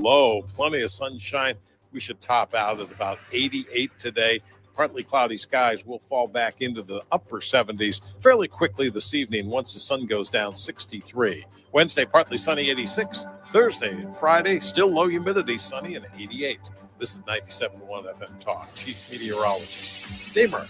low. Plenty of sunshine. We should top out at about 88 today. Partly cloudy skies will fall back into the upper 70s fairly quickly this evening once the sun goes down, 63. Wednesday, partly sunny, 86. Thursday and Friday, still low humidity, sunny, and 88. This is 97.1 FM Talk. Chief Meteorologist Dave Murray.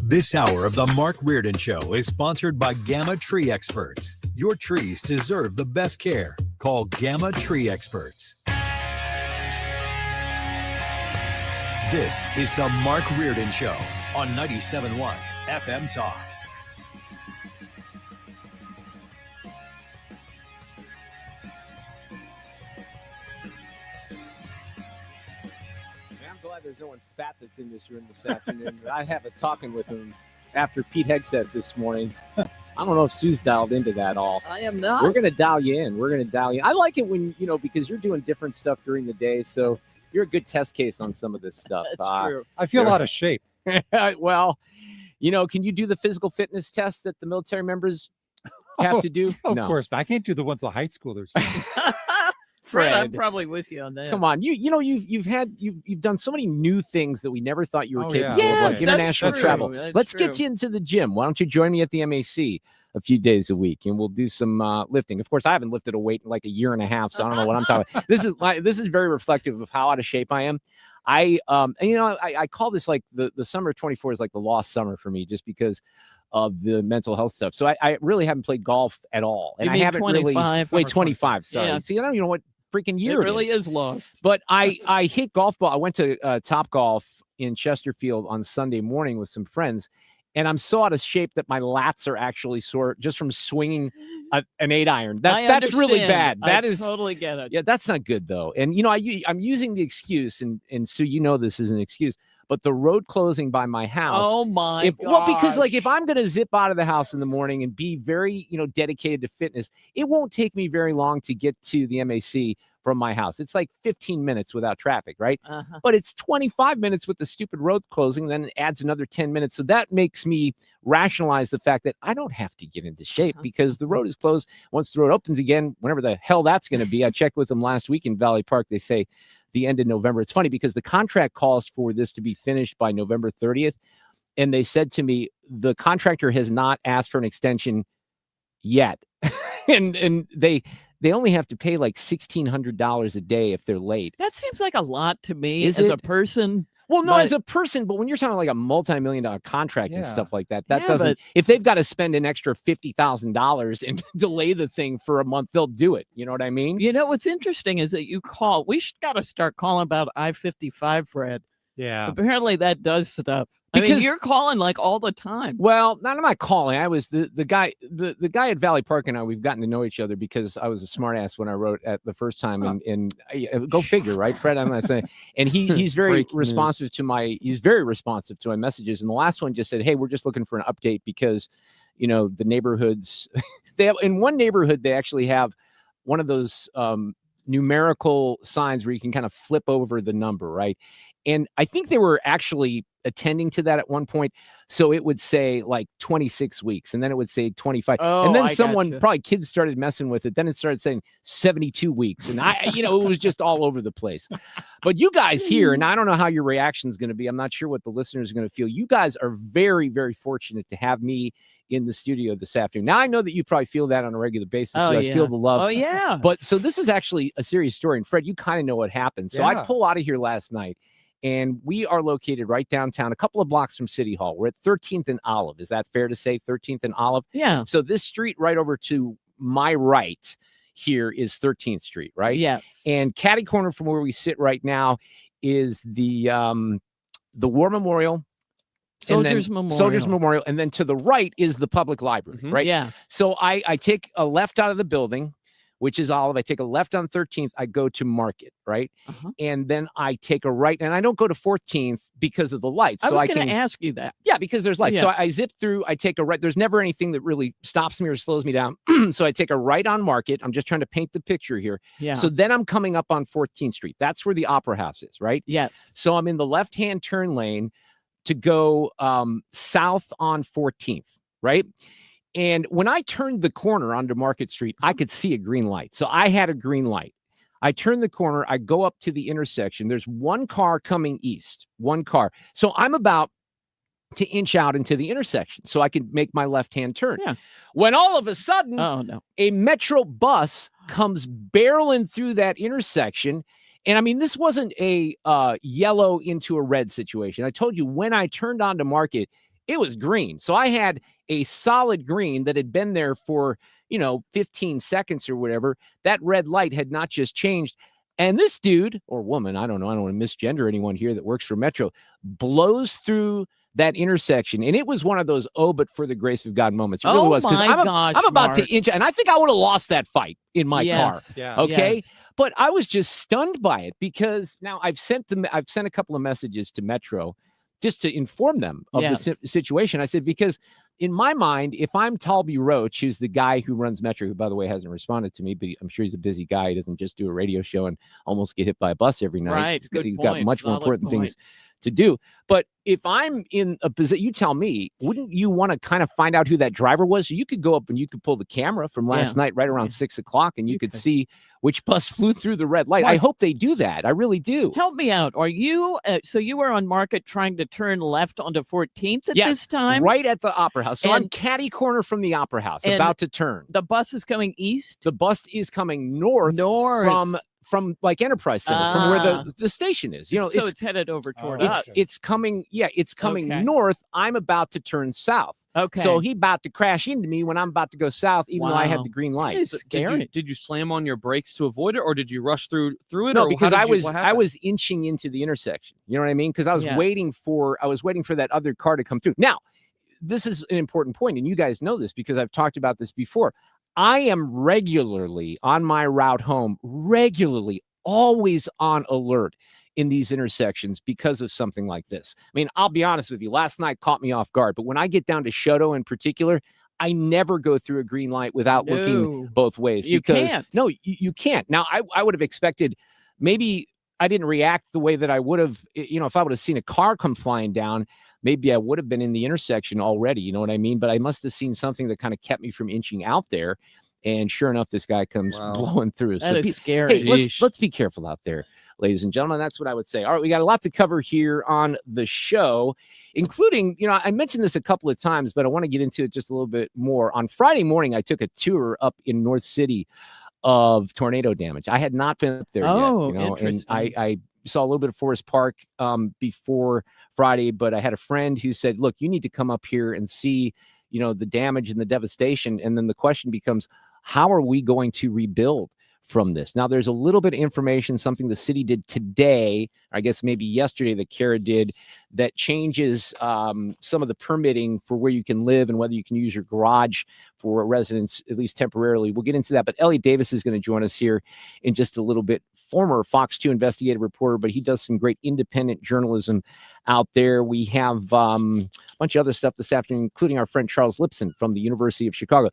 This hour of the Mark Reardon Show is sponsored by Gamma Tree Experts. Your trees deserve the best care. Call Gamma Tree Experts. This is the Mark Reardon Show on 97.1 FM Talk. I'm glad there's no one fat that's in this room this afternoon. I have a talking with him after Pete Hegseth this morning. I don't know if Sue's dialed into that all. I am not. We're going to dial you in. I like it when, because you're doing different stuff during the day. So you're a good test case on some of this stuff. That's true. I feel out of shape. Well, can you do the physical fitness test that the military members have to do? Of No. course. I can't do the ones the high schoolers do. Fred, I'm probably with you on that. Come on, you've done so many new things that we never thought you were capable of, Yes, like international that's travel. true. That's Let's true. get you into the gym. Why don't you join me at the MAC a few days a week, and we'll do some lifting. Of course, I haven't lifted a weight in like a year and a half, so I don't know what I'm talking about. This is very reflective of how out of shape I am. I call this like the summer of 24 is like the lost summer for me, just because of the mental health stuff. So I really haven't played golf at all, and You I mean haven't 25? really 25. Sorry, Yeah. see, I don't even know what freaking year It really is lost. But I hit golf ball. I went to Top Golf in Chesterfield on Sunday morning with some friends, and I'm so out of shape that my lats are actually sore just from swinging an 8-iron. That's really bad. I That is totally get it. Yeah, that's not good though. And I'm using the excuse, and so this is an excuse, but the road closing by my house. Oh my god! Well, because like if I'm gonna zip out of the house in the morning and be very dedicated to fitness, it won't take me very long to get to the MAC from my house. It's like 15 minutes without traffic, right? Uh-huh. But it's 25 minutes with the stupid road closing, then it adds another 10 minutes. So that makes me rationalize the fact that I don't have to get into shape because the road is closed. Once the road opens again, whenever the hell that's going to be, I checked with them last week in Valley Park. They say the end of November. It's funny because the contract calls for this to be finished by November 30th. And they said to me, the contractor has not asked for an extension yet. and they only have to pay like $1,600 a day if they're late. That seems like a lot to me Is as it? a person. Well, no, But- as a person, but when you're talking like a multi-million-dollar contract and Yeah. stuff like that, Yeah, doesn't. but- If they've got to spend an extra $50,000 and delay the thing for a month, they'll do it. You know what I mean? You know what's interesting is that you call. We got to start calling about I-55, Fred. Yeah. Apparently that does stuff. I mean, Because- you're calling like all the time. Well, I'm not calling. I was the guy. The guy at Valley Park and I. We've gotten to know each other because I was a smartass when I wrote at the first time. And go figure, right, Fred? I'm not saying. And he's very Breaking news. responsive to my. He's very responsive to my messages. And the last one just said, "Hey, we're just looking for an update because, the neighborhoods. They have in one neighborhood they actually have one of those numerical signs where you can kind of flip over the number, right? And I think they were actually attending to that at one point. So it would say like 26 weeks and then it would say 25. Oh, and then I someone, gotcha. probably kids started messing with it. Then it started saying 72 weeks. And it was just all over the place. But you guys here, and I don't know how your reaction is going to be. I'm not sure what the listeners are going to feel. You guys are very, very fortunate to have me in the studio this afternoon. Now I know that you probably feel that on a regular basis. Oh, So I yeah. feel the love. Oh yeah. But so this is actually a serious story. And Fred, you kind of know what happened. So I Yeah. pull out of here last night and we are located right downtown, a couple of blocks from City Hall. We're at 13th and Olive. Is that fair to say? 13th and Olive? Yeah. So this street right over to my right here is 13th Street, right? Yes. And catty corner from where we sit right now is the War Memorial. and then Soldiers Memorial. Soldiers Memorial. And then to the right is the public library, right? Yeah. So I take a left out of the building, which is Olive. I take a left on 13th. I go to Market, right? Uh-huh. And then I take a right. And I don't go to 14th because of the lights. I So was I going can, to ask you that. yeah, because there's lights. So Yeah. I zip through. I take a right. There's never anything that really stops me or slows me down. So I take a right on Market. I'm just trying to paint the picture here. Yeah. So then I'm coming up on 14th Street. That's where the Opera House is, right? Yes. So I'm in the left-hand turn lane to go south on 14th, right? And when I turned the corner onto Market Street, I could see a green light. So I had a green light. I turn the corner. I go up to the intersection. There's one car coming east, one car. So I'm about to inch out into the intersection so I can make my left-hand turn. Yeah. When all of a sudden, Oh, no. a Metro bus comes barreling through that intersection. And I mean, this wasn't a yellow into a red situation. I told you when I turned onto Market, it was green. So I had a solid green that had been there for, 15 seconds or whatever. That red light had not just changed. And this dude or woman, I don't know, I don't want to misgender anyone here that works for Metro, blows through that intersection. And it was one of those, oh, but for the grace of God moments. It really was. Because I'm about to inch, and I think I would have lost that fight in my car. Yeah. Okay. Yes. But I was just stunned by it because now I've sent a couple of messages to Metro just to inform them of the situation. I said, because in my mind, if I'm Talby Roach, who's the guy who runs Metro, who, by the way, hasn't responded to me, but I'm sure he's a busy guy. He doesn't just do a radio show and almost get hit by a bus every night. Right. He's got much more important things to do. But if I'm in a position, you tell me, wouldn't you want to kind of find out who that driver was? So you could go up and you could pull the camera from last night right around 6 o'clock and you could see which bus flew through the red light. I hope they do that. I really do. Help me out. Are you, so you were on Market trying to turn left onto 14th at this time? Right at the Opera House. So I'm catty corner from the Opera House, about to turn. The bus is coming east? The bus is coming north. From like Enterprise Center, from where the station is. So it's headed over toward us. It's coming north. I'm about to turn south. Okay. So he about to crash into me when I'm about to go south, even though I had the green light. It's scary. Did you slam on your brakes to avoid it, or did you rush through it? No, or because I was inching into the intersection. You know what I mean? Because I was waiting for that other car to come through. Now, this is an important point, and you guys know this because I've talked about this before. I am regularly on my route home, always on alert in these intersections because of something like this. I mean, I'll be honest with you. Last night caught me off guard, but when I get down to Shoto in particular, I never go through a green light without looking both ways. You can't. No, you can't. Now, I would have expected maybe I didn't react the way that I would have, if I would have seen a car come flying down, maybe I would have been in the intersection already. You know what I mean? But I must have seen something that kind of kept me from inching out there. And sure enough, this guy comes blowing through. That is scary. Hey, let's be careful out there, ladies and gentlemen. That's what I would say. All right, we got a lot to cover here on the show, including, I mentioned this a couple of times, but I want to get into it just a little bit more. On Friday morning, I took a tour up in North City of tornado damage. I had not been up there yet. Interesting. And I saw a little bit of Forest Park before Friday, but I had a friend who said, look, you need to come up here and see, the damage and the devastation. And then the question becomes, how are we going to rebuild from this? Now, there's a little bit of information, something the city did today, I guess maybe yesterday that Kara did, that changes some of the permitting for where you can live and whether you can use your garage for residents, at least temporarily. We'll get into that. But Elliott Davis is going to join us here in just a little bit. Former Fox 2 investigative reporter, but he does some great independent journalism out there. We have a bunch of other stuff this afternoon, including our friend Charles Lipson from the University of Chicago.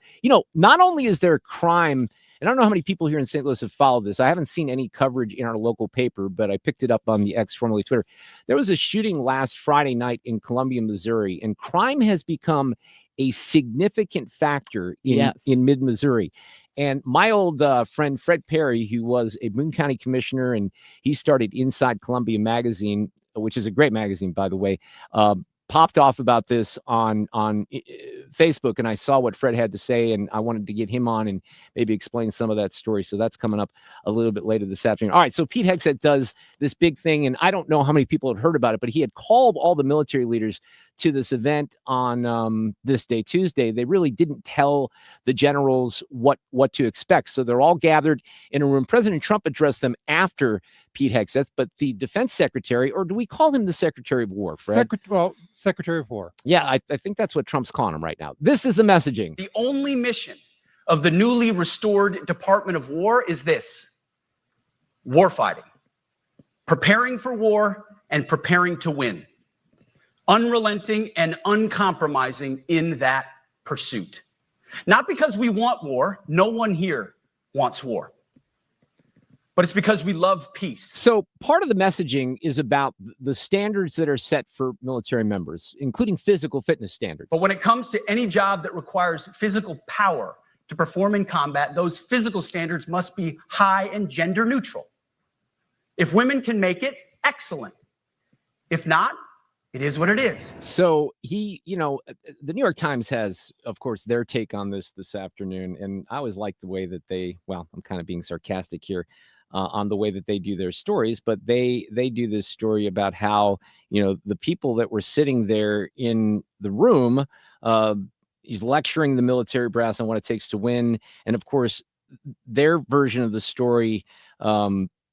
Not only is there crime, and I don't know how many people here in St. Louis have followed this. I haven't seen any coverage in our local paper, but I picked it up on the X, formerly Twitter. There was a shooting last Friday night in Columbia, Missouri, and crime has become a significant factor in mid-Missouri. And my old friend, Fred Parry, who was a Boone County commissioner, and he started Inside Columbia magazine, which is a great magazine, by the way, popped off about this on Facebook, and I saw what Fred had to say, and I wanted to get him on and maybe explain some of that story. So that's coming up a little bit later this afternoon. All right, so Pete Hegseth does this big thing, and I don't know how many people had heard about it, but he had called all the military leaders to this event on this day, Tuesday. They really didn't tell the generals what to expect. So they're all gathered in a room. President Trump addressed them after Pete Hegseth, but the defense secretary, or do we call him the Secretary of War, Fred? Secretary of War. Yeah, I think that's what Trump's calling him right now. This is the messaging. The only mission of the newly restored Department of War is this: warfighting, preparing for war and preparing to win, unrelenting and uncompromising in that pursuit. Not because we want war. No one here wants war. But it's because we love peace. So part of the messaging is about the standards that are set for military members, including physical fitness standards. But when it comes to any job that requires physical power, to perform in combat, those physical standards must be high and gender neutral. If women can make it, excellent. If not, it is what it is. So the New York Times has, of course, their take on this afternoon. And I always like the way that I'm kind of being sarcastic here on the way that they do their stories, but they do this story about how, the people that were sitting there in the room, he's lecturing the military brass on what it takes to win. And of course, their version of the story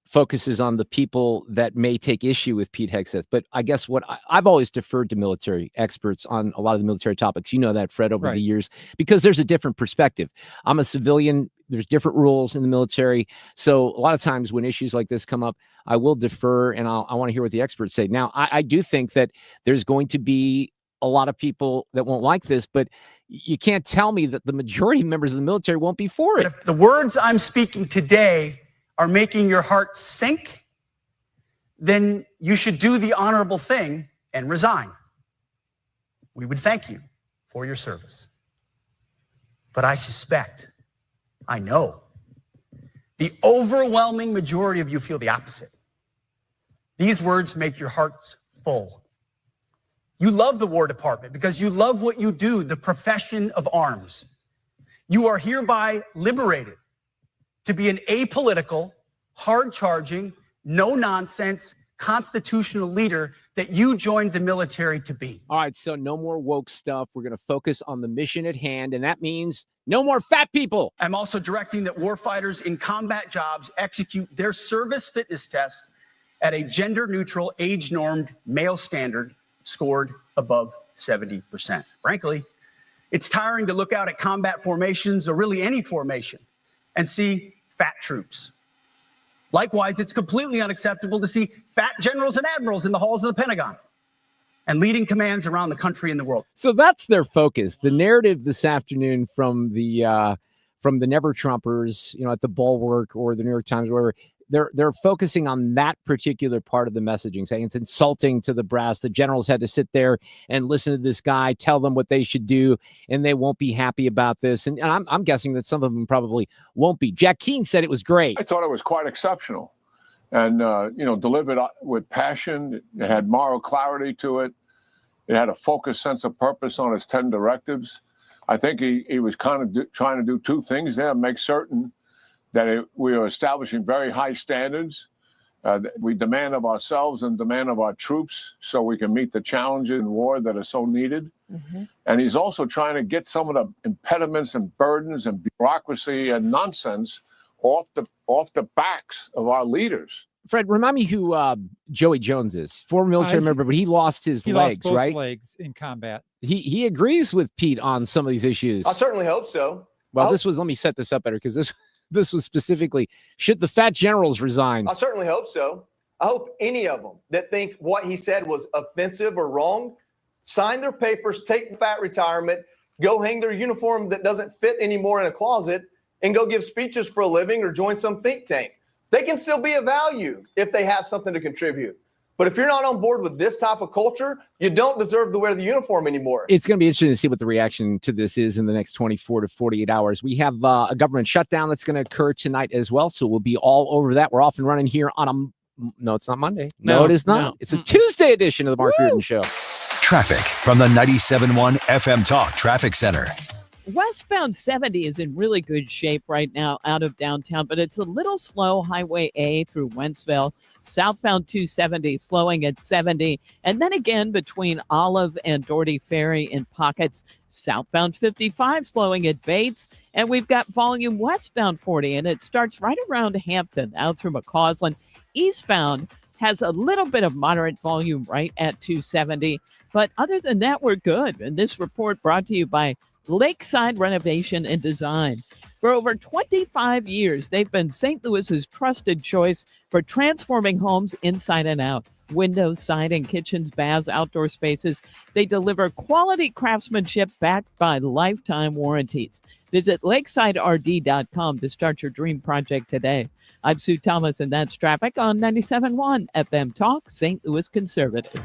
focuses on the people that may take issue with Pete Hegseth. But I guess what I've always deferred to military experts on a lot of the military topics. You know that, Fred, over the years, because there's a different perspective. I'm a civilian. There's different rules in the military. So a lot of times when issues like this come up, I will defer and I want to hear what the experts say. Now, I do think that there's going to be a lot of people that won't like this, but you can't tell me that the majority of members of the military won't be for it. If the words I'm speaking today are making your heart sink, then you should do the honorable thing and resign. We would thank you for your service. But I know, the overwhelming majority of you feel the opposite. These words make your hearts full. You love the War Department because you love what you do, the profession of arms. You are hereby liberated to be an apolitical, hard-charging, no-nonsense, constitutional leader that you joined the military to be. All right, so no more woke stuff. We're going to focus on the mission at hand, and that means no more fat people. I'm also directing that warfighters in combat jobs execute their service fitness test at a gender-neutral, age-normed male standard scored above 70%. Frankly, it's tiring to look out at combat formations or really any formation and see fat troops. Likewise, it's completely unacceptable to see fat generals and admirals in the halls of the Pentagon and leading commands around the country and the world. So that's their focus. The narrative this afternoon from the Never Trumpers, at the Bulwark or the New York Times, wherever, they're focusing on that particular part of the messaging, saying it's insulting to the brass. The generals had to sit there and listen to this guy tell them what they should do, and they won't be happy about this. And I'm guessing that some of them probably won't be. Jack Keane said it was great. I thought it was quite exceptional, and delivered with passion. It had moral clarity to it. It had a focused sense of purpose on its 10 directives. I think he was kind of trying to do two things there: make certain that we are establishing very high standards that we demand of ourselves and demand of our troops so we can meet the challenges in war that are so needed. Mm-hmm. And he's also trying to get some of the impediments and burdens and bureaucracy and nonsense off the backs of our leaders. Fred, remind me who Joey Jones is. Former military member, but he lost his legs, lost both right? legs in combat. He agrees with Pete on some of these issues. I certainly hope so. Well, let me set this up better, because this was specifically, should the fat generals resign? I certainly hope so. I hope any of them that think what he said was offensive or wrong, sign their papers, take the fat retirement, go hang their uniform that doesn't fit anymore in a closet, and go give speeches for a living or join some think tank. They can still be of value if they have something to contribute. But if you're not on board with this type of culture, you don't deserve to wear the uniform anymore. It's going to be interesting to see what the reaction to this is in the next 24 to 48 hours. We have a government shutdown that's going to occur tonight as well, so we'll be all over that. We're off and running here on no, it's not Monday. No, it is not. No. It's a Tuesday edition of the Mark Reardon Show. Traffic from the 97.1 FM Talk Traffic Center. Westbound 70 is in really good shape right now out of downtown, but it's a little slow. Highway A through Wentzville. Southbound 270 slowing at 70. And then again between Olive and Doherty Ferry in pockets. Southbound 55 slowing at Bates. And we've got volume westbound 40, and it starts right around Hampton out through McCausland. Eastbound has a little bit of moderate volume right at 270. But other than that, we're good. And this report brought to you by Lakeside Renovation and Design. For over 25 years, they've been St. Louis's trusted choice for transforming homes inside and out. Windows, siding, kitchens, baths, outdoor spaces. They deliver quality craftsmanship backed by lifetime warranties. Visit lakesiderd.com to start your dream project today. I'm Sue Thomas, and that's traffic on 97.1 FM Talk, St. Louis Conservative.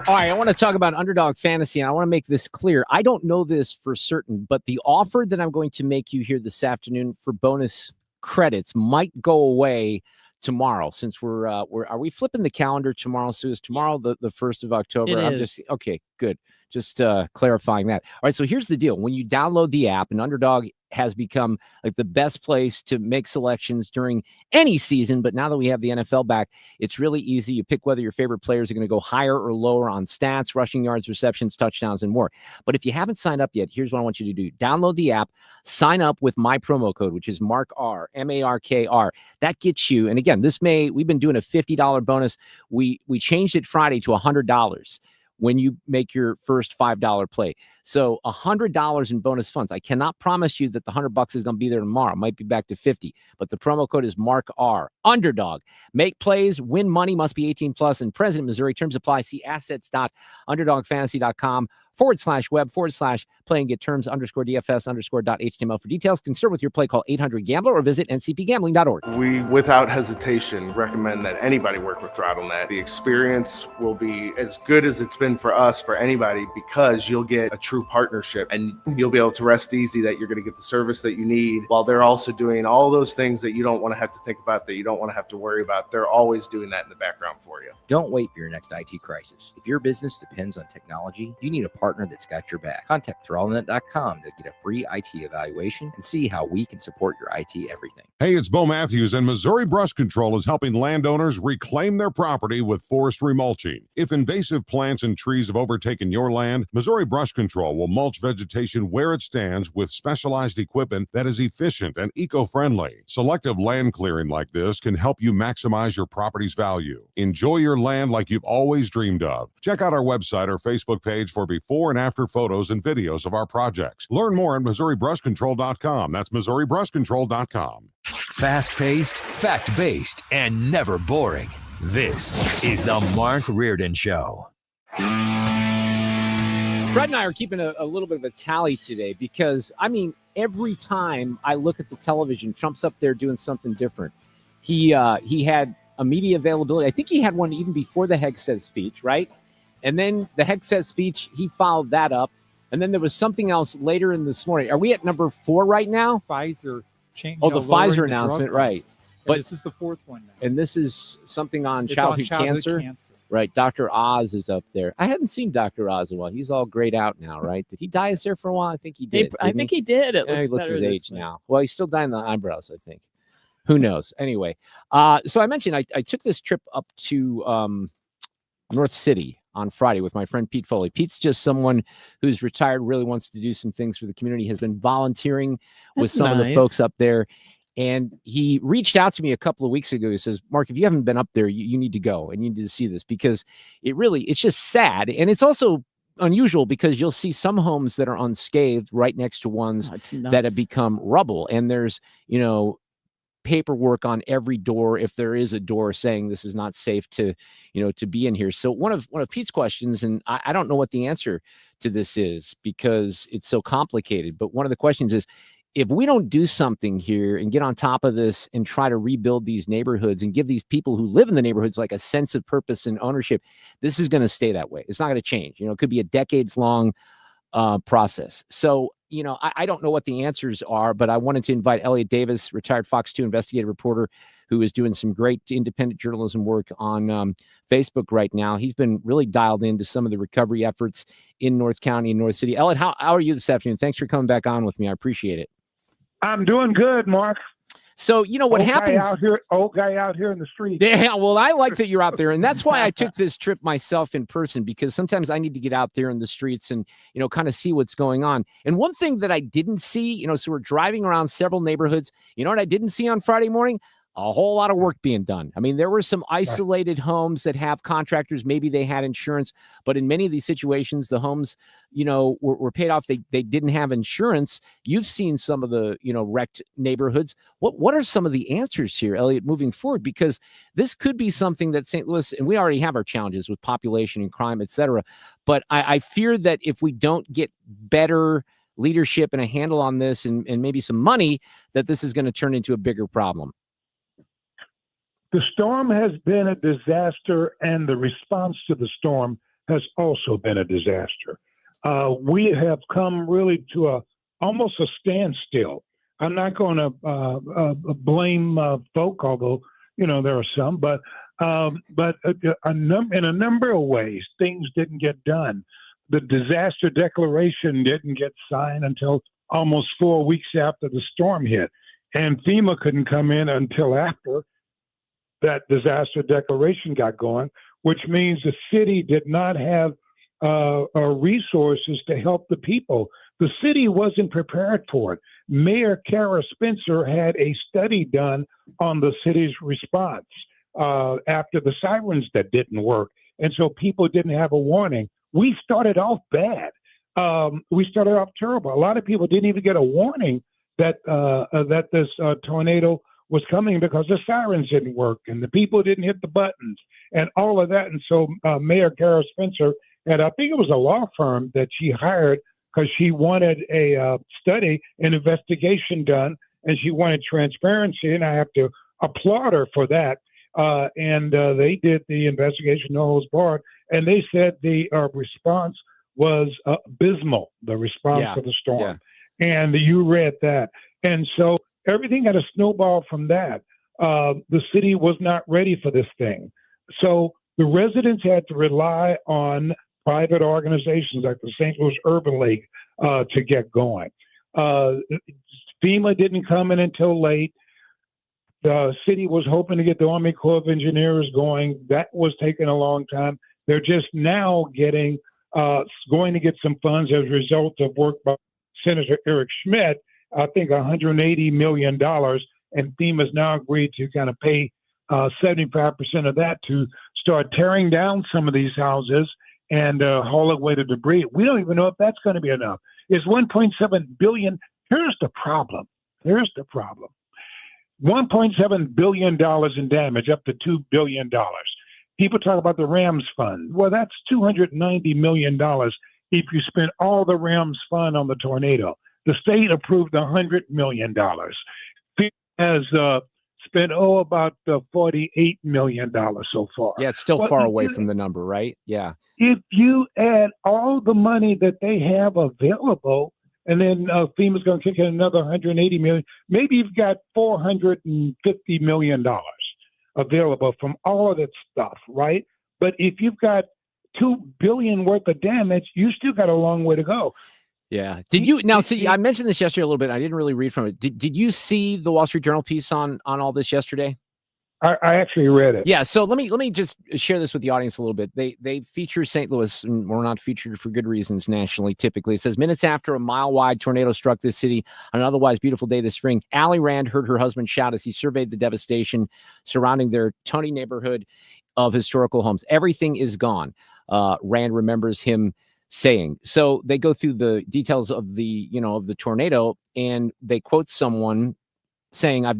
All right, I want to talk about Underdog Fantasy, and I want to make this clear. I don't know this for certain, but the offer that I'm going to make you here this afternoon for bonus credits might go away tomorrow, since are we flipping the calendar tomorrow? So is tomorrow the 1st of October? It is. Okay, good. Just clarifying that. All right, so here's the deal. When you download the app, and Underdog has become like the best place to make selections during any season, but now that we have the NFL back, it's really easy. You pick whether your favorite players are going to go higher or lower on stats, rushing yards, receptions, touchdowns, and more. But if you haven't signed up yet, here's what I want you to do. Download the app, sign up with my promo code, which is MarkR, MARKR. That gets you, and again, we've been doing a $50 bonus. We changed it Friday to $100 when you make your first $5 play. So $100 in bonus funds. I cannot promise you that the $100 is going to be there tomorrow. It might be back to 50, but the promo code is MarkR. Underdog. Make plays, win money, must be 18 plus in President, Missouri. Terms apply. See assets.underdogfantasy.com/web/play and get terms _DFS_.html for details. Concern with your play, call 800-GAMBLER or visit ncpgambling.org. We, without hesitation, recommend that anybody work with ThrottleNet. The experience will be as good as it's been for us, for anybody, because you'll get a true partnership and you'll be able to rest easy that you're going to get the service that you need, while they're also doing all those things that you don't want to have to think about, that you don't want to have to worry about. They're always doing that in the background for you. Don't wait for your next IT crisis. If your business depends on technology, you need a partner that's got your back. Contact ThrottleNet.com to get a free IT evaluation and see how we can support your IT everything. Hey, it's Bo Matthews, and Missouri Brush Control is helping landowners reclaim their property with forestry mulching. If invasive plants and trees have overtaken your land, Missouri Brush Control will mulch vegetation where it stands with specialized equipment that is efficient and eco-friendly. Selective land clearing like this can help you maximize your property's value. Enjoy your land like you've always dreamed of. Check out our website or Facebook page for before and after photos and videos of our projects. Learn more at MissouriBrushControl.com. That's MissouriBrushControl.com. Fast-paced, fact-based, and never boring. This is the Mark Reardon Show. Fred and I are keeping a little bit of a tally today because, I mean, every time I look at the television, Trump's up there doing something different. He had a media availability. I think he had one even before the Hegseth speech, right? And then the Hegseth speech, he followed that up. And then there was something else later in this morning. Are we at number 4 right now? Pfizer. The Pfizer announcement, right. But this is the 4th one now. And this is something on childhood cancer. Right. Dr. Oz is up there. I hadn't seen Dr. Oz in a while. He's all grayed out now, right? Did he dye his hair for a while? I think he did. I think he did. He looks his age now. Well, he's still dyeing the eyebrows, I think. Who knows? Anyway, so I mentioned I took this trip up to North City on Friday with my friend Pete Foley. Pete's just someone who's retired, really wants to do some things for the community, has been volunteering with some of the folks up there. And he reached out to me a couple of weeks ago. He says, Mark, if you haven't been up there, you need to go and you need to see this, because it's just sad. And it's also unusual because you'll see some homes that are unscathed right next to ones that have become rubble. And there's, paperwork on every door, if there is a door, saying this is not safe to be in here. So one of Pete's questions, and I don't know what the answer to this is because it's so complicated, but one of the questions is, if we don't do something here and get on top of this and try to rebuild these neighborhoods and give these people who live in the neighborhoods like a sense of purpose and ownership, this is going to stay that way. It's not going to change. It could be a decades-long process. So, I don't know what the answers are, but I wanted to invite Elliott Davis, retired Fox 2 investigative reporter, who is doing some great independent journalism work on Facebook right now. He's been really dialed into some of the recovery efforts in North County and North City. Elliott, how are you this afternoon? Thanks for coming back on with me. I appreciate it. I'm doing good, Mark. So, what happens? Old guy out here in the street. Yeah, well, I like that you're out there. And that's why I took this trip myself in person, because sometimes I need to get out there in the streets and, kind of see what's going on. And one thing that I didn't see, so we're driving around several neighborhoods. You know what I didn't see on Friday morning? A whole lot of work being done. I mean, there were some isolated homes that have contractors. Maybe they had insurance, but in many of these situations, the homes, were paid off. They didn't have insurance. You've seen some of the, wrecked neighborhoods. What are some of the answers here, Elliott, moving forward? Because this could be something that St. Louis, and we already have our challenges with population and crime, et cetera. But I fear that if we don't get better leadership and a handle on this and maybe some money, that this is going to turn into a bigger problem. The storm has been a disaster, and the response to the storm has also been a disaster. We have come really to almost a standstill. I'm not going to blame folk, although there are some, but in a number of ways, things didn't get done. The disaster declaration didn't get signed until almost 4 weeks after the storm hit, and FEMA couldn't come in until after that disaster declaration got going, which means the city did not have resources to help the people. The city wasn't prepared for it. Mayor Kara Spencer had a study done on the city's response after the sirens that didn't work. And so people didn't have a warning. We started off bad. We started off terrible. A lot of people didn't even get a warning that this tornado was coming because the sirens didn't work and the people didn't hit the buttons and all of that. And so Mayor Kara Spencer had, I think it was a law firm that she hired because she wanted a study, an investigation done, and she wanted transparency, and I have to applaud her for that. And they did the investigation, no holds barred, and they said the response was abysmal, the response to the storm. Yeah. And you read that. And so everything had a snowball from that. The city was not ready for this thing. So the residents had to rely on private organizations like the St. Louis Urban League to get going. FEMA didn't come in until late. The city was hoping to get the Army Corps of Engineers going. That was taking a long time. They're just now going to get some funds as a result of work by Senator Eric Schmidt, I think $180 million, and FEMA's now agreed to kind of pay 75% of that to start tearing down some of these houses and haul away the debris. We don't even know if that's going to be enough. It's $1.7 billion. Here's the problem. $1.7 billion in damage, up to $2 billion. People talk about the RAMS fund. Well, that's $290 million if you spend all the RAMS fund on the tornado. The state approved $100 million. FEMA has spent about $48 million so far. Yeah, it's still far away from the number, right? Yeah. If you add all the money that they have available, and then FEMA's going to kick in another $180 million, maybe you've got $450 million available from all of that stuff, right? But if you've got $2 billion worth of damage, you still got a long way to go. Yeah. Did you now see? I mentioned this yesterday a little bit. I didn't really read from it. Did you see the Wall Street Journal piece on all this yesterday? I actually read it. Yeah. So let me just share this with the audience a little bit. They feature St. Louis, and we're not featured for good reasons nationally. Typically, it says minutes after a mile-wide tornado struck this city on an otherwise beautiful day this spring, Allie Rand heard her husband shout as he surveyed the devastation surrounding their Tony neighborhood of historical homes. Everything is gone. Rand remembers him saying. So they go through the details of the tornado, and they quote someone saying, I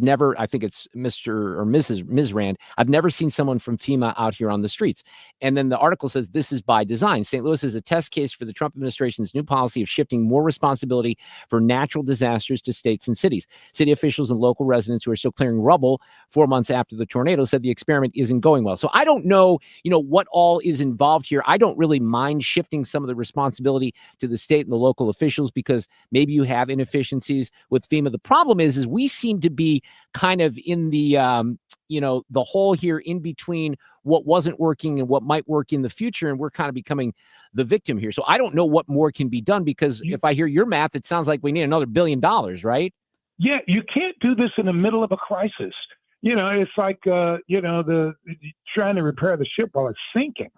think it's Mr. or Ms. Rand, I've never seen someone from FEMA out here on the streets. And then the article says this is by design. St. Louis is a test case for the Trump administration's new policy of shifting more responsibility for natural disasters to states and cities. City officials and local residents who are still clearing rubble 4 months after the tornado said the experiment isn't going well. So I don't know, what all is involved here. I don't really mind shifting some of the responsibility to the state and the local officials because maybe you have inefficiencies with FEMA. The problem is we seem to be kind of in the the hole here in between what wasn't working and what might work in the future, and we're kind of becoming the victim here. So I don't know what more can be done, because if I hear your math, it sounds like we need another $1 billion, right? Yeah, you can't do this in the middle of a crisis. It's like the trying to repair the ship while it's sinking.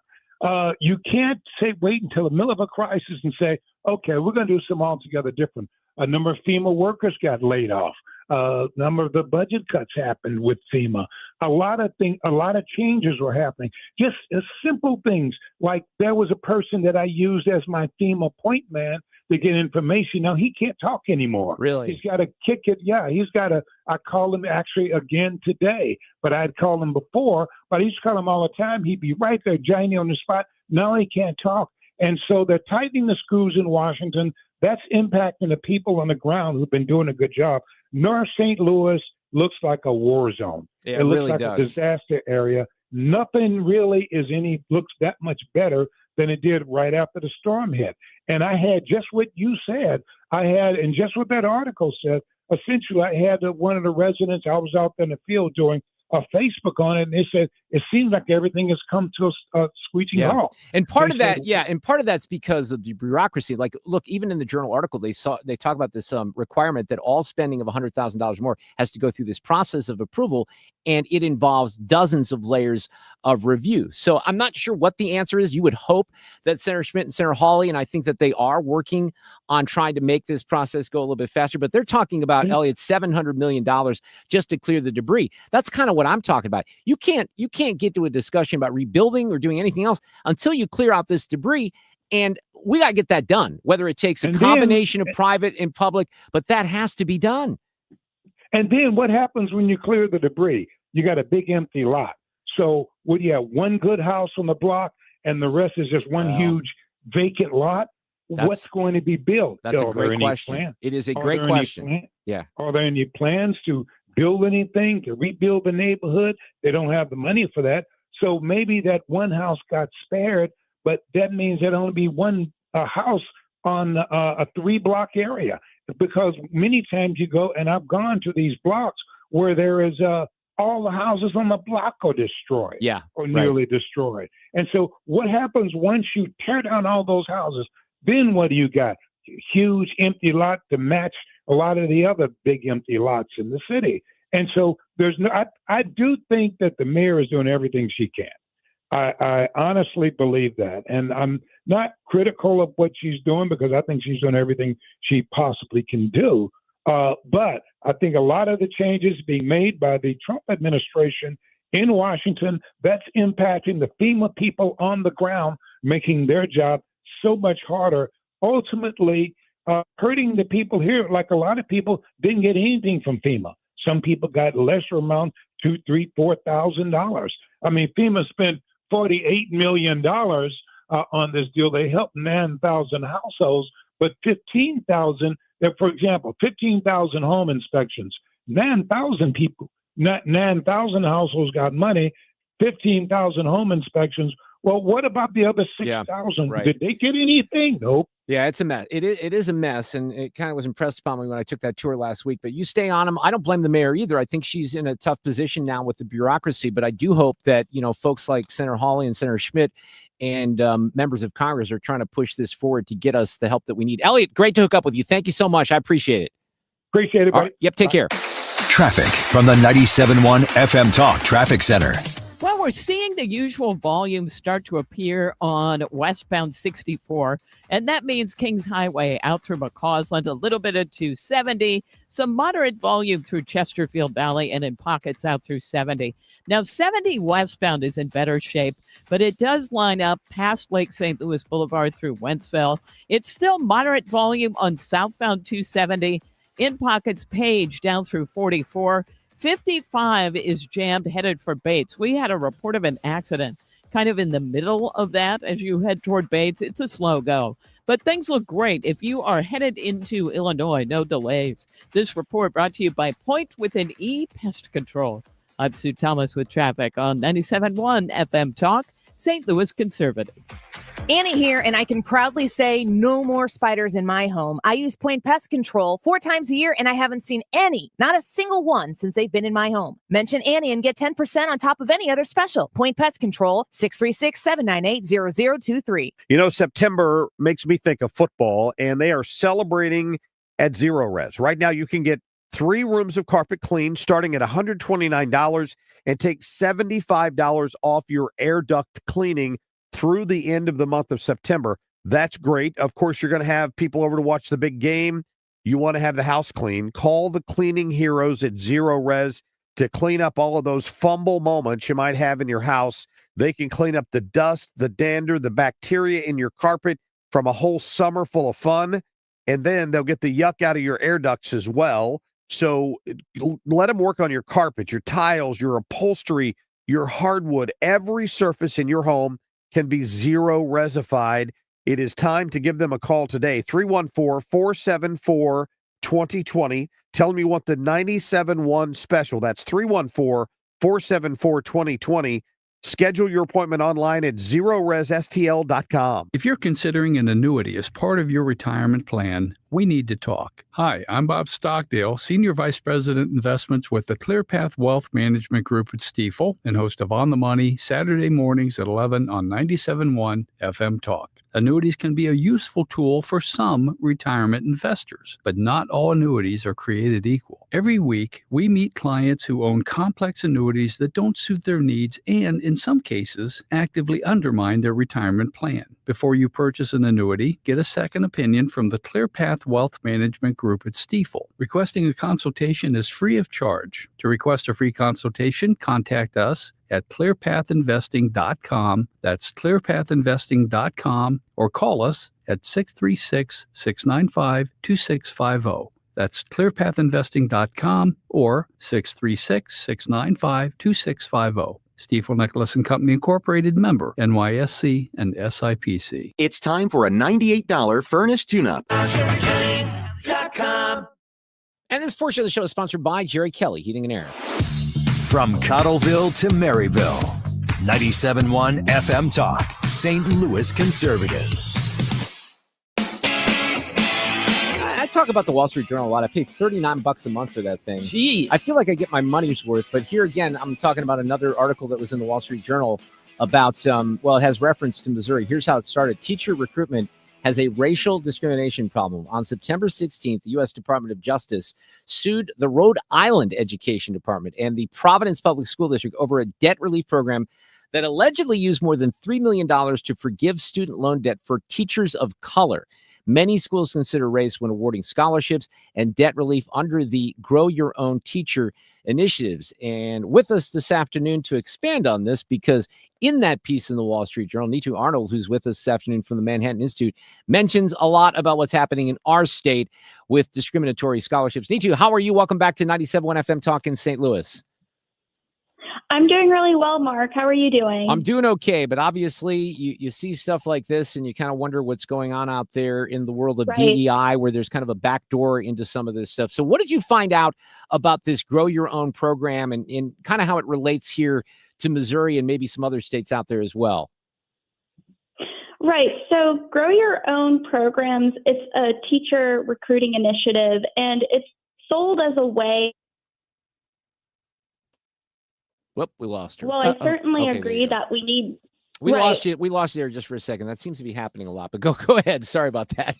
You can't wait until the middle of a crisis and say, okay, we're going to do something altogether different. A number of FEMA workers got laid off. A number of the budget cuts happened with FEMA. A lot of changes were happening. Just simple things like there was a person that I used as my FEMA point man to get information. Now he can't talk anymore. Really? He's got to kick it. Yeah, I called him actually again today, but I'd called him before, but I used to call him all the time. He'd be right there, Johnny, on the spot. Now he can't talk. And so they're tightening the screws in Washington. That's impacting the people on the ground who've been doing a good job. North St. Louis looks like a war zone. Yeah, it looks really like does. A disaster area. Nothing really looks that much better than it did right after the storm hit. And I had just what you said. And just what that article said, essentially I had one of the residents, I was out in the field doing a Facebook on it, and they said it seems like everything has come to a screeching halt. And part of that, and part of that's because of the bureaucracy. Like, look, even in the Journal article, they talk about this requirement that all spending of $100,000 more has to go through this process of approval, and it involves dozens of layers of review. So I'm not sure what the answer is. You would hope that Senator Schmidt and Senator Hawley, and I think that they are working on trying to make this process go a little bit faster, but they're talking about, Elliott, $700 million just to clear the debris. That's kind of what I'm talking about. You can't get to a discussion about rebuilding or doing anything else until you clear out this debris. And we got to get that done, whether it takes a combination of private and public, but that has to be done. And then what happens when you clear the debris? You got a big empty lot. So would you have one good house on the block and the rest is just one huge vacant lot? What's going to be built? That's a great question. It is a great question. Yeah. Are there any plans to build anything, to rebuild the neighborhood? They don't have the money for that. So maybe that one house got spared, but that means there'd only be one house on a 3-block area. Because many times you go, and I've gone to these blocks where there is all the houses on the block are destroyed, or nearly destroyed. And so what happens once you tear down all those houses? Then what do you got? Huge empty lot to match a lot of the other big empty lots in the city. And so I do think that the mayor is doing everything she can. I honestly believe that. And I'm not critical of what she's doing because I think she's doing everything she possibly can do. But I think a lot of the changes being made by the Trump administration in Washington, that's impacting the FEMA people on the ground, making their job so much harder, ultimately hurting the people here. Like a lot of people didn't get anything from FEMA. Some people got lesser amount, $2,000, $3,000, $4,000. I mean, FEMA spent $48 million on this deal. They helped 9,000 households, but 15,000, for example, 15,000 home inspections, 9,000 people, 9,000 households got money, 15,000 home inspections. Well, what about the other 6,000? Did they get anything? Nope. Yeah, it's a mess. It is a mess, and it kind of was impressed upon me when I took that tour last week. But you stay on them. I don't blame the mayor either. I think she's in a tough position now with the bureaucracy. But I do hope that folks like Senator Hawley and Senator Schmidt and members of Congress are trying to push this forward to get us the help that we need. Elliott, great to hook up with you. Thank you so much. I appreciate it. Appreciate it. Right. Yep. Take care. Traffic from the 97.1 FM Talk Traffic Center. Well, we're seeing the usual volume start to appear on westbound 64, and that means Kings Highway out through McCausland, a little bit of 270, some moderate volume through Chesterfield Valley, and in pockets out through 70. Now, 70 westbound is in better shape, but it does line up past Lake St. Louis Boulevard through Wentzville. It's still moderate volume on southbound 270, in pockets Page down through 44. 55 is jammed headed for Bates. We had a report of an accident kind of in the middle of that as you head toward Bates. It's a slow go, but things look great. If you are headed into Illinois, no delays. This report brought to you by Point with an E Pest Control. I'm Sue Thomas with traffic on 97.1 FM Talk, St. Louis Conservative. Annie here, and I can proudly say no more spiders in my home. I use Point Pest Control 4 times a year, and I haven't seen any, not a single one, since they've been in my home. Mention Annie and get 10% on top of any other special. Point Pest Control, 636-798-0023. You know, September makes me think of football, and they are celebrating at Zero Res. Right now, you can get 3 rooms of carpet clean starting at $129 and take $75 off your air duct cleaning through the end of the month of September. That's great. Of course, you're going to have people over to watch the big game. You want to have the house clean. Call the cleaning heroes at Zero Res to clean up all of those fumble moments you might have in your house. They can clean up the dust, the dander, the bacteria in your carpet from a whole summer full of fun. And then they'll get the yuck out of your air ducts as well. So let them work on your carpet, your tiles, your upholstery, your hardwood. Every surface in your home can be Zero Resified. It is time to give them a call today. 314-474-2020. Tell them you want the 97.1 special. That's 314-474-2020. Schedule your appointment online at ZeroResSTL.com. If you're considering an annuity as part of your retirement plan, we need to talk. Hi, I'm Bob Stockdale, Senior Vice President Investments with the ClearPath Wealth Management Group at Stifel and host of On the Money Saturday mornings at 11 on 97.1 FM Talk. Annuities can be a useful tool for some retirement investors, but not all annuities are created equal. Every week, we meet clients who own complex annuities that don't suit their needs and, in some cases, actively undermine their retirement plan. Before you purchase an annuity, get a second opinion from the ClearPath Wealth Management Group at Stifel. Requesting a consultation is free of charge. To request a free consultation, contact us at clearpathinvesting.com. That's clearpathinvesting.com, or call us at 636-695-2650. That's clearpathinvesting.com or 636-695-2650. Stifel Nicholas and Company Incorporated, member NYSE and SIPC. It's time for a $98 furnace tune-up. And this portion of the show is sponsored by Jerry Kelly Heating and Air. From Cottleville to Maryville, 97.1 FM Talk, St. Louis conservative. I talk about the Wall Street Journal a lot. I pay $39 a month for that thing. Jeez. I feel like I get my money's worth, but here again, I'm talking about another article that was in the Wall Street Journal about, it has reference to Missouri. Here's how it started. Teacher recruitment has a racial discrimination problem. On September 16th, the U.S. Department of Justice sued the Rhode Island Education Department and the Providence Public School District over a debt relief program that allegedly used more than $3 million to forgive student loan debt for teachers of color. Many schools consider race when awarding scholarships and debt relief under the Grow Your Own Teacher initiatives. And with us this afternoon to expand on this, because in that piece in the Wall Street Journal, Neetu Arnold, who's with us this afternoon from the Manhattan Institute, mentions a lot about what's happening in our state with discriminatory scholarships. Neetu, how are you? Welcome back to 97.1 FM Talk in St. Louis. I'm doing really well, Mark. How are you doing? I'm doing okay, but obviously you see stuff like this and you kind of wonder what's going on out there in the world of DEI, where there's kind of a backdoor into some of this stuff. So what did you find out about this Grow Your Own program and kind of how it relates here to Missouri and maybe some other states out there as well? Right. So Grow Your Own programs, it's a teacher recruiting initiative, and it's sold as a way. Whoop, we lost her. Well, I certainly agree that we need. We lost you. We lost you there just for a second. That seems to be happening a lot, but go ahead. Sorry about that.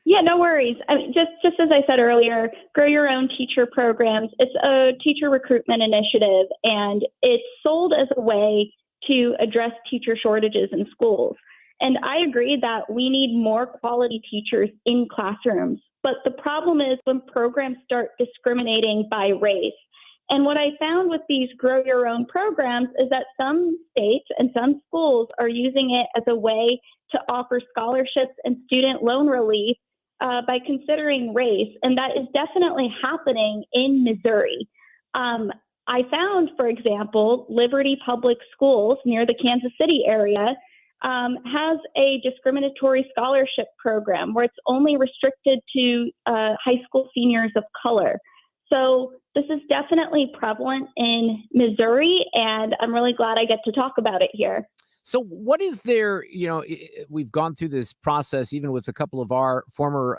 Yeah, no worries. I mean, just as I said earlier, Grow Your Own Teacher programs, it's a teacher recruitment initiative, and it's sold as a way to address teacher shortages in schools. And I agree that we need more quality teachers in classrooms. But the problem is when programs start discriminating by race. And what I found with these Grow Your Own programs is that some states and some schools are using it as a way to offer scholarships and student loan relief by considering race. And that is definitely happening in Missouri. I found, for example, Liberty Public Schools near the Kansas City area has a discriminatory scholarship program where it's only restricted to high school seniors of color. So this is definitely prevalent in Missouri, and I'm really glad I get to talk about it here. So what is there, we've gone through this process, even with a couple of our former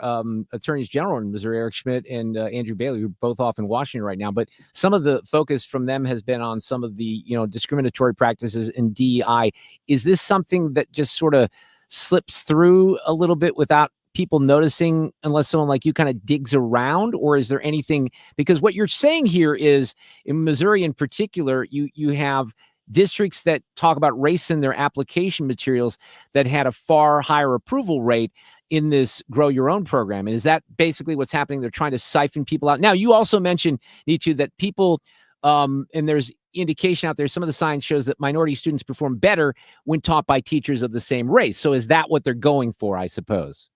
attorneys general in Missouri, Eric Schmidt and Andrew Bailey, who are both off in Washington right now. But some of the focus from them has been on some of the, discriminatory practices in DEI. Is this something that just sort of slips through a little bit without people noticing, unless someone like you kind of digs around? Or is there anything, because what you're saying here is in Missouri in particular, you have districts that talk about race in their application materials that had a far higher approval rate in this Grow Your Own program. And is that basically what's happening? They're trying to siphon people out. Now, you also mentioned, Neetu, that people, and there's indication out there, some of the science shows that minority students perform better when taught by teachers of the same race. So is that what they're going for, I suppose?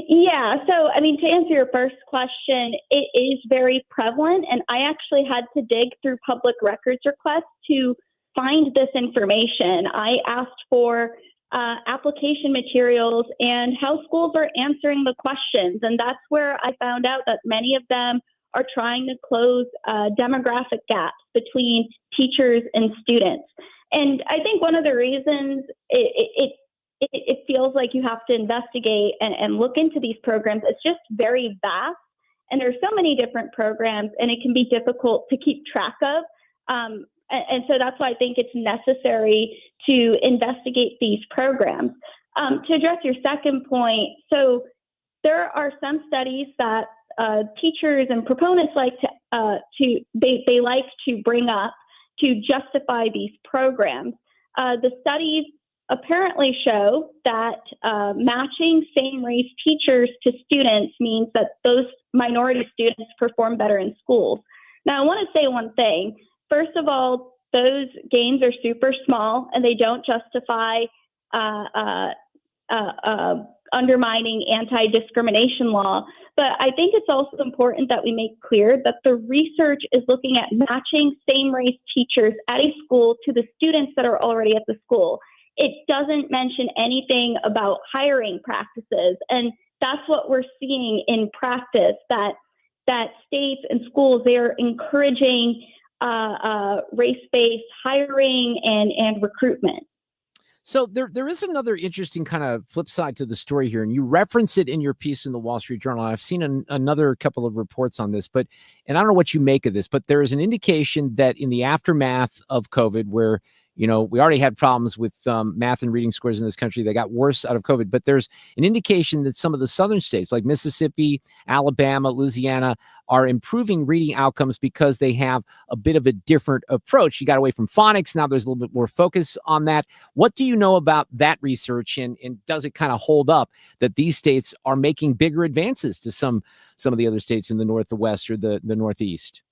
Yeah. So, I mean, to answer your first question, it is very prevalent. And I actually had to dig through public records requests to find this information. I asked for application materials and how schools are answering the questions. And that's where I found out that many of them are trying to close demographic gaps between teachers and students. And I think one of the reasons it feels like you have to investigate and look into these programs, it's just very vast. And there's so many different programs, and it can be difficult to keep track of. And so that's why I think it's necessary to investigate these programs. To address your second point, so there are some studies that teachers and proponents like they like to bring up to justify these programs. The studies apparently show that matching same-race teachers to students means that those minority students perform better in schools. Now, I want to say one thing. First of all, those gains are super small, and they don't justify undermining anti-discrimination law. But I think it's also important that we make clear that the research is looking at matching same-race teachers at a school to the students that are already at the school. It doesn't mention anything about hiring practices, and that's what we're seeing in practice, that states and schools, they are encouraging race-based hiring and recruitment. So there is another interesting kind of flip side to the story here, and you reference it in your piece in the Wall Street Journal. I've seen another couple of reports on this, and I don't know what you make of this, but there is an indication that in the aftermath of COVID, where we already had problems with math and reading scores in this country. They got worse out of COVID. But there's an indication that some of the southern states like Mississippi, Alabama, Louisiana are improving reading outcomes because they have a bit of a different approach. You got away from phonics. Now there's a little bit more focus on that. What do you know about that research? And does it kind of hold up that these states are making bigger advances to some of the other states in the North, the West, or the Northeast?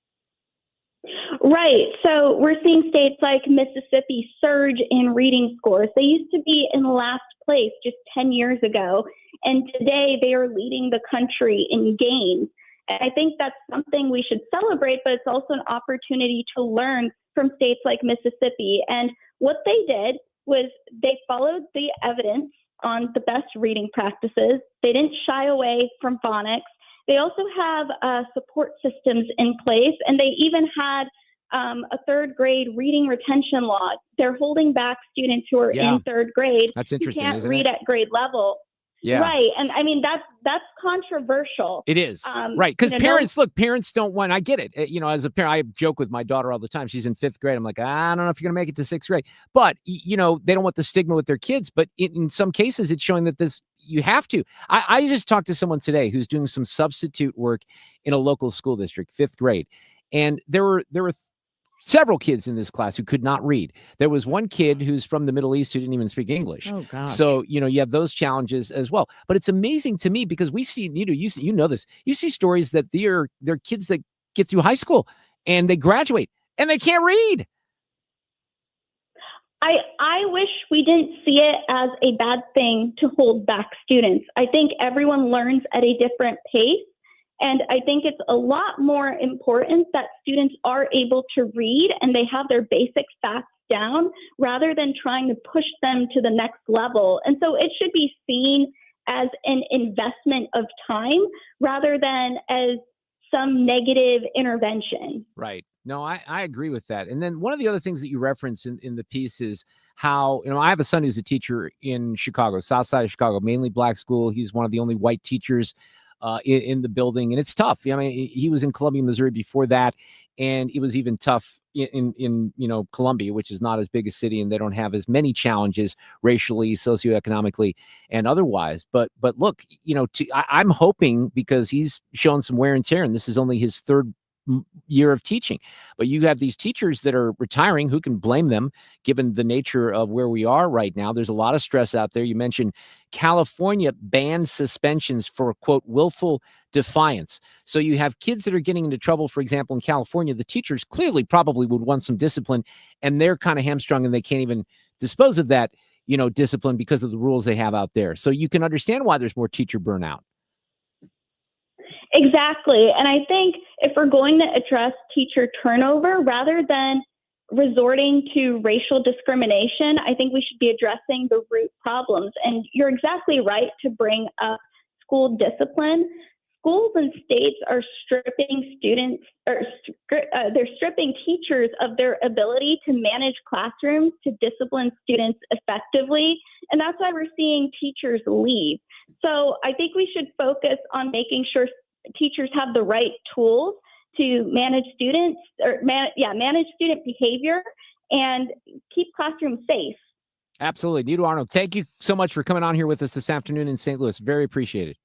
Right. So we're seeing states like Mississippi surge in reading scores. They used to be in last place just 10 years ago, and today they are leading the country in gains. And I think that's something we should celebrate, but it's also an opportunity to learn from states like Mississippi. And what they did was they followed the evidence on the best reading practices. They didn't shy away from phonics. They also have support systems in place, and they even had a third grade reading retention law. They're holding back students who are in third grade. That's interesting, who can't isn't read it? at grade level. Yeah. Right. And I mean, that's controversial. It is. Right. Because parents don't want, I get it. As a parent, I joke with my daughter all the time. She's in 5th grade. I'm like, I don't know if you're going to make it to 6th grade. But, they don't want the stigma with their kids. But in some cases, it's showing that you have to. I just talked to someone today who's doing some substitute work in a local school district, 5th grade. And there were several kids in this class who could not read. There was one kid who's from the Middle East who didn't even speak English. Oh, gosh. So, you have those challenges as well. But it's amazing to me because we see, you know this, you see stories that they're kids that get through high school and they graduate and they can't read. I wish we didn't see it as a bad thing to hold back students. I think everyone learns at a different pace. And I think it's a lot more important that students are able to read and they have their basic facts down rather than trying to push them to the next level. And so it should be seen as an investment of time rather than as some negative intervention. Right. No, I agree with that. And then one of the other things that you reference in the piece is how, I have a son who's a teacher in Chicago, South Side of Chicago, mainly black school. He's one of the only white teachers in the building, and it's tough. I mean, he was in Columbia, Missouri before that, and it was even tough in Columbia, which is not as big a city, and they don't have as many challenges racially, socioeconomically, and otherwise. But look, I'm hoping, because he's shown some wear and tear, and this is only his 3rd year of teaching, but you have these teachers that are retiring. Who can blame them given the nature of where we are right now? There's a lot of stress out there. You mentioned California banned suspensions for, quote, willful defiance. So you have kids that are getting into trouble. For example, in California, the teachers clearly probably would want some discipline, and they're kind of hamstrung and they can't even dispose of that, discipline because of the rules they have out there. So you can understand why there's more teacher burnout. Exactly. And I think if we're going to address teacher turnover, rather than resorting to racial discrimination, I think we should be addressing the root problems. And you're exactly right to bring up school discipline. schools and states are stripping students, or they're stripping teachers of their ability to manage classrooms, to discipline students effectively. And that's why we're seeing teachers leave. So I think we should focus on making sure teachers have the right tools to manage students, or manage student behavior and keep classrooms safe. Absolutely. Neetu Arnold, thank you so much for coming on here with us this afternoon in St. Louis. Very appreciated.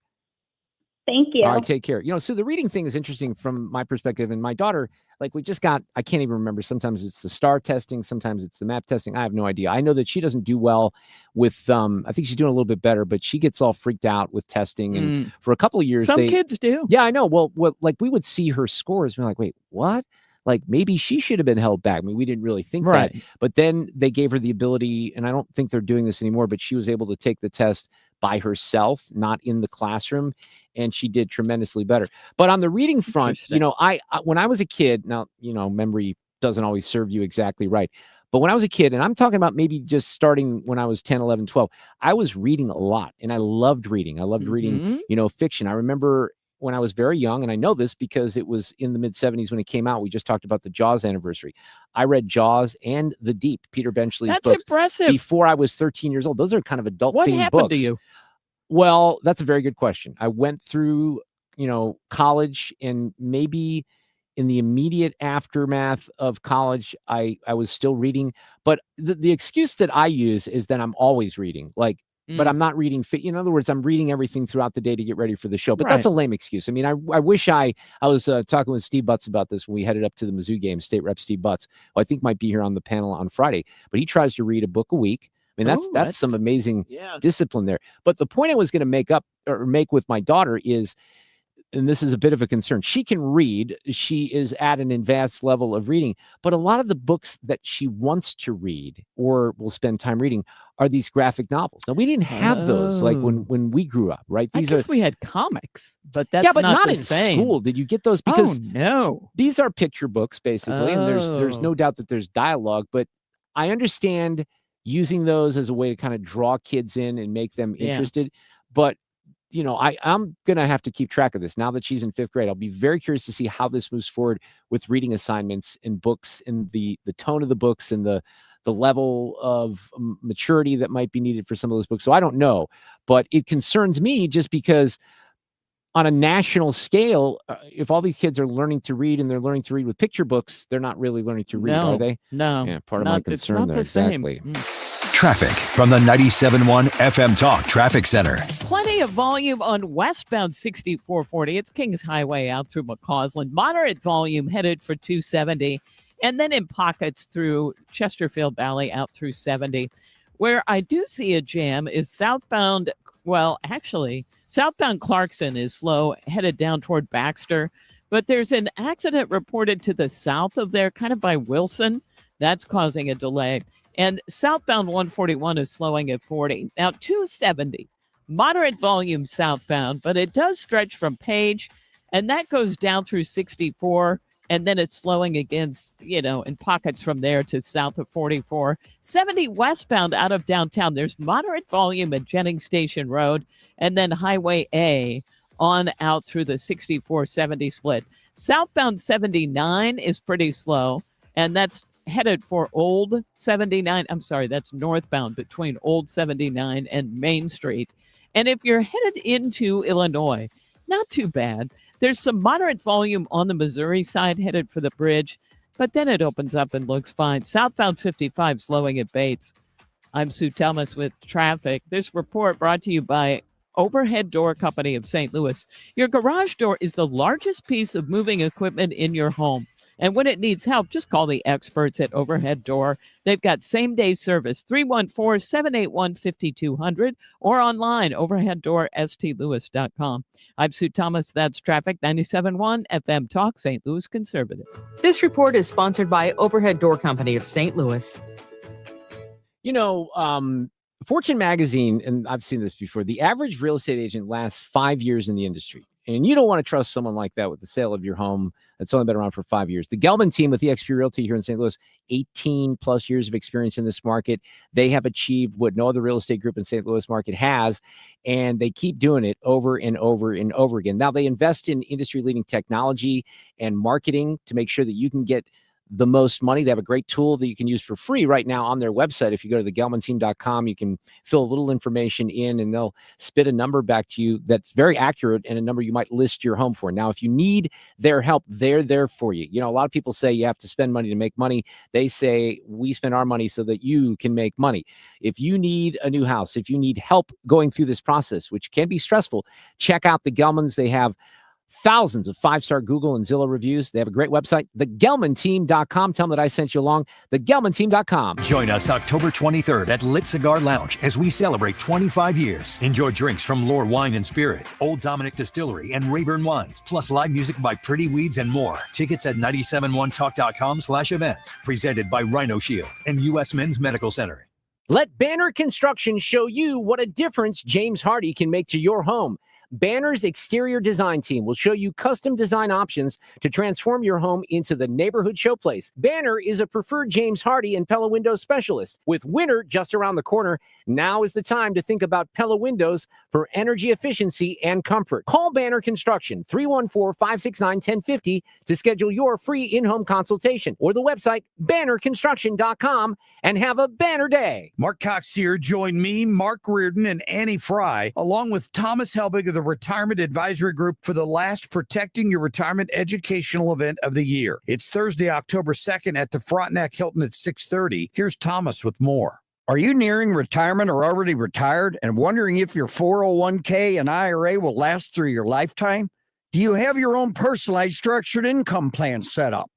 Thank you. All right, take care. So the reading thing is interesting from my perspective. And my daughter, like we just got, I can't even remember. Sometimes it's the STAR testing. Sometimes it's the MAP testing. I have no idea. I know that she doesn't do well with, I think she's doing a little bit better, but she gets all freaked out with testing. And for a couple of years, some kids do. Yeah, I know. Well, like we would see her scores. We're like, wait, what? Like maybe she should have been held back. I mean, we didn't really think that. But then they gave her the ability, and I don't think they're doing this anymore, but she was able to take the test by herself, not in the classroom, and she did tremendously better. But on the reading front, I when I was a kid, now, memory doesn't always serve you exactly right. But when I was a kid, and I'm talking about maybe just starting when I was 10, 11, 12, I was reading a lot, and I loved reading. I loved reading, fiction. I remember when I was very young, and I know this because it was in the mid-'70s when it came out. We just talked about the Jaws anniversary. I read Jaws and The Deep, Peter Benchley's books. That's impressive. Before I was 13 years old. Those are kind of adult-themed books. What happened to you? Well, that's a very good question. I went through, college, and maybe in the immediate aftermath of college, I was still reading. But the excuse that I use is that I'm always reading. But I'm not reading. In other words, I'm reading everything throughout the day to get ready for the show. But that's a lame excuse. I mean, I wish I was talking with Steve Butts about this when we headed up to the Mizzou game. State Rep Steve Butts, who I think might be here on the panel on Friday. But he tries to read a book a week. I mean, that's some amazing discipline there. But the point I was going to make with my daughter is, and this is a bit of a concern, she can read. She is at an advanced level of reading, but a lot of the books that she wants to read or will spend time reading are these graphic novels. Now, we didn't have those like when we grew up, right? I guess we had comics, but that's but not the in same. school. Did you get those? Because no, these are picture books basically, and there's no doubt that there's dialogue, but I understand using those as a way to kind of draw kids in and make them interested. But I'm going to have to keep track of this now that she's in 5th grade. I'll be very curious to see how this moves forward with reading assignments and books, and the tone of the books, and the level of maturity that might be needed for some of those books. So I don't know, but it concerns me just because on a national scale, if all these kids are learning to read and they're learning to read with picture books, they're not really learning to read, are they? No. Yeah, part of my concern there. Exactly. Traffic from the 97.1 FM Talk Traffic Center. Plenty of volume on westbound 6440. It's Kings Highway out through McCausland. Moderate volume headed for 270. And then in pockets through Chesterfield Valley out through 70. Where I do see a jam is southbound, southbound Clarkson is slow, headed down toward Baxter. But there's an accident reported to the south of there, kind of by Wilson. That's causing a delay. And southbound 141 is slowing at 40. Now, 270, moderate volume southbound, but it does stretch from Page, and that goes down through 64, and then it's slowing again, in pockets from there to south of 44. 70 westbound out of downtown. There's moderate volume at Jennings Station Road, and then Highway A on out through the 64-70 split. Southbound 79 is pretty slow, and that's headed for Old 79. I'm sorry, that's northbound between Old 79 and Main Street. And if you're headed into Illinois, not too bad. There's some moderate volume on the Missouri side headed for the bridge, but then it opens up and looks fine. Southbound 55 slowing at Bates. I'm Sue Thomas with traffic. This report brought to you by Overhead Door Company of St. Louis. Your garage door is the largest piece of moving equipment in your home. And when it needs help, just call the experts at Overhead Door. They've got same-day service, 314-781-5200, or online, overheaddoorstlewis.com. I'm Sue Thomas. That's Traffic, 97.1 FM Talk, St. Louis Conservative. This report is sponsored by Overhead Door Company of St. Louis. Fortune magazine, and I've seen this before, the average real estate agent lasts 5 years in the industry. And you don't want to trust someone like that with the sale of your home that's only been around for 5 years. The Gelman team with eXp Realty here in St. Louis, 18 plus years of experience in this market. They have achieved what no other real estate group in St. Louis market has, and they keep doing it over and over and over again. Now, they invest in industry-leading technology and marketing to make sure that you can get the most money. They have a great tool that you can use for free right now on their website. If you go to thegelmanteam.com, you can fill a little information in and they'll spit a number back to you that's very accurate and a number you might list your home for. Now, if you need their help, they're there for you. You know, a lot of people say you have to spend money to make money. They say we spend our money so that you can make money. If you need a new house, if you need help going through this process, which can be stressful, check out the Gelmans. They have thousands of 5-star Google and Zillow reviews. They have a great website, thegelmanteam.com. Tell them that I sent you along, thegelmanteam.com. Join us October 23rd at Lit Cigar Lounge as we celebrate 25 years. Enjoy drinks from Lore Wine and Spirits, Old Dominick Distillery, and Rayburn Wines, plus live music by Pretty Weeds and more. Tickets at 971talk.com/events. Presented by Rhino Shield and U.S. Men's Medical Center. Let Banner Construction show you what a difference James Hardy can make to your home. Banner's exterior design team will show you custom design options to transform your home into the neighborhood showplace. Banner is a preferred James Hardy and Pella Windows specialist. With winter just around the corner, now is the time to think about Pella Windows for energy efficiency and comfort. Call Banner Construction, 314-569-1050 to schedule your free in-home consultation, or the website bannerconstruction.com, and have a banner day. Mark Cox here. Join me, Mark Reardon, and Annie Fry, along with Thomas Helbig of the Retirement Advisory Group, for the last Protecting Your Retirement educational event of the year. It's Thursday, October 2nd at the Frontenac Hilton at 6:30. Here's Thomas with more. Are you nearing retirement or already retired and wondering if your 401k and IRA will last through your lifetime? Do you have your own personalized structured income plan set up?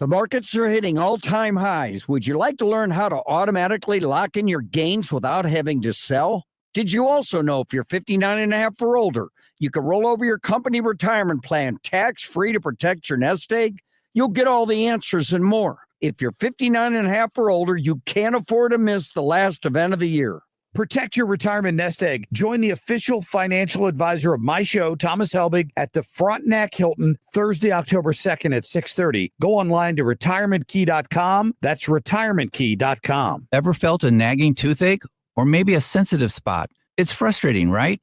The markets are hitting all-time highs. Would you like to learn how to automatically lock in your gains without having to sell? Did you also know if you're 59 and a half or older, you can roll over your company retirement plan tax-free to protect your nest egg? You'll get all the answers and more. If you're 59 and a half or older, you can't afford to miss the last event of the year. Protect your retirement nest egg. Join the official financial advisor of my show, Thomas Helbig, at the Frontenac Hilton, Thursday, October 2nd at 6:30. Go online to retirementkey.com. That's retirementkey.com. Ever felt a nagging toothache or maybe a sensitive spot? It's frustrating, right?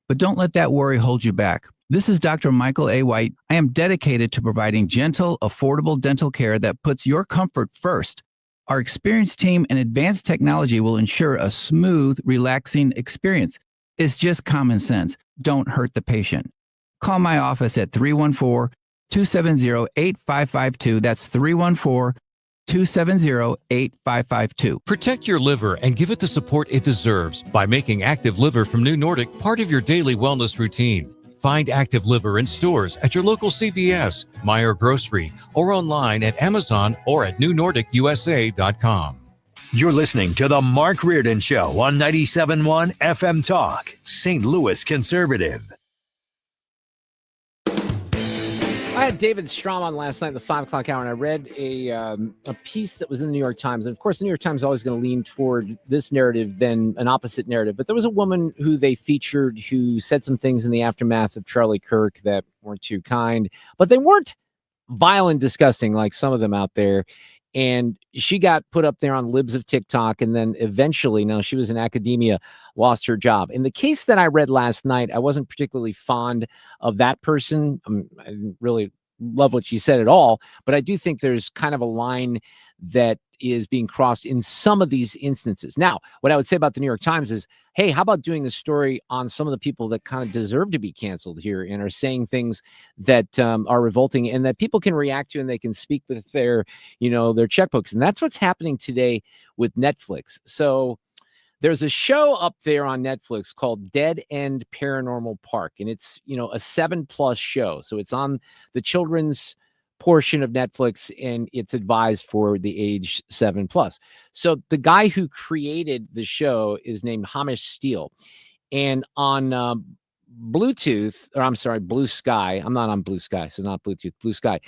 But don't let that worry hold you back. This is Dr. Michael A. White. I am dedicated to providing gentle, affordable dental care that puts your comfort first. Our experienced team and advanced technology will ensure a smooth, relaxing experience. It's just common sense. Don't hurt the patient. Call my office at 314-270-8552. That's 314-270-8552. Protect your liver and give it the support it deserves by making Active Liver from New Nordic part of your daily wellness routine. Find Active Liver in stores at your local CVS, Meijer Grocery, or online at Amazon or at newnordicusa.com. You're listening to The Mark Reardon Show on 97.1 FM Talk, St. Louis Conservative. I had David Strom on last night at the 5 o'clock hour, and I read a piece that was in the New York Times. And of course, the New York Times is always going to lean toward this narrative than an opposite narrative. But there was a woman who they featured who said some things in the aftermath of Charlie Kirk that weren't too kind, but they weren't vile and disgusting like some of them out there. And she got put up there on Libs of TikTok, and then eventually, now she was in academia, lost her job. In the case that I read last night, I wasn't particularly fond of that person. I didn't really love what she said at all, but I do think there's kind of a line that is being crossed in some of these instances. Now, what I would say about the New York Times is, hey, how about doing a story on some of the people that kind of deserve to be canceled here and are saying things that are revolting and that people can react to and they can speak with their, their checkbooks. And that's what's happening today with Netflix. So there's a show up there on Netflix called Dead End Paranormal Park, and it's, a 7+ show. So it's on the children's portion of Netflix, and it's advised for the age 7+. So the guy who created the show is named Hamish Steele, and on Blue Sky. I'm not on Blue Sky, so not Bluetooth, Blue Sky.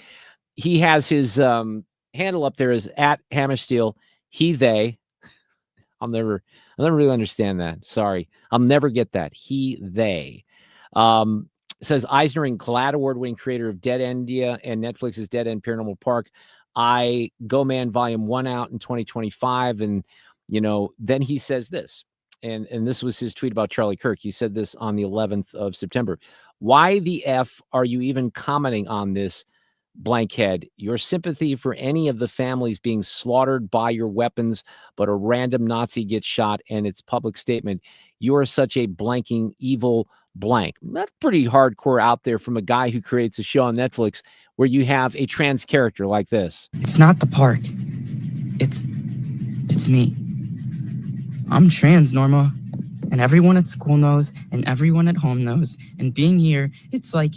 He has his handle up there is at Hamish Steele. He, they. I'll never really understand that. Sorry, I'll never get that. He, they. It says Eisner and GLAAD award-winning creator of Dead India and Netflix's Dead End Paranormal Park. Go Man Volume 1 out in 2025. And, then he says this, and this was his tweet about Charlie Kirk. He said this on the 11th of September. Why the F are you even commenting on this, blankhead? Your sympathy for any of the families being slaughtered by your weapons, but a random Nazi gets shot and it's public statement. You are such a blanking evil blank. That's pretty hardcore out there from a guy who creates a show on Netflix where you have a trans character like this. It's not the park. It's me. I'm trans, Norma. And everyone at school knows, and everyone at home knows. And being here, it's like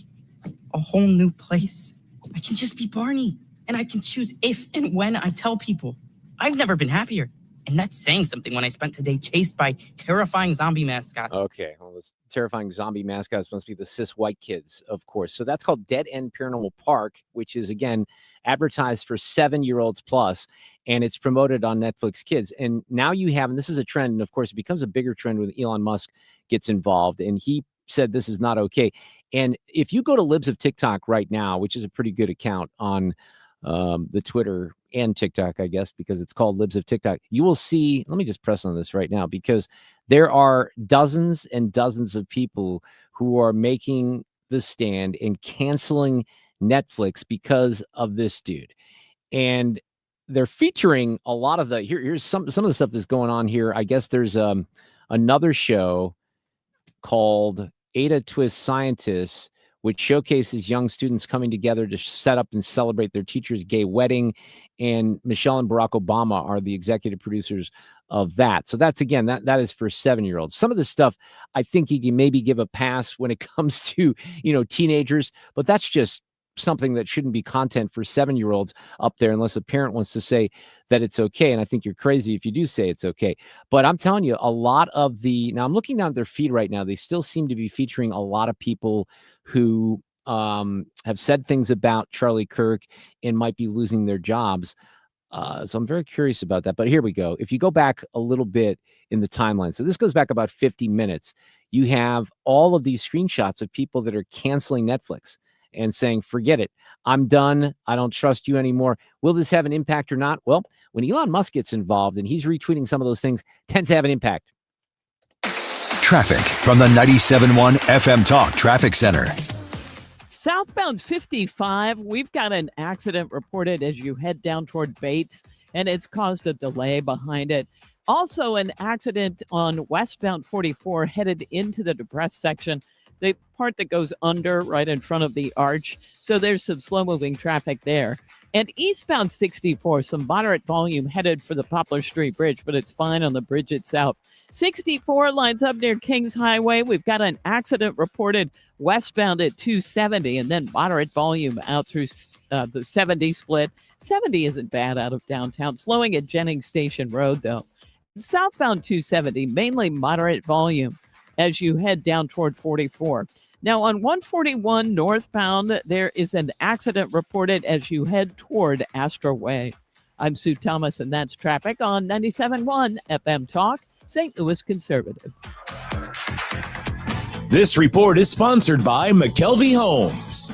a whole new place. I can just be Barney, and I can choose if and when I tell people. I've never been happier. And that's saying something when I spent today chased by terrifying zombie mascots. Okay, well, those terrifying zombie mascots must be the cis white kids, of course. So that's called Dead End Paranormal Park, which is, again, advertised for 7-year-olds plus, and it's promoted on Netflix Kids. And now you have, and this is a trend, and of course, it becomes a bigger trend when Elon Musk gets involved, and he said this is not okay. And if you go to Libs of TikTok right now, which is a pretty good account on the Twitter and TikTok, I guess, because it's called Libs of TikTok, you will see, let me just press on this right now, because there are dozens and dozens of people who are making the stand and canceling Netflix because of this dude. And they're featuring a lot of the, here's some of the stuff that's going on here. I guess there's another show called Ada Twist Scientists, which showcases young students coming together to set up and celebrate their teacher's gay wedding. And Michelle and Barack Obama are the executive producers of that. So that's, again, that is for 7-year-olds. Some of the stuff I think you can maybe give a pass when it comes to, teenagers, but that's just something that shouldn't be content for 7-year-olds up there unless a parent wants to say that it's okay. And I think you're crazy if you do say it's okay. But I'm telling you, a lot of now I'm looking down their feed right now. They still seem to be featuring a lot of people who have said things about Charlie Kirk and might be losing their jobs. So I'm very curious about that. But here we go. If you go back a little bit in the timeline, so this goes back about 50 minutes, you have all of these screenshots of people that are canceling Netflix and saying, forget it, I'm done, I don't trust you anymore. Will this have an impact or not? Well, when Elon Musk gets involved and he's retweeting some of those things, tends to have an impact. Traffic from the 97.1 FM Talk Traffic Center. Southbound 55, we've got an accident reported as you head down toward Bates, and it's caused a delay behind it. Also, an accident on westbound 44 headed into the depressed section, the part that goes under right in front of the arch. So there's some slow-moving traffic there. And eastbound 64, some moderate volume headed for the Poplar Street Bridge, but it's fine on the bridge itself. 64 lines up near Kings Highway. We've got an accident reported westbound at 270, and then moderate volume out through the 70 split. 70 isn't bad out of downtown. Slowing at Jennings Station Road, though. Southbound 270, mainly moderate volume as you head down toward 44. Now, on 141 northbound, there is an accident reported as you head toward Astor Way. I'm Sue Thomas, and that's traffic on 97.1 FM Talk, St. Louis Conservative. This report is sponsored by McKelvey Homes.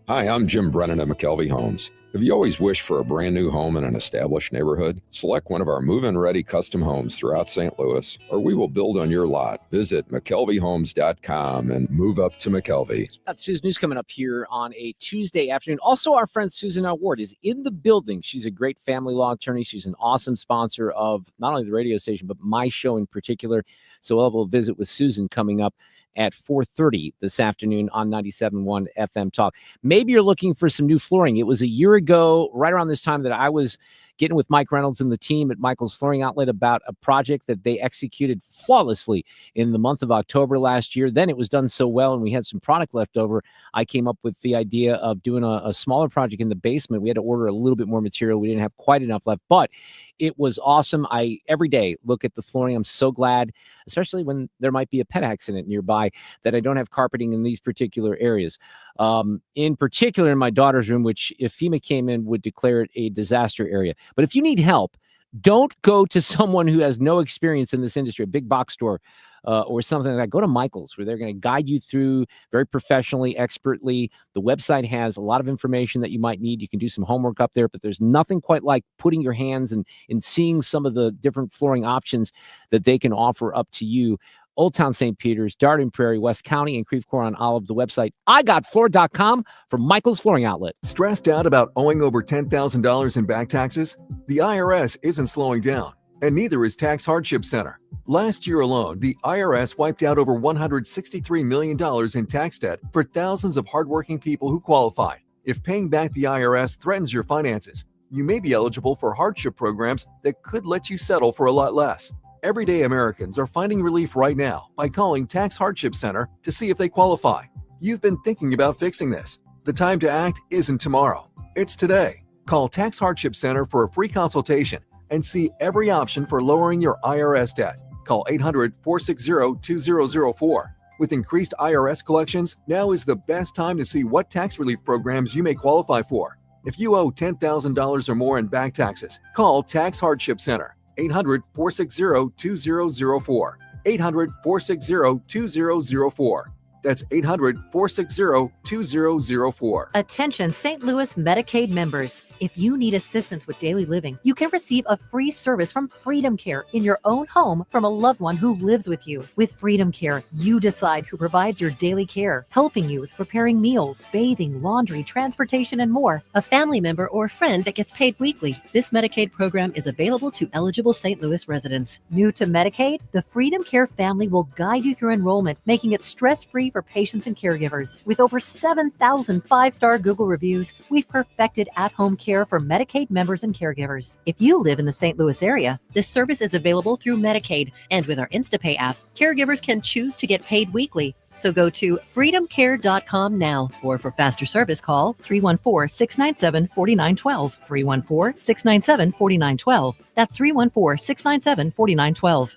Hi, I'm Jim Brennan at McKelvey Homes. Have you always wished for a brand new home in an established neighborhood? Select one of our move-in ready custom homes throughout St. Louis, or we will build on your lot. Visit McKelveyhomes.com and move up to McKelvey. Got Sue's News coming up here on a Tuesday afternoon. Also, our friend Susan Ward is in the building. She's a great family law attorney. She's an awesome sponsor of not only the radio station, but my show in particular. So we'll have a visit with Susan coming up at 4:30 this afternoon on 97.1 FM Talk. Maybe you're looking for some new flooring. It was a year ago, right around this time, that I was getting with Mike Reynolds and the team at Michael's Flooring Outlet about a project that they executed flawlessly in the month of October last year. Then it was done so well and we had some product left over. I came up with the idea of doing a smaller project in the basement. We had to order a little bit more material. We didn't have quite enough left, but it was awesome. I every day look at the flooring. I'm so glad, especially when there might be a pet accident nearby, that I don't have carpeting in these particular areas. In particular in my daughter's room, which if FEMA came in would declare it a disaster area. But if you need help, don't go to someone who has no experience in this industry, a big box store or something like that, go to Michael's, where they're going to guide you through very professionally, expertly. The website has a lot of information that you might need. You can do some homework up there, but there's nothing quite like putting your hands and seeing some of the different flooring options that they can offer up to you. Old Town St. Peter's, Darden Prairie, West County, and Creve Coeur on Olive. The website, igotfloor.com for Michael's Flooring Outlet. Stressed out about owing over $10,000 in back taxes? The IRS isn't slowing down, and neither is Tax Hardship Center. Last year alone, the IRS wiped out over $163 million in tax debt for thousands of hardworking people who qualified. If paying back the IRS threatens your finances, you may be eligible for hardship programs that could let you settle for a lot less. Everyday Americans are finding relief right now by calling Tax Hardship Center to see if they qualify. You've been thinking about fixing this. The time to act isn't tomorrow. It's today. Call Tax Hardship Center for a free consultation and see every option for lowering your IRS debt. Call 800-460-2004. With increased IRS collections, now is the best time to see what tax relief programs you may qualify for. If you owe $10,000 or more in back taxes, call Tax Hardship Center. 800-460-2004. 800-460-2004. That's 800-460-2004. Attention St. Louis Medicaid members. If you need assistance with daily living, you can receive a free service from Freedom Care in your own home from a loved one who lives with you. With Freedom Care, you decide who provides your daily care, helping you with preparing meals, bathing, laundry, transportation, and more. A family member or friend that gets paid weekly. This Medicaid program is available to eligible St. Louis residents. New to Medicaid, the Freedom Care family will guide you through enrollment, making it stress-free for patients and caregivers. With over 7,000 five-star Google reviews, we've perfected at-home care for Medicaid members and caregivers. If you live in the St. Louis area, this service is available through Medicaid, and with our InstaPay app, caregivers can choose to get paid weekly. So go to freedomcare.com now, or for faster service, call 314-697-4912, 314-697-4912. That's 314-697-4912.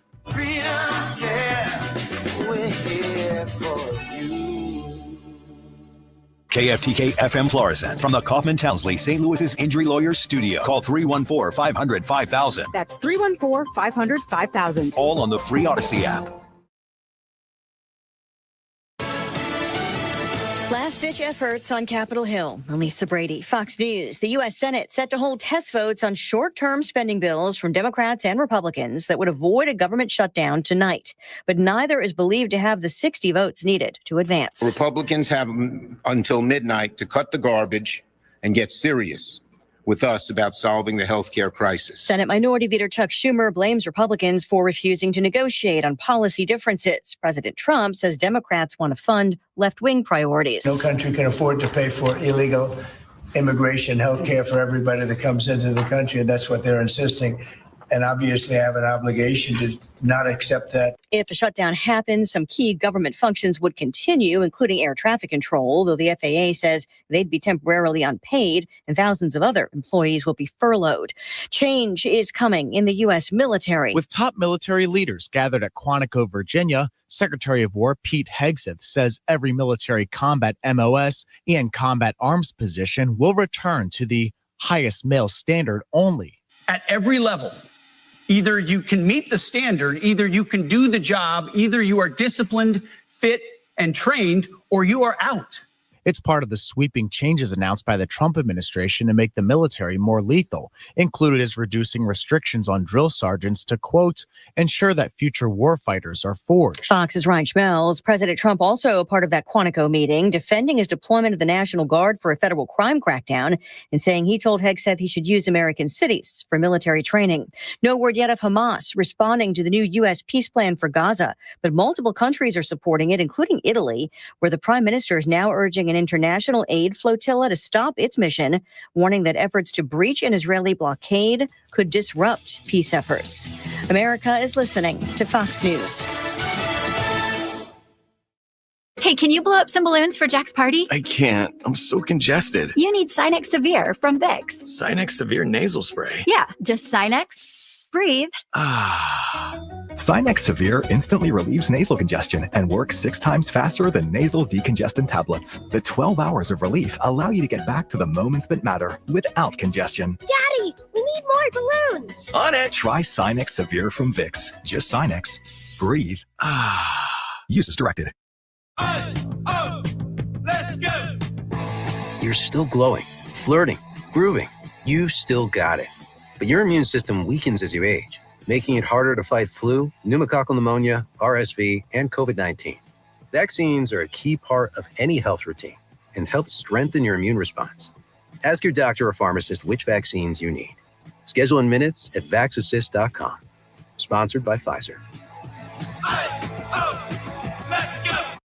KFTK FM Florissant from the Kaufman Townsley St. Louis's Injury Lawyers Studio. Call 314-500-5000. That's 314-500-5000. All on the free Odyssey app. Last-ditch efforts on Capitol Hill. Elisa Brady, Fox News. The U.S. Senate set to hold test votes on short-term spending bills from Democrats and Republicans that would avoid a government shutdown tonight. But neither is believed to have the 60 votes needed to advance. Republicans have until midnight to cut the garbage and get serious with us about solving the health care crisis. Senate Minority Leader Chuck Schumer blames Republicans for refusing to negotiate on policy differences. President Trump says Democrats want to fund left-wing priorities. No country can afford to pay for illegal immigration, health care for everybody that comes into the country, and that's what they're insisting. And obviously have an obligation to not accept that. If a shutdown happens, some key government functions would continue, including air traffic control, though the FAA says they'd be temporarily unpaid and thousands of other employees will be furloughed. Change is coming in the U.S. military. With top military leaders gathered at Quantico, Virginia, Secretary of War Pete Hegseth says every military combat MOS and combat arms position will return to the highest male standard only. At every level, either you can meet the standard, either you can do the job, either you are disciplined, fit, and trained, or you are out. It's part of the sweeping changes announced by the Trump administration to make the military more lethal. Included is reducing restrictions on drill sergeants to, quote, ensure that future warfighters are forged. Fox's Ryan Schmelz. President Trump also a part of that Quantico meeting, defending his deployment of the National Guard for a federal crime crackdown and saying he told Hegseth he should use American cities for military training. No word yet of Hamas responding to the new U.S. peace plan for Gaza, but multiple countries are supporting it, including Italy, where the prime minister is now urging an international aid flotilla to stop its mission, warning that efforts to breach an Israeli blockade could disrupt peace efforts. America is listening to Fox News. Hey, can you blow up some balloons for Jack's party? I can't. I'm so congested. You need Sinex Severe from Vicks. Sinex Severe nasal spray. Yeah, just Sinex. Breathe. Sinex Severe instantly relieves nasal congestion and works 6 times faster than nasal decongestant tablets. The 12 hours of relief allow you to get back to the moments that matter without congestion. Daddy, we need need more balloons. On it. Try Sinex Severe from Vicks. Just Sinex. Breathe. Use as directed. Let's go! You're still glowing, flirting, grooving. You've still got it. But your immune system weakens as you age, making it harder to fight flu, pneumococcal pneumonia, RSV, and COVID-19. Vaccines are a key part of any health routine and help strengthen your immune response. Ask your doctor or pharmacist which vaccines you need. Schedule in minutes at vaxassist.com. Sponsored by Pfizer.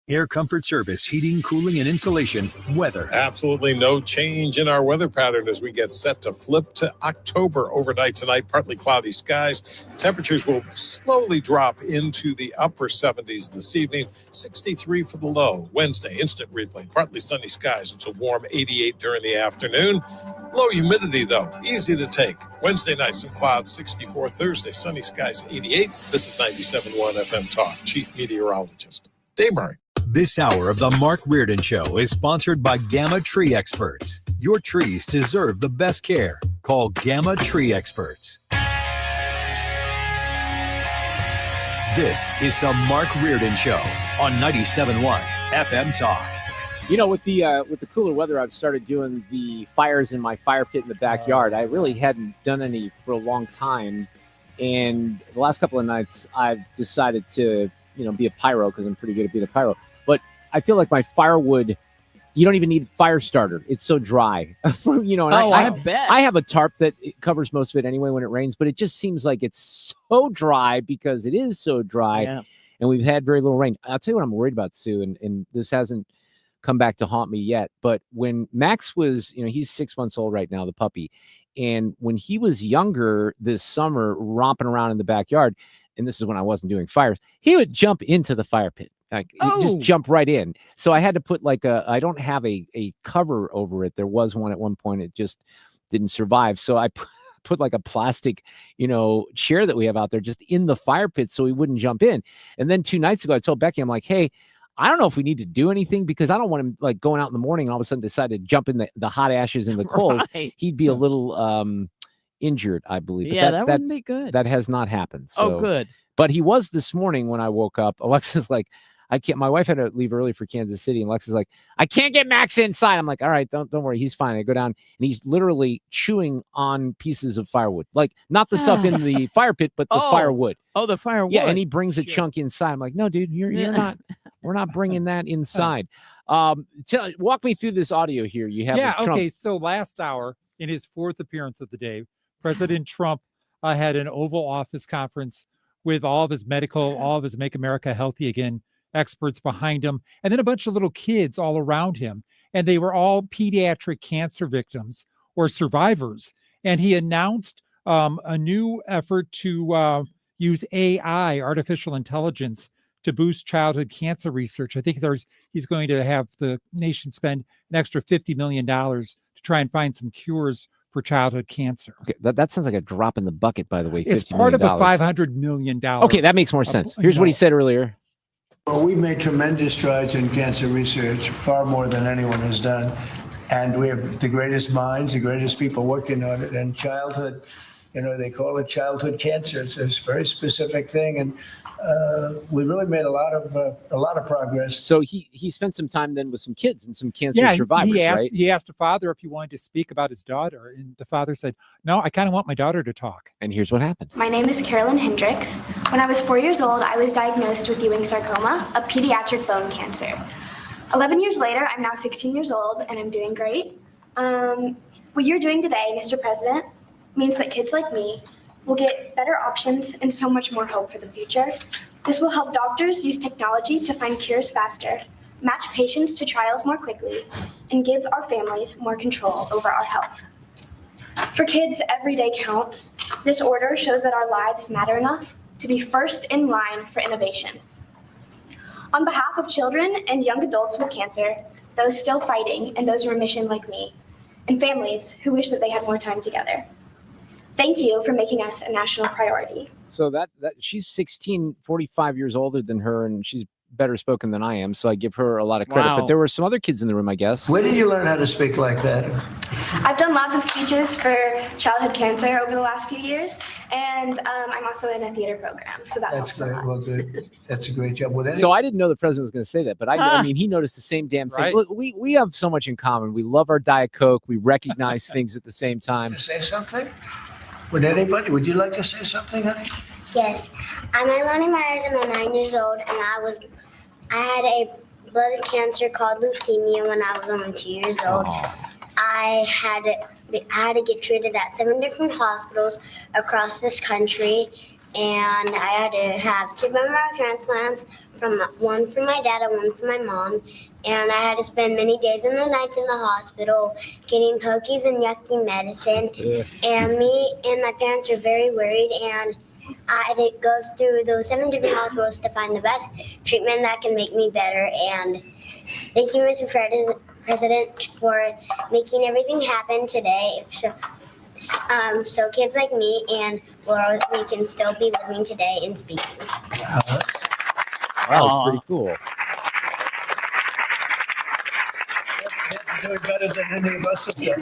Air Comfort Service, heating, cooling, and insulation, weather. Absolutely no change in our weather pattern as we get set to flip to October. Overnight tonight, partly cloudy skies. Temperatures will slowly drop into the upper 70s this evening. 63 for the low. Wednesday, instant replay. Partly sunny skies. It's a warm 88 during the afternoon. Low humidity, though. Easy to take. Wednesday night, some clouds, 64. Thursday, sunny skies, 88. This is 97.1 FM Talk. Chief Meteorologist Dave Murray. This hour of the Mark Reardon Show is sponsored by Gamma Tree Experts. Your trees deserve the best care. Call Gamma Tree Experts. This is the Mark Reardon Show on 97.1 FM Talk. You know, with the cooler weather, I've started doing the fires in my fire pit in the backyard. I really hadn't done any for a long time, and the last couple of nights, I've decided to, be a pyro because I'm pretty good at being a pyro. But I feel like my firewood, you don't even need fire starter. It's so dry. And I bet. I have a tarp that covers most of it anyway when it rains, but it just seems like it's so dry because it is so dry. Yeah. And we've had very little rain. I'll tell you what I'm worried about, Sue, and this hasn't come back to haunt me yet. But when Max was, he's 6 months old right now, the puppy. And when he was younger this summer, romping around in the backyard, and this is when I wasn't doing fires, he would jump into the fire pit. Like he'd just jump right in. So I had to put I don't have a cover over it. There was one at one point. It just didn't survive. So I put like a plastic, chair that we have out there just in the fire pit so he wouldn't jump in. And then 2 nights ago, I told Becky, I'm like, hey, I don't know if we need to do anything because I don't want him like going out in the morning and all of a sudden decide to jump in the hot ashes and the coals. Right. He'd be a little injured, I believe. But Yeah, that wouldn't be good. That has not happened. So. Oh, good. But he was this morning when I woke up. Alexa's like, I can't. My wife had to leave early for Kansas City, and Alexa's like, I can't get Max inside. I'm like, all right, don't worry, he's fine. I go down, and he's literally chewing on pieces of firewood, like not the stuff in the fire pit, but the firewood. Oh, the firewood. Yeah, and he brings a chunk inside. I'm like, no, dude, you're not. We're not bringing that inside. Walk me through this audio here. You have Yeah. Trump. Okay. So last hour, in his fourth appearance of the day, President Trump had an Oval Office conference with all of his Make America Healthy Again experts behind him, and then a bunch of little kids all around him. And they were all pediatric cancer victims or survivors. And he announced a new effort to use AI, artificial intelligence, to boost childhood cancer research. I think he's going to have the nation spend an extra $50 million to try and find some cures for childhood cancer. Okay, that sounds like a drop in the bucket, by the way. It's $50 part of million. a $500 million. Okay, that makes more sense. Here's what he said earlier. Well, we've made tremendous strides in cancer research, far more than anyone has done. And we have the greatest minds, the greatest people working on it. And childhood, they call it childhood cancer. It's a very specific thing. And we really made a lot of progress. So he spent some time then with some kids and some cancer survivors, right? He asked the father if he wanted to speak about his daughter. And the father said, no, I kind of want my daughter to talk. And here's what happened. My name is Carolyn Hendricks. When I was 4 years old, I was diagnosed with Ewing sarcoma, a pediatric bone cancer. 11 years later, I'm now 16 years old, and I'm doing great. What you're doing today, Mr. President, means that kids like me will get better options and so much more hope for the future. This will help doctors use technology to find cures faster, match patients to trials more quickly, and give our families more control over our health. For kids, every day counts. This order shows that our lives matter enough to be first in line for innovation. On behalf of children and young adults with cancer, those still fighting and those in remission like me, and families who wish that they had more time together, thank you for making us a national priority. So that she's 45 years older than her, and she's better spoken than I am, so I give her a lot of credit. Wow. But there were some other kids in the room, I guess. Where did you learn how to speak like that? I've done lots of speeches for childhood cancer over the last few years, and I'm also in a theater program, so that That's helps a great. lot. Well, good. That's a great job. Well, So I didn't know the president was going to say that, but I mean, he noticed the same damn thing. Right. Look, we have so much in common. We love our Diet Coke. We recognize things at the same time. To say something? Would you like to say something, honey? Yes, I'm Ilani Myers and I'm 9 years old, and I had a blood cancer called leukemia when I was only 2 years old. I had to get treated at 7 different hospitals across this country, and I had to have 2 bone marrow transplants, one for my dad and one for my mom. And I had to spend many days and the nights in the hospital getting pokies and yucky medicine. And me and my parents were very worried, and I had to go through those 7 different hospitals to find the best treatment that can make me better. And thank you, Mr. President, for making everything happen today. So kids like me and Laura, we can still be living today and speaking. That was pretty cool. Doing better than any of us have done.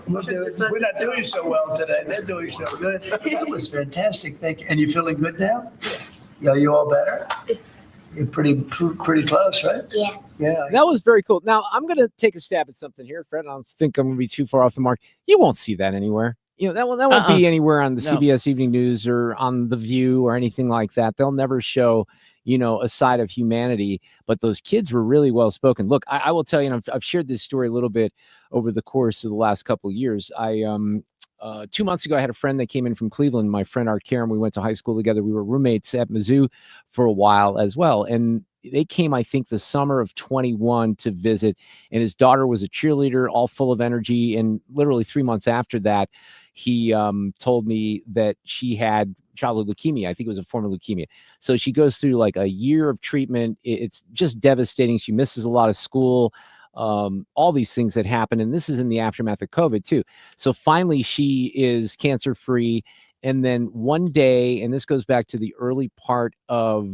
We're not doing so well today. They're doing so good. That was fantastic. Thank you. And you feeling good now? Yes. Yeah, you all better? You're pretty close, right? Yeah. Yeah. That was very cool. Now, I'm going to take a stab at something here, Fred. I don't think I'm going to be too far off the mark. You won't see that anywhere. That won't be anywhere on the CBS Evening News or on The View or anything like that. They'll never show, a side of humanity. But those kids were really well spoken. Look, I will tell you, and I've shared this story a little bit over the course of the last couple of years. 2 months ago, I had a friend that came in from Cleveland, my friend Art Karen. We went to high school together. We were roommates at Mizzou for a while as well. And they came, I think, the summer of 21 to visit. And his daughter was a cheerleader, all full of energy. And literally 3 months after that, he told me that she had childhood leukemia. I think it was a form of leukemia. So she goes through like a year of treatment. It's just devastating. She misses a lot of school. All these things that happen. And this is in the aftermath of COVID too. So finally she is cancer free. And then one day, and this goes back to the early part of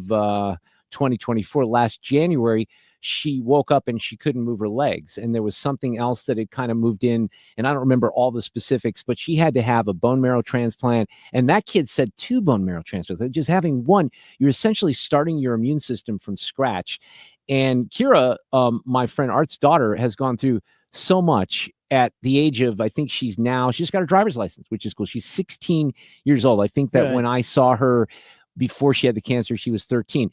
2024, last January, she woke up and she couldn't move her legs. And there was something else that had kind of moved in. And I don't remember all the specifics, but she had to have a bone marrow transplant. And that kid said 2 bone marrow transplants. Just having one, you're essentially starting your immune system from scratch. And Kira, my friend Art's daughter, has gone through so much at the age of, I think she's just got her driver's license, which is cool. She's 16 years old. I think that when I saw her before she had the cancer, she was 13.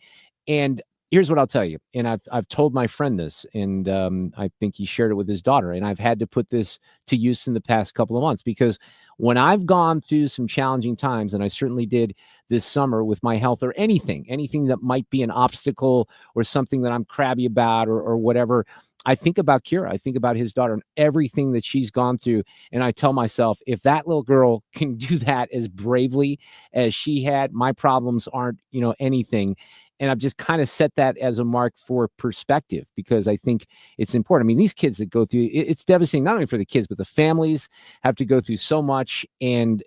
And here's what I'll tell you. And I've told my friend this, and I think he shared it with his daughter. And I've had to put this to use in the past couple of months, because when I've gone through some challenging times, and I certainly did this summer with my health, or anything that might be an obstacle or something that I'm crabby about or whatever, I think about Kira. I think about his daughter and everything that she's gone through. And I tell myself, if that little girl can do that as bravely as she had, my problems aren't, anything. And I've just kind of set that as a mark for perspective, because I think it's important. I mean, these kids that go through, it's devastating, not only for the kids, but the families have to go through so much. And,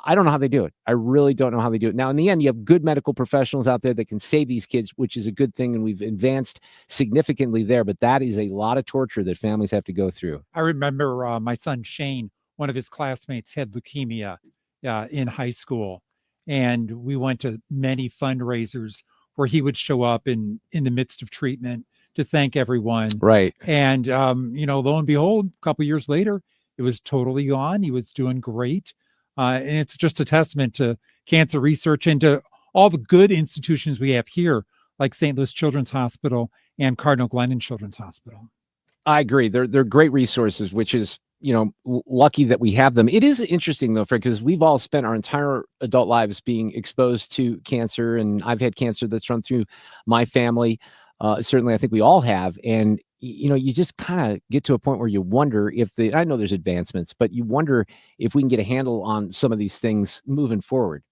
I don't know how they do it. I really don't know how they do it. Now, in the end, you have good medical professionals out there that can save these kids, which is a good thing. And we've advanced significantly there. But that is a lot of torture that families have to go through. I remember my son Shane, one of his classmates had leukemia in high school. And we went to many fundraisers where he would show up in the midst of treatment to thank everyone. Right. And, lo and behold, a couple of years later, it was totally gone. He was doing great. And it's just a testament to cancer research and to all the good institutions we have here, like St. Louis Children's Hospital and Cardinal Glennon Children's Hospital. I agree. They're great resources, which is, lucky that we have them. It is interesting, though, Fred, because we've all spent our entire adult lives being exposed to cancer. And I've had cancer that's run through my family. Certainly, I think we all have. And, you just kind of get to a point where you wonder I know there's advancements, but you wonder if we can get a handle on some of these things moving forward.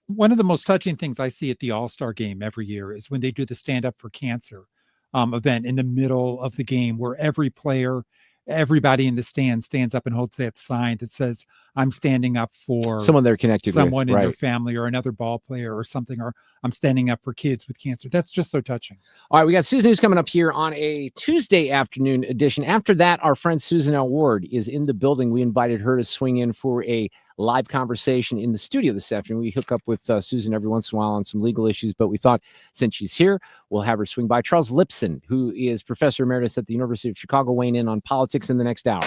One of the most touching things I see at the All-Star game every year is when they do the Stand Up for Cancer event in the middle of the game, where everybody in the stand stands up and holds that sign that says, I'm standing up for someone they're connected someone with, in their family or another ball player or something, or I'm standing up for kids with cancer. That's just so touching. All right, we got Susan News coming up here on a Tuesday afternoon edition. After that, our friend Susan L. Ward is in the building. We invited her to swing in for a live conversation in the studio this afternoon. We hook up with Susan every once in a while on some legal issues, but we thought since she's here, we'll have her swing by. Charles Lipson, who is professor emeritus at the University of Chicago, weighing in on politics in the next hour.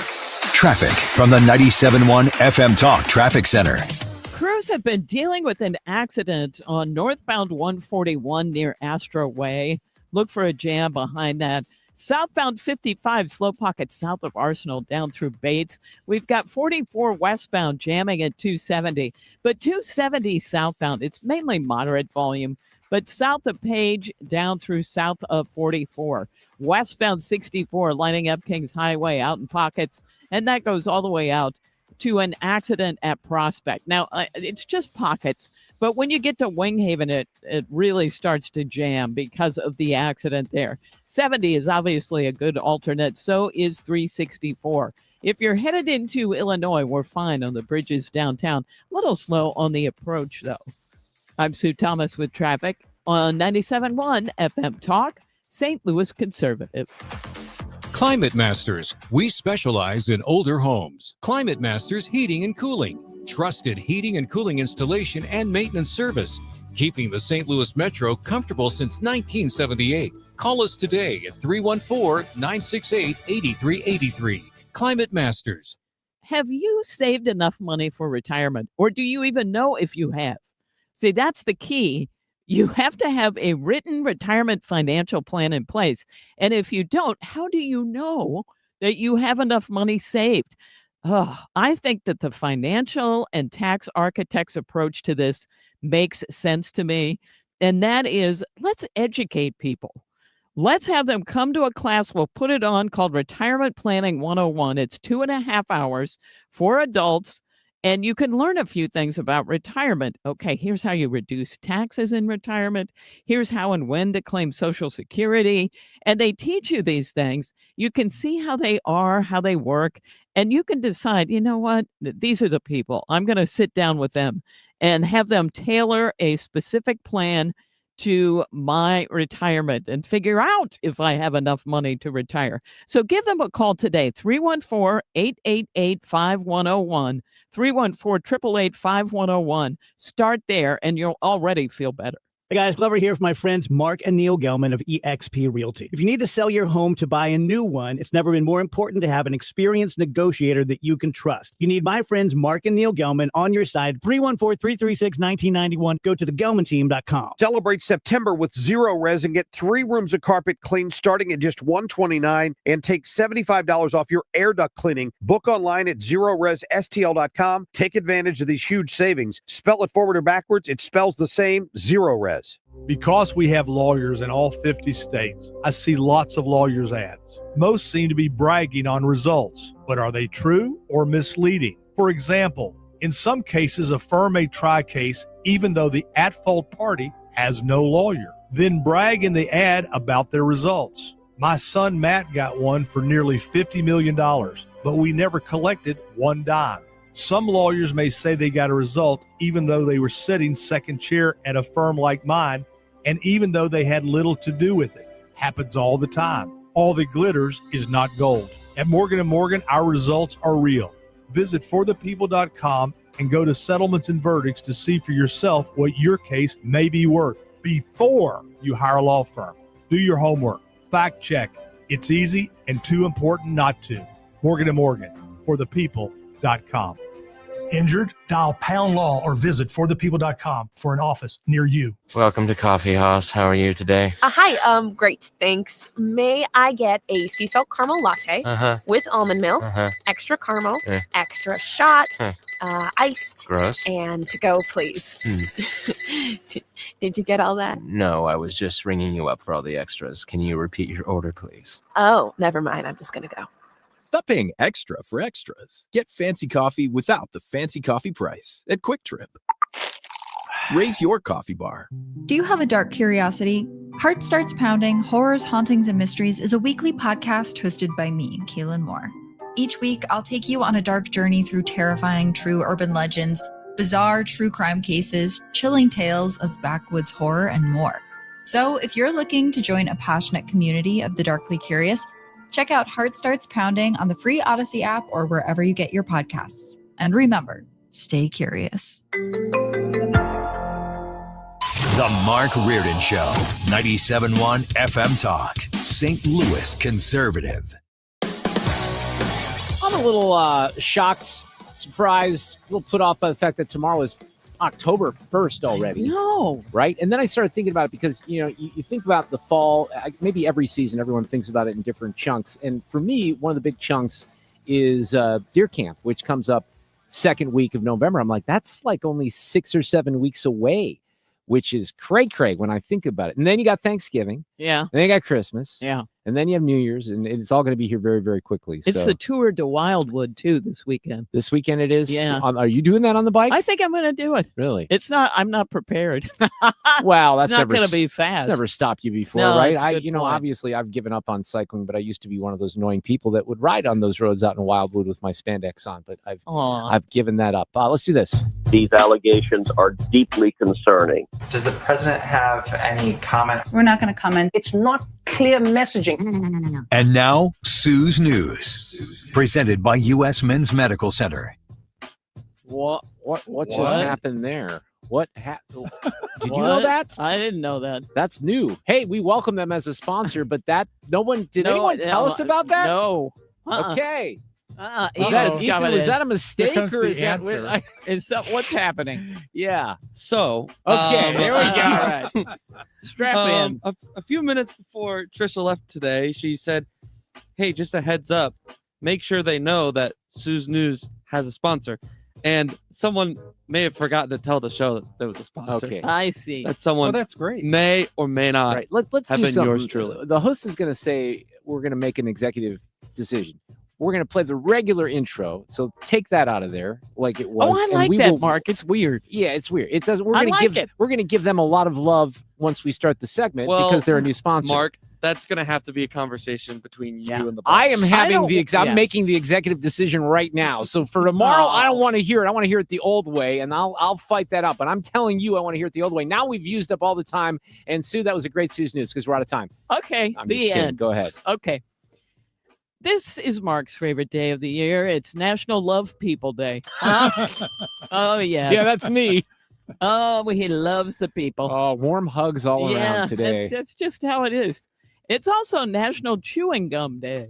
Traffic from the 97.1 FM Talk Traffic Center. Crews have been dealing with an accident on northbound 141 near Astra Way. Look for a jam behind that. Southbound 55, slow pocket south of Arsenal down through Bates. We've got 44 westbound jamming at 270, but 270 southbound, it's mainly moderate volume, but south of Page down through south of 44. Westbound 64 lining up Kings Highway out in pockets, and that goes all the way out to an accident at Prospect. Now, it's just pockets, but when you get to Winghaven, it really starts to jam because of the accident there. 70 is obviously a good alternate. So is 364. If you're headed into Illinois, we're fine on the bridges downtown. A little slow on the approach, though. I'm Sue Thomas with traffic on 97.1 FM Talk, St. Louis Conservative. Climate Masters. We specialize in older homes. Climate Masters Heating and Cooling. Trusted heating and cooling installation and maintenance service. Keeping the St. Louis Metro comfortable since 1978. Call us today at 314-968-8383. Climate Masters. Have you saved enough money for retirement, or do you even know if you have? See, that's the key. You have to have a written retirement financial plan in place. And if you don't, how do you know that you have enough money saved? I think that the financial and tax architect's approach to this makes sense to me. And that is, let's educate people. Let's have them come to a class. We'll put it on called Retirement Planning 101. It's 2.5 hours for adults. And you can learn a few things about retirement. Okay, here's how you reduce taxes in retirement. Here's how and when to claim Social Security. And they teach you these things. You can see how they are, how they work. And you can decide, you know what? These are the people. I'm going to sit down with them and have them tailor a specific plan to my retirement and figure out if I have enough money to retire. So give them a call today, 314-888-5101, 314-888-5101. Start there and you'll already feel better. Hey guys, Glover here with my friends Mark and Neil Gelman of eXp Realty. If you need to sell your home to buy a new one, it's never been more important to have an experienced negotiator that you can trust. You need my friends Mark and Neil Gelman on your side, 314-336-1991. Go to thegelmanteam.com. Celebrate September with Zero Res and get 3 rooms of carpet cleaned starting at just $129 and take $75 off your air duct cleaning. Book online at ZeroResSTL.com. Take advantage of these huge savings. Spell it forward or backwards, it spells the same, Zero Res. Because we have lawyers in all 50 states, I see lots of lawyers' ads. Most seem to be bragging on results, but are they true or misleading? For example, in some cases, a firm may try a case even though the at-fault party has no lawyer, then brag in the ad about their results. My son Matt got one for nearly $50 million, but we never collected one dime. Some lawyers may say they got a result even though they were sitting second chair at a firm like mine, and even though they had little to do with it. Happens all the time. All that glitters is not gold. At Morgan & Morgan, our results are real. Visit forthepeople.com and go to Settlements and Verdicts to see for yourself what your case may be worth before you hire a law firm. Do your homework. Fact check. It's easy and too important not to. Morgan & Morgan, forthepeople.com. Injured? Dial Pound Law or visit forthepeople.com for an office near you. Welcome to Coffee House. How are you today? Hi, great, thanks. May I get a sea salt caramel latte with almond milk, extra caramel, extra shot, iced, Gross. and to go, please. Did you get all that? No, I was just ringing you up for all the extras. Can you repeat your order, please? Oh, never mind. I'm just going to go. Stop paying extra for extras. Get fancy coffee without the fancy coffee price at Quick Trip. Raise your coffee bar. Do you have a dark curiosity? Heart Starts Pounding, Horrors, Hauntings, and Mysteries is a weekly podcast hosted by me, Kaylin Moore. Each week, I'll take you on a dark journey through terrifying true urban legends, bizarre true crime cases, chilling tales of backwoods horror, and more. So if you're looking to join a passionate community of the darkly curious, check out Heart Starts Pounding on the free Odyssey app or wherever you get your podcasts. And remember, stay curious. The Mark Reardon Show, 97.1 FM Talk, St. Louis Conservative. I'm a little shocked, surprised, a little put off by the fact that tomorrow is October 1st already. No. Right? And then I started thinking about it because, you think about the fall, maybe every season, everyone thinks about it in different chunks. And for me, one of the big chunks is Deer Camp, which comes up second week of November. I'm like, that's like only 6 or 7 weeks away, which is cray when I think about it. And then you got Thanksgiving. Yeah. And then you got Christmas. Yeah. And then you have New Year's, and it's all going to be here very, very quickly. It's the tour to Wildwood, too, this weekend. This weekend it is? Yeah. Are you doing that on the bike? I think I'm going to do it. Really? I'm not prepared. Well, that's it's not going to be fast. It's never stopped you before, No, right? it's a good point. Obviously I've given up on cycling, but I used to be one of those annoying people that would ride on those roads out in Wildwood with my spandex on, but I've given that up. Let's do this. These allegations are deeply concerning. Does the president have any comment? We're not going to comment. It's not clear messaging. No. And now, Sue's News, presented by U.S. Men's Medical Center. What just happened there? What happened? Did you know that? I didn't know that. That's new. Hey, we welcome them as a sponsor, but anyone tell us about that? No. Okay. Was that a mistake or is that what's happening? Yeah. So okay, there we go. All right. Strap in. A few minutes before Trisha left today, she said, "Hey, just a heads up. Make sure they know that Sue's News has a sponsor." And someone may have forgotten to tell the show that there was a sponsor. Okay. I see. That someone that's great. may or may not Right. Let's have do been something. yours truly. The host is going to say we're going to make an executive decision. We're going to play the regular intro, so take that out of there, like it was. Oh, I like that, Mark. It's weird. Yeah, it's weird. It does. We're I going to like give it. We're going to give them a lot of love once we start the segment because they're a new sponsor. Mark, that's going to have to be a conversation between you and the boss. I am having I'm making the executive decision right now. So for tomorrow, I don't want to hear it. I want to hear it the old way, and I'll fight that up. But I'm telling you, I want to hear it the old way. Now we've used up all the time, and Sue, that was a great Sue's News because we're out of time. Okay, I'm the just kidding. end. Go ahead. Okay. This is Mark's favorite day of the year. It's National Love People Day. Oh, yeah. Yeah, that's me. Oh, he loves the people. Oh, warm hugs all around today. That's just how it is. It's also National Chewing Gum Day,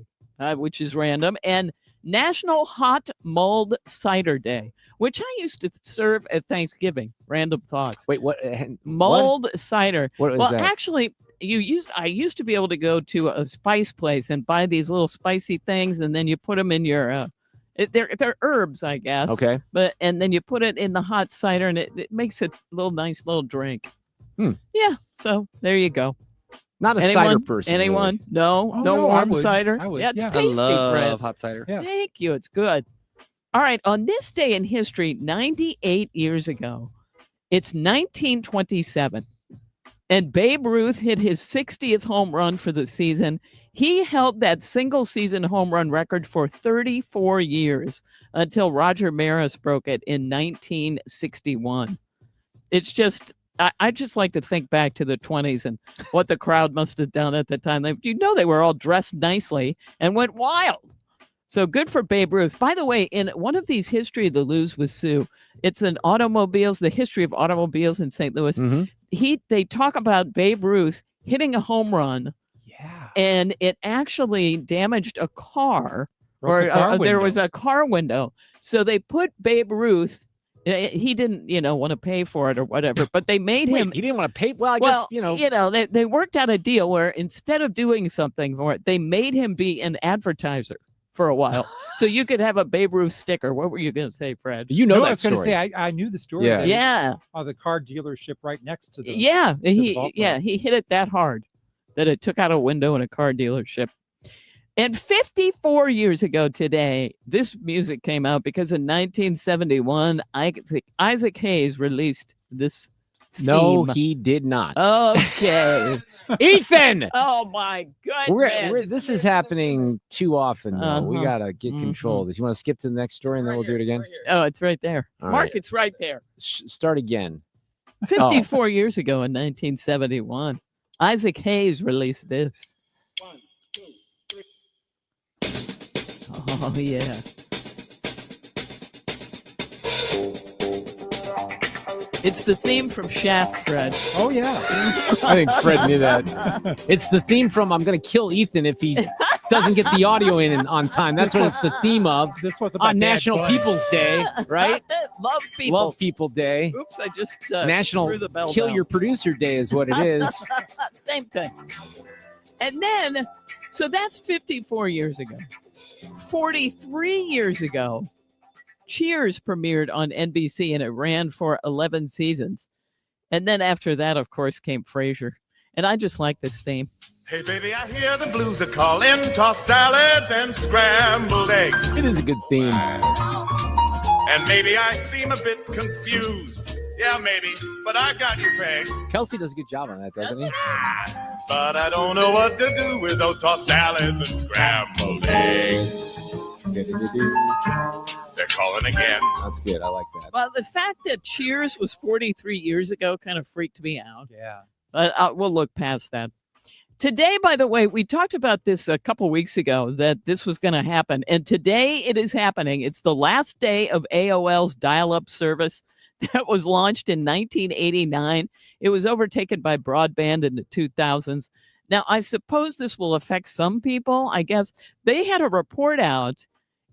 which is random, and National Hot Mulled Cider Day, which I used to serve at Thanksgiving. Random thoughts. Wait, what? Mulled cider. What is that? Actually, I used to be able to go to a spice place and buy these little spicy things, and then you put them in your they're herbs, I guess. Okay. And then you put it in the hot cider, and it makes it a nice little drink. Yeah. So there you go. Not a cider person. Anyone? Really. No, Oh, no no, I warm would. cider. I would. Yeah, it's Yeah. tasty, I love Fred. hot cider. Yeah. Thank you. It's good. All right. On this day in history, 98 years ago, it's 1927. And Babe Ruth hit his 60th home run for the season. He held that single season home run record for 34 years until Roger Maris broke it in 1961. It's just, I just like to think back to the 20s and what the crowd must have done at the time. They were all dressed nicely and went wild. So good for Babe Ruth. By the way, in one of these History of the Loos with Sue, it's the history of automobiles in St. Louis. Mm-hmm. They talk about Babe Ruth hitting a home run. Yeah. And it actually damaged a car. There was a car window. So they put Babe Ruth. He didn't, want to pay for it or whatever, but they made him. He didn't want to pay. Well, I guess, they worked out a deal where instead of doing something for it, they made him be an advertiser for a while. So you could have a Babe Ruth sticker. What were you going to say, Fred? You know no, that I was going to story. say, I knew the story. Yeah. Yeah. The car dealership right next to the. Yeah. to the ballpark. He hit it that hard that it took out a window in a car dealership. And 54 years ago today, this music came out because in 1971, Isaac Hayes released this No, theme. he did not. Okay. Ethan! Oh, my goodness. This is happening too often, though. We Uh-huh. got to get control of this. You want to skip to the next story and then we'll do it again? Oh, it's right there. All Mark, right. it's right there. Start again. 54 years ago in 1971, Isaac Hayes released this. Oh, yeah. It's the theme from Shaft, Fred. Oh, yeah. I think Fred knew that. It's the theme from I'm going to kill Ethan if he doesn't get the audio in on time. That's what it's the theme of. This was about on National Dad Bunny. People's Day, right? Love people. Love People Day. Oops, I just National threw the bell Kill down. Your Producer Day is what it is. Same thing. And then, so that's 54 years ago. 43 years ago, Cheers premiered on NBC and it ran for 11 seasons. And then after that, of course, came Frasier. And I just like this theme. Hey, baby, I hear the blues are calling. Tossed salads and scrambled eggs. It is a good theme. And maybe I seem a bit confused. Yeah, maybe, but I got you pegged. Kelsey does a good job on that, doesn't he? But I don't know what to do with those tossed salads and scrambled eggs. They're calling again. That's good. I like that. Well, the fact that Cheers was 43 years ago kind of freaked me out. Yeah. But we'll look past that. Today, by the way, we talked about this a couple weeks ago, that this was going to happen. And today it is happening. It's the last day of AOL's dial-up service that was launched in 1989. It was overtaken by broadband in the 2000s. Now, I suppose this will affect some people. I guess they had a report out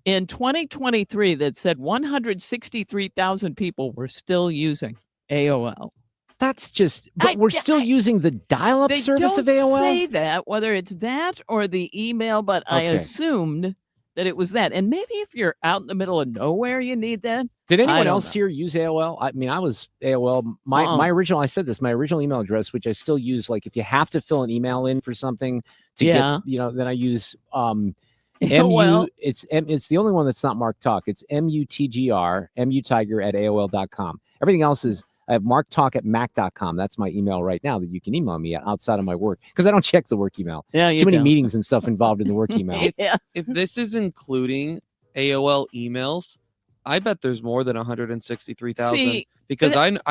in 2023 that said 163,000 people were still using AOL. That's just, but we're still using the dial-up service of They AOL? don't say that, whether it's that or the email, but I Okay. assumed that it was that. And maybe if you're out in the middle of nowhere, you need that. Did I anyone don't else know. here use AOL? I mean, I was AOL. My original, I said this, my original email address, which I still use, like if you have to fill an email in for something to Yeah. get, then I use AOL. it's the only one that's not Mark Talk. It's MUTGR at AOL.com. Everything else is I have marktalk@mac.com. That's my email right now that you can email me at outside of my work because I don't check the work email. Yeah, There's you too many don't. meetings and stuff involved in the work email. Yeah. If this is including AOL emails, I bet there's more than 163,000 See, because but-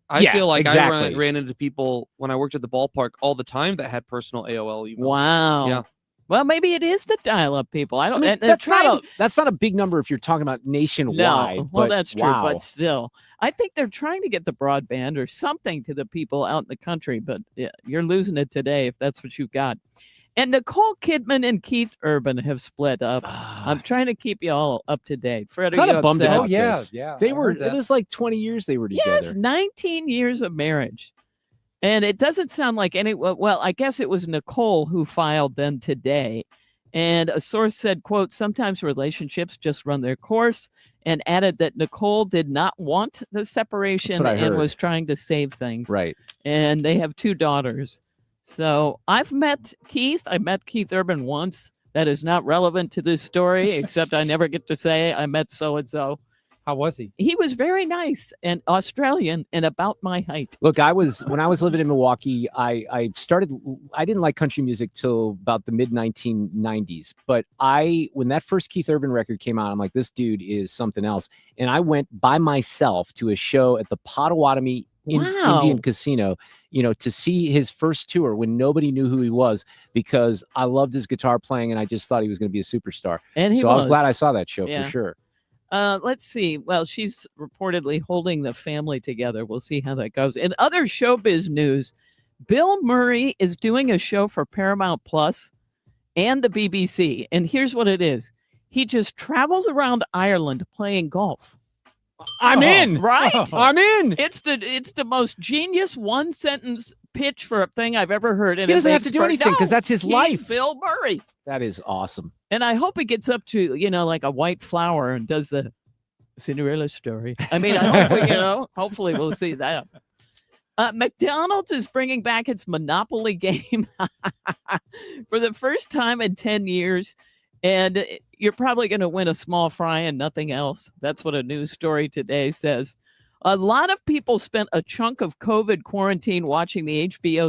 I Yeah, feel like exactly. I ran into people when I worked at the ballpark all the time that had personal AOL emails. Wow. Yeah. Well, maybe it is the dial-up people. I don't. I mean, they're that's trying- not a big number if you're talking about nationwide. No, well, but that's true, wow. but still, I think they're trying to get the broadband or something to the people out in the country. But yeah, you're losing it today if that's what you've got. And Nicole Kidman and Keith Urban have split up. I'm trying to keep you all up to date. Fred, are Kind you of bummed upset? about Oh, yeah, this. yeah, They I were. heard It that. was like 20 years they were together. Yes, 19 years of marriage. And it doesn't sound like any. Well, I guess it was Nicole who filed them today. And a source said, quote, sometimes relationships just run their course, and added that Nicole did not want the separation what I and heard. was trying to save things. Right. And they have 2 daughters. So I've met Keith. I met Keith Urban once. That is not relevant to this story, except I never get to say I met so-and-so. How was he? He was very nice and Australian and about my height. Look, when I was living in Milwaukee, I didn't like country music till about the mid 1990s. But when that first Keith Urban record came out, I'm like, this dude is something else. And I went by myself to a show at the Potawatomi Wow. Indian Casino, to see his first tour when nobody knew who he was because I loved his guitar playing and I just thought he was going to be a superstar. And he so I was was. glad I saw that show Yeah. for sure. Let's see. Well, she's reportedly holding the family together. We'll see how that goes. In other showbiz news, Bill Murray is doing a show for Paramount Plus and the BBC. And here's what it is. He just travels around Ireland playing golf. I'm in. Right? I'm in. It's the most genius one sentence pitch for a thing I've ever heard. He doesn't have to do anything because that's his he's life. Bill Murray. That is awesome. And I hope he gets up to, like a white flower and does the Cinderella story. I mean, I hope, hopefully we'll see that. McDonald's is bringing back its Monopoly game for the first time in 10 years. And you're probably going to win a small fry and nothing else. That's what a news story today says. A lot of people spent a chunk of COVID quarantine watching the HBO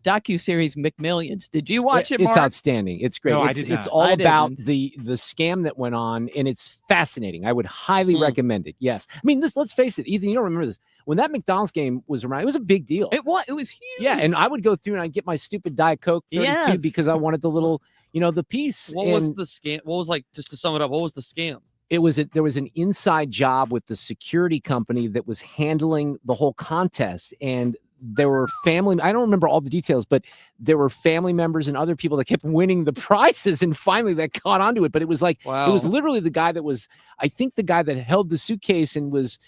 docuseries McMillions. Did you watch it, Mark? It's outstanding. It's great. No, I it's did it's not. all I about didn't. the scam that went on, and it's fascinating. I would highly recommend it. Yes. I mean, let's face it, Ethan, you don't remember this. When that McDonald's game was around, it was a big deal. It was huge. Yeah, and I would go through and I'd get my stupid Diet Coke 32 Yes. because I wanted the little, the piece. What was the scam? What was, like, just to sum it up, what was the scam? There was an inside job with the security company that was handling the whole contest, and there were I don't remember all the details, but there were family members and other people that kept winning the prizes, and finally that caught onto it. But it was like, It was literally the guy that held the suitcase and was,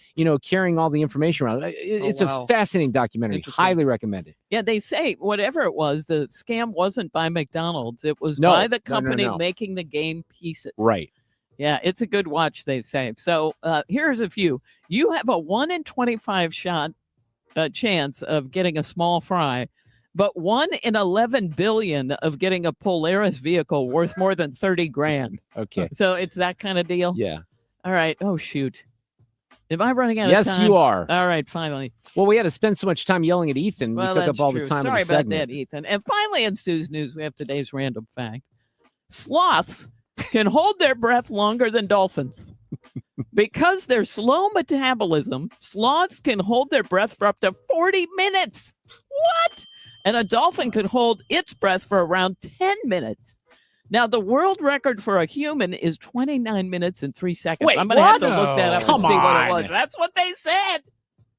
carrying all the information around. It's a fascinating documentary. Highly recommended. Yeah, they say whatever it was, the scam wasn't by McDonald's. It was by the company making the game pieces. Right. Yeah, it's a good watch, they say. So here's a few. You have a 1 in 25 shot chance of getting a small fry, but 1 in 11 billion of getting a Polaris vehicle worth more than 30 grand. Okay. So it's that kind of deal? Yeah. All right. Oh, shoot. Am I running out of time? Yes, you are. All right, finally. Well, we had to spend so much time yelling at Ethan. Well, we took that's up all true. the time Sorry of the about segment. that, Ethan. And finally, in Stu's News, we have today's random fact. Sloths can hold their breath longer than dolphins. Because their slow metabolism, sloths can hold their breath for up to 40 minutes. What? And a dolphin could hold its breath for around 10 minutes. Now, the world record for a human is 29 minutes and 3 seconds. Wait, I'm going to have to what? look that up Come and see what on. it was. That's what they said.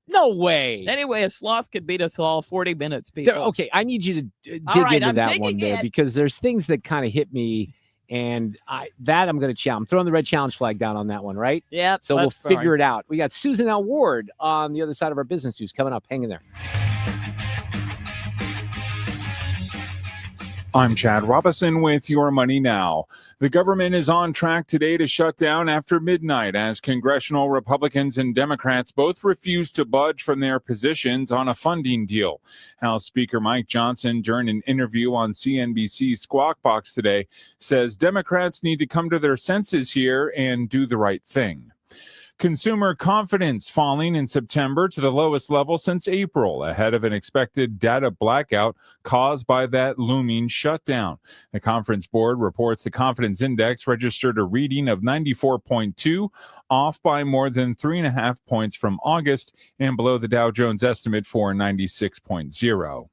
No way. Anyway, a sloth could beat us all 40 minutes, people. Okay, I need you to dig right, into I'm that digging one there in. because there's things that kind of hit me, and I'm going to challenge. I'm throwing the red challenge flag down on that one, right? Yep. So we'll figure it out. We got Susan L. Ward on the other side of our business news coming up. Hang in there. I'm Chad Robison with Your Money Now. The government is on track today to shut down after midnight as congressional Republicans and Democrats both refuse to budge from their positions on a funding deal. House Speaker Mike Johnson, during an interview on CNBC's Squawk Box today, says Democrats need to come to their senses here and do the right thing. Consumer confidence falling in September to the lowest level since April, ahead of an expected data blackout caused by that looming shutdown. The Conference Board reports the confidence index registered a reading of 94.2, off by more than 3.5 points from August and below the Dow Jones estimate for 96.0.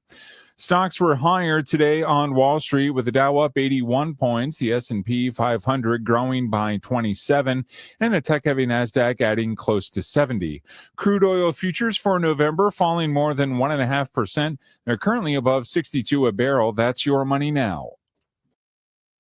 Stocks were higher today on Wall Street with the Dow up 81 points, the S&P 500 growing by 27, and the tech-heavy Nasdaq adding close to 70. Crude oil futures for November falling more than 1.5%. They're currently above 62 a barrel. That's Your Money Now.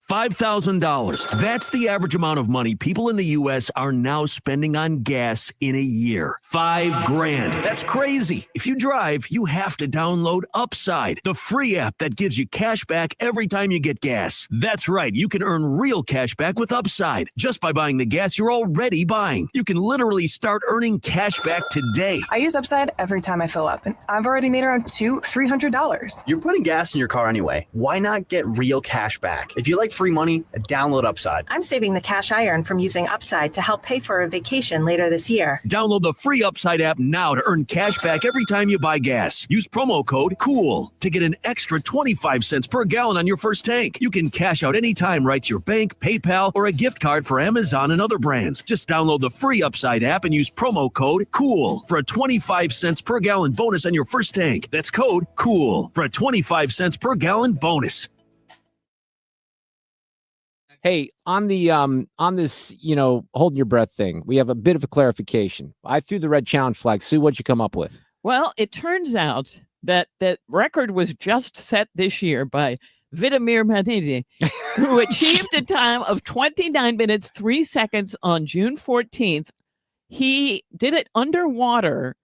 $5,000. That's the average amount of money people in the U.S. are now spending on gas in a year. $5,000. That's crazy. If you drive, you have to download Upside, the free app that gives you cash back every time you get gas. That's right. You can earn real cash back with Upside just by buying the gas you're already buying. You can literally start earning cash back today. I use Upside every time I fill up, and I've already made around $300. You're putting gas in your car anyway. Why not get real cash back? If you like free money, download Upside. I'm saving the cash I earn from using Upside to help pay for a vacation later this year. Download the free Upside app now to earn cash back every time you buy gas. Use promo code COOL to get an extra 25 cents per gallon on your first tank. You can cash out anytime right to your bank, PayPal, or a gift card for Amazon and other brands. Just download the free Upside app and use promo code COOL for a 25 cents per gallon bonus on your first tank. That's code COOL for a 25 cents per gallon bonus. Hey, on this, holding your breath thing, we have a bit of a clarification. I threw the red challenge flag. Sue, what'd you come up with? Well, it turns out that record was just set this year by Vitamir Manidi, who achieved a time of 29 minutes, 3 seconds on June 14th. He did it underwater,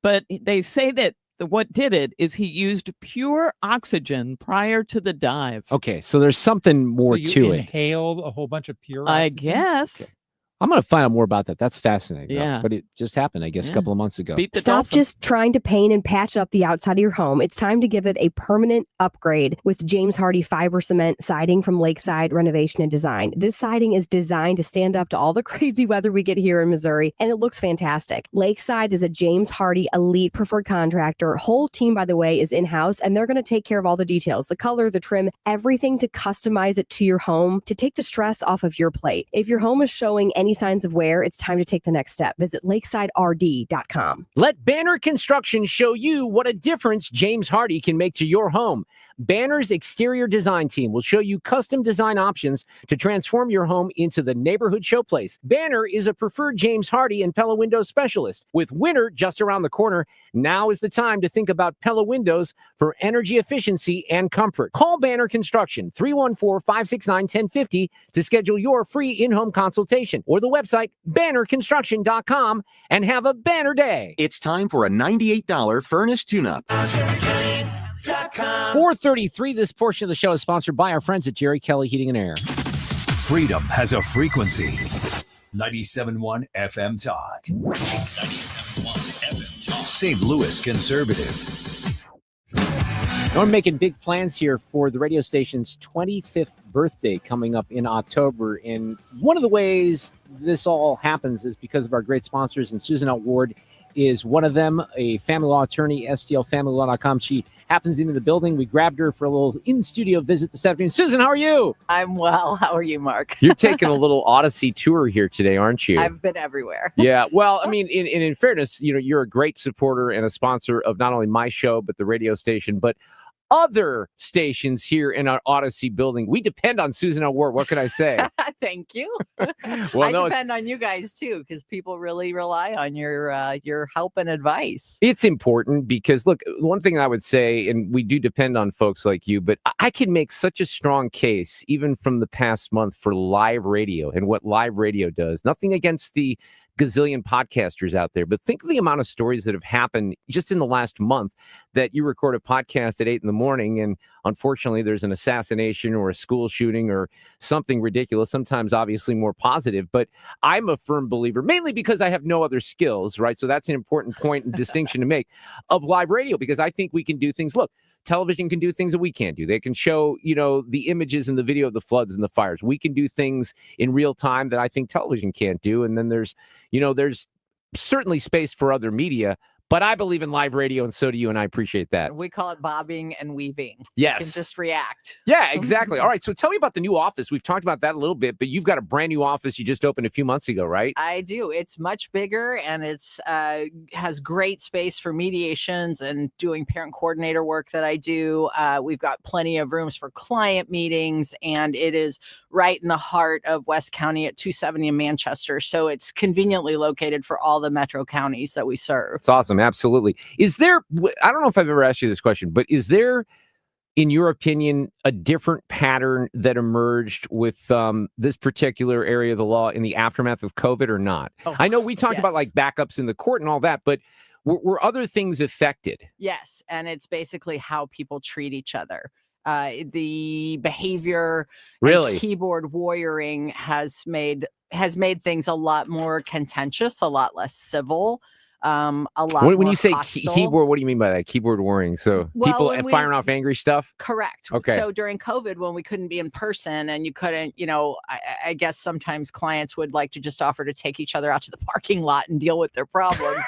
but they say that what did it is he used pure oxygen prior to the dive. Okay, so there's something more So you to it. inhaled a whole bunch of pure I oxygen? guess. Okay. I'm going to find out more about that. That's fascinating. Yeah. But it just happened, I guess, a couple of months ago. Stop just trying to paint and patch up the outside of your home. It's time to give it a permanent upgrade with James Hardy fiber cement siding from Lakeside Renovation and Design. This siding is designed to stand up to all the crazy weather we get here in Missouri, and it looks fantastic. Lakeside is a James Hardy elite preferred contractor. Whole team, by the way, is in-house, and they're going to take care of all the details, the color, the trim, everything to customize it to your home, to take the stress off of your plate. If your home is showing any signs of wear, it's time to take the next step. Visit lakesiderd.com. Let Banner Construction show you what a difference James Hardy can make to your home. Banner's exterior design team will show you custom design options to transform your home into the neighborhood showplace. Banner is a preferred James Hardy and Pella Windows specialist. With winter just around the corner, now is the time to think about Pella Windows for energy efficiency and comfort. Call Banner Construction 314-569-1050 to schedule your free in-home consultation, or the website bannerconstruction.com, and have a banner day. It's time for a $98 furnace tune-up. 4:33. This portion of the show is sponsored by our friends at Jerry Kelly Heating and Air. Freedom has a frequency. 97.1 FM Talk. 97.1 FM Talk. St. Louis Conservative. I'm making big plans here for the radio station's 25th birthday coming up in October. And one of the ways this all happens is because of our great sponsors, and Susan L. Ward is one of them, a family law attorney, stlfamilylaw.com. She happens into the building. We grabbed her for a little in-studio visit this afternoon. Susan, how are you? I'm well. How are you, Mark? You're taking a little Odyssey tour here today, aren't you? I've been everywhere. Yeah. Well, I mean, in fairness, you're a great supporter and a sponsor of not only my show, but the radio station, but other stations here in our Odyssey building. We depend on Susan L. Ward. What can I say? Thank you. Well, I depend on you guys too, because people really rely on your help and advice. It's important because, look, one thing I would say, and we do depend on folks like you, but I can make such a strong case, even from the past month, for live radio and what live radio does. Nothing against the gazillion podcasters out there, but think of the amount of stories that have happened just in the last month that you record a podcast at 8 a.m. and unfortunately there's an assassination or a school shooting or something ridiculous, sometimes obviously more positive. But I'm a firm believer, mainly because I have no other skills, right? So that's an important point and distinction to make of live radio, because I think we can do things. Look, television can do things that we can't do. They can show, the images and the video of the floods and the fires. We can do things in real time that I think television can't do. And then there's certainly space for other media, but I believe in live radio, and so do you, and I appreciate that. We call it bobbing and weaving. Yes. You can just react. Yeah, exactly. All right, so tell me about the new office. We've talked about that a little bit, but you've got a brand new office you just opened a few months ago, right? I do. It's much bigger, and it's has great space for mediations and doing parent coordinator work that I do. We've got plenty of rooms for client meetings, and it is right in the heart of West County at 270 in Manchester. So it's conveniently located for all the metro counties that we serve. It's awesome. Absolutely. Is there, I don't know if I've ever asked you this question, but is there, in your opinion, a different pattern that emerged with this particular area of the law in the aftermath of COVID or not? Oh, I know we talked about like backups in the court and all that, but were other things affected? Yes. And it's basically how people treat each other. The behavior, and keyboard warrioring has made things a lot more contentious, a lot less civil. A lot when more you say hostile. keyboard, what do you mean by that? Keyboard warring? So people firing off angry stuff? Correct. Okay. So during COVID, when we couldn't be in person and you couldn't, I guess sometimes clients would like to just offer to take each other out to the parking lot and deal with their problems.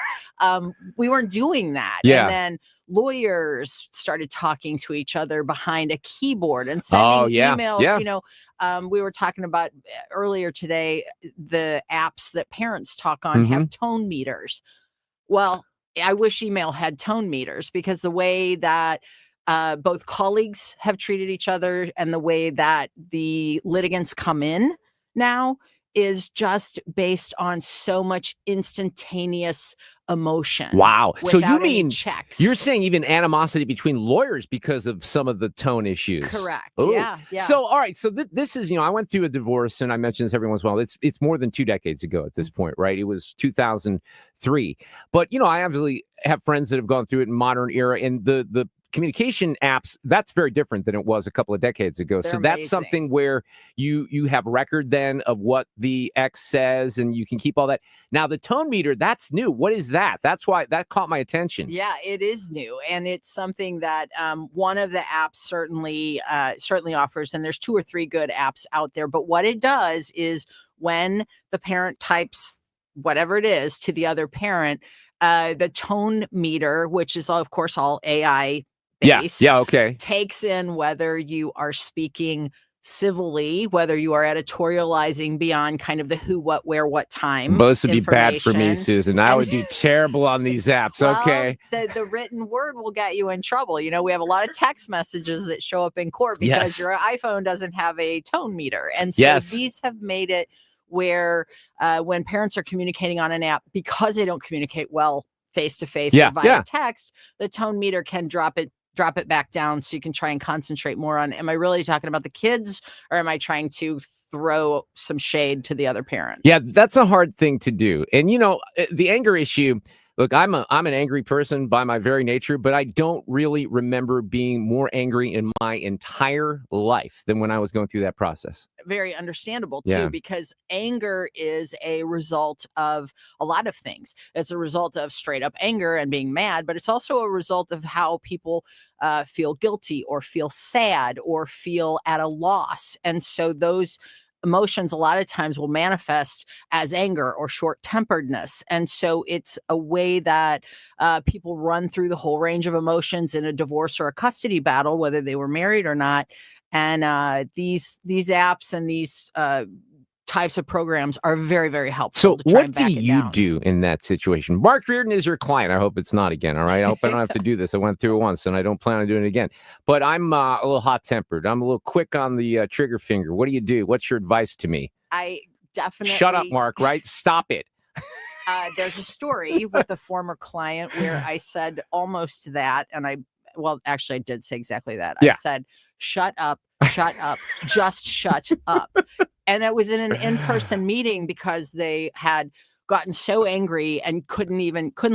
We weren't doing that. Yeah. And then lawyers started talking to each other behind a keyboard and sending emails. Yeah. We were talking about earlier today, the apps that parents talk on have tone meters. Well, I wish email had tone meters, because the way that both colleagues have treated each other and the way that the litigants come in now is just based on so much instantaneous emotion. Wow. So you mean checks. You're saying even animosity between lawyers because of some of the tone issues? Correct. Ooh. Yeah. So, all right. So this is, I went through a divorce, and I mention this every once in a while. It's more than 2 decades ago at this point, right? It was 2003. But, I obviously have friends that have gone through it in modern era. And the communication apps, that's very different than it was a couple of decades ago. They're so that's amazing. something where you have record then of what the X says, and you can keep all that. Now the tone meter, that's new. What is that? That's why that caught my attention. Yeah, it is new, and it's something that one of the apps certainly offers. And there's 2 or 3 good apps out there. But what it does is when the parent types whatever it is to the other parent, the tone meter, which is of course all AI based, okay, takes in whether you are speaking civilly, whether you are editorializing beyond kind of the who, what, where, what time. Most would be bad for me, information. Susan. I would do terrible on these apps. Well, Okay. The written word will get you in trouble. You know, we have a lot of text messages that show up in court because Yes. your iPhone doesn't have a tone meter. And so Yes. these have made it where when parents are communicating on an app, because they don't communicate well face-to-face or via text, the tone meter can drop it back down so you can try and concentrate more on, am I really talking about the kids, or am I trying to throw some shade to the other parent? Yeah, that's a hard thing to do. And the anger issue, look, I'm an angry person by my very nature, but I don't really remember being more angry in my entire life than when I was going through that process. Very understandable too, Yeah. because anger is a result of a lot of things. It's a result of straight up anger and being mad, but it's also a result of how people feel guilty or feel sad or feel at a loss. And so those emotions a lot of times will manifest as anger or short-temperedness. And so it's a way that people run through the whole range of emotions in a divorce or a custody battle, whether they were married or not. And these apps and these types of programs are very, very helpful. So to try what and do back it you down. do in that situation? Mark Reardon is your client. I hope it's not again. All right. I hope I don't have to do this. I went through it once and I don't plan on doing it again. But I'm a little hot tempered. I'm a little quick on the trigger finger. What do you do? What's your advice to me? I definitely Shut up, Mark, right? Stop it. There's a story with a former client where I said almost that, and actually I did say exactly that. I said, shut up, just shut up. And it was in an in-person meeting because they had gotten so angry and couldn't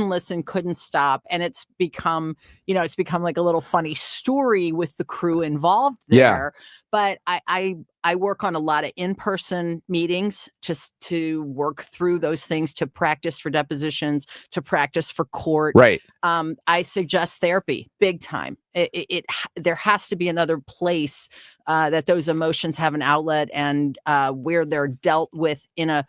listen, couldn't stop. And it's become like a little funny story with the crew involved there. But I work on a lot of in-person meetings just to work through those things, to practice for depositions, to practice for court. Right. I suggest therapy big time. There has to be another place that those emotions have an outlet, and where they're dealt with in a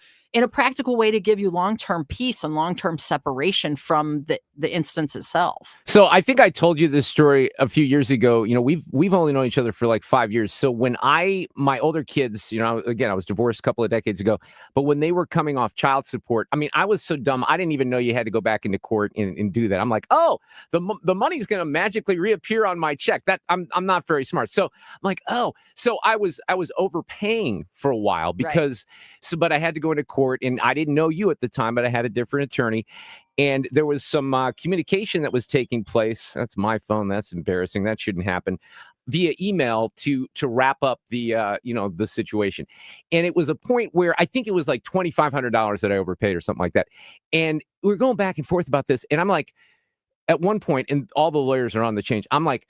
practical way to give you long-term peace and long-term separation from the instance itself. So I think I told you this story a few years ago. We've only known each other for like 5 years. So when my older kids, again, I was divorced a couple of decades ago, but when they were coming off child support, I mean, I was so dumb. I didn't even know you had to go back into court and do that. I'm like, oh, the money's going to magically reappear on my check. That I'm not very smart. So I'm like, oh, so I was overpaying for a while because, but I had to go into court, and I didn't know you at the time, but I had a different attorney. And there was some communication that was taking place. That's my phone. That's embarrassing. That shouldn't happen. Via email to wrap up the the situation. And it was a point where I think it was like $2,500 that I overpaid or something like that. And we were going back and forth about this. And I'm like, at one point, and all the lawyers are on the change, I'm like,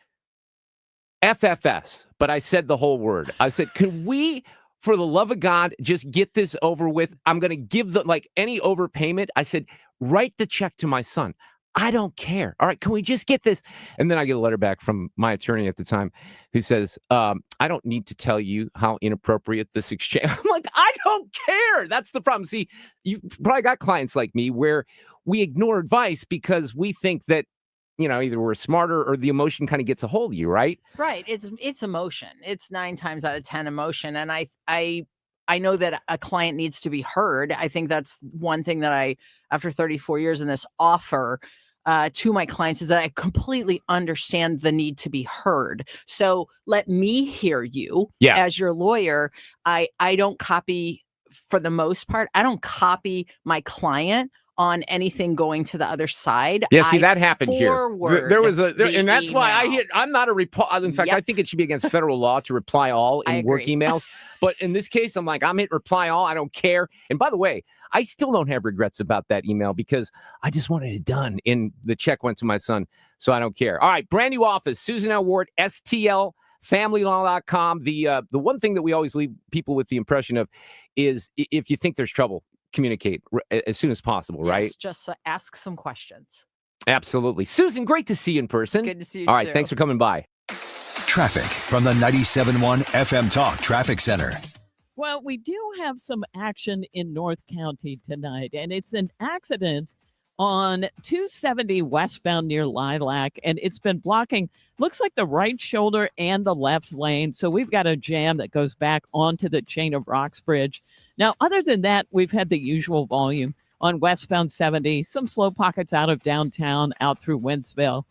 FFS. But I said the whole word. I said, can we, for the love of God, just get this over with? I'm going to give any overpayment. I said, write the check to my son. I don't care. All right, can we just get this? And then I get a letter back from my attorney at the time who says, I don't need to tell you how inappropriate this exchange. I'm like, I don't care. That's the problem. See, you probably got clients like me where we ignore advice because we think that, either we're smarter or the emotion kind of gets a hold of you, right? Right. It's emotion. It's 9 times out of 10 emotion. And I know that a client needs to be heard. I think that's one thing that I, after 34 years in this, offer to my clients, is that I completely understand the need to be heard. So let me hear you as your lawyer. I don't copy, for the most part, I don't copy my client on anything going to the other side. Yeah, see, I that happened here. There was the and that's why email. I'm not a reply. In fact, I think it should be against federal law to reply all in work emails. But in this case, I'm hitting reply all. I don't care. And by the way, I still don't have regrets about that email because I just wanted it done. And the check went to my son, so I don't care. All right, brand new office, Susan L. Ward, STLFamilyLaw.com. The one thing that we always leave people with the impression of is if you think there's trouble, communicate as soon as possible, right? Yes, just ask some questions. Absolutely. Susan, great to see you in person. Good to see you All right, too. thanks for coming by. Traffic from the 97.1 FM Talk Traffic Center. Well, we do have some action in North County tonight, and it's an accident on 270 westbound near Lilac, and it's been blocking, looks like the right shoulder and the left lane. So we've got a jam that goes back onto the Chain of Rocks Bridge. Now, other than that, we've had the usual volume on westbound 70, some slow pockets out of downtown, out through Wentzville.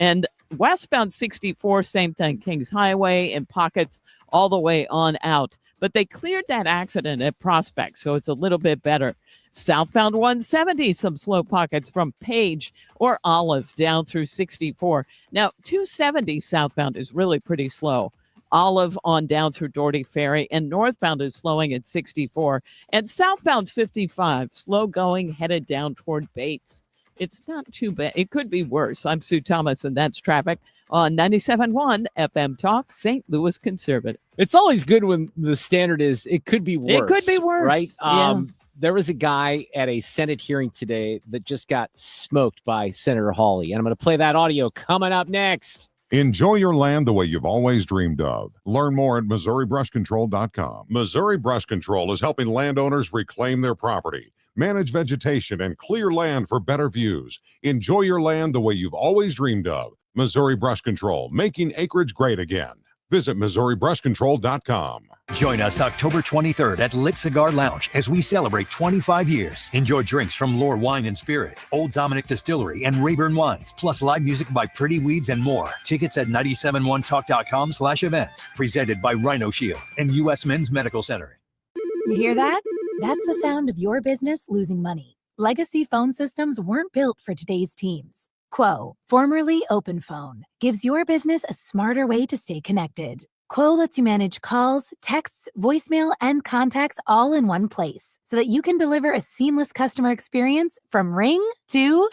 And westbound 64, same thing, Kings Highway and pockets all the way on out. But they cleared that accident at Prospect, so it's a little bit better. Southbound 170, some slow pockets from Page or Olive down through 64. Now, 270 southbound is really pretty slow. Olive on down through Doherty Ferry, and northbound is slowing at 64. And southbound 55, slow going, headed down toward Bates. It's not too bad. It could be worse. I'm Sue Thomas, and that's traffic on 97.1 FM Talk, St. Louis Conservative. It's always good when the standard is it could be worse. It could be worse, right? Yeah. There was a guy at a Senate hearing today that just got smoked by Senator Hawley, and I'm going to play that audio coming up next. Enjoy your land the way you've always dreamed of. Learn more at MissouriBrushControl.com. Missouri Brush Control is helping landowners reclaim their property, manage vegetation, and clear land for better views. Enjoy your land the way you've always dreamed of. Missouri Brush Control, making acreage great again. Visit MissouriBrushControl.com. Join us October 23rd at Lit Cigar Lounge as we celebrate 25 years. Enjoy drinks from Lore Wine and Spirits, Old Dominick Distillery, and Rayburn Wines, plus live music by Pretty Weeds and more. Tickets at 971talk.com/events. Presented by Rhino Shield and U.S. Men's Medical Center. You hear that? That's the sound of your business losing money. Legacy phone systems weren't built for today's teams. Quo, formerly OpenPhone, gives your business a smarter way to stay connected. Quo lets you manage calls, texts, voicemail, and contacts all in one place so that you can deliver a seamless customer experience from ring to...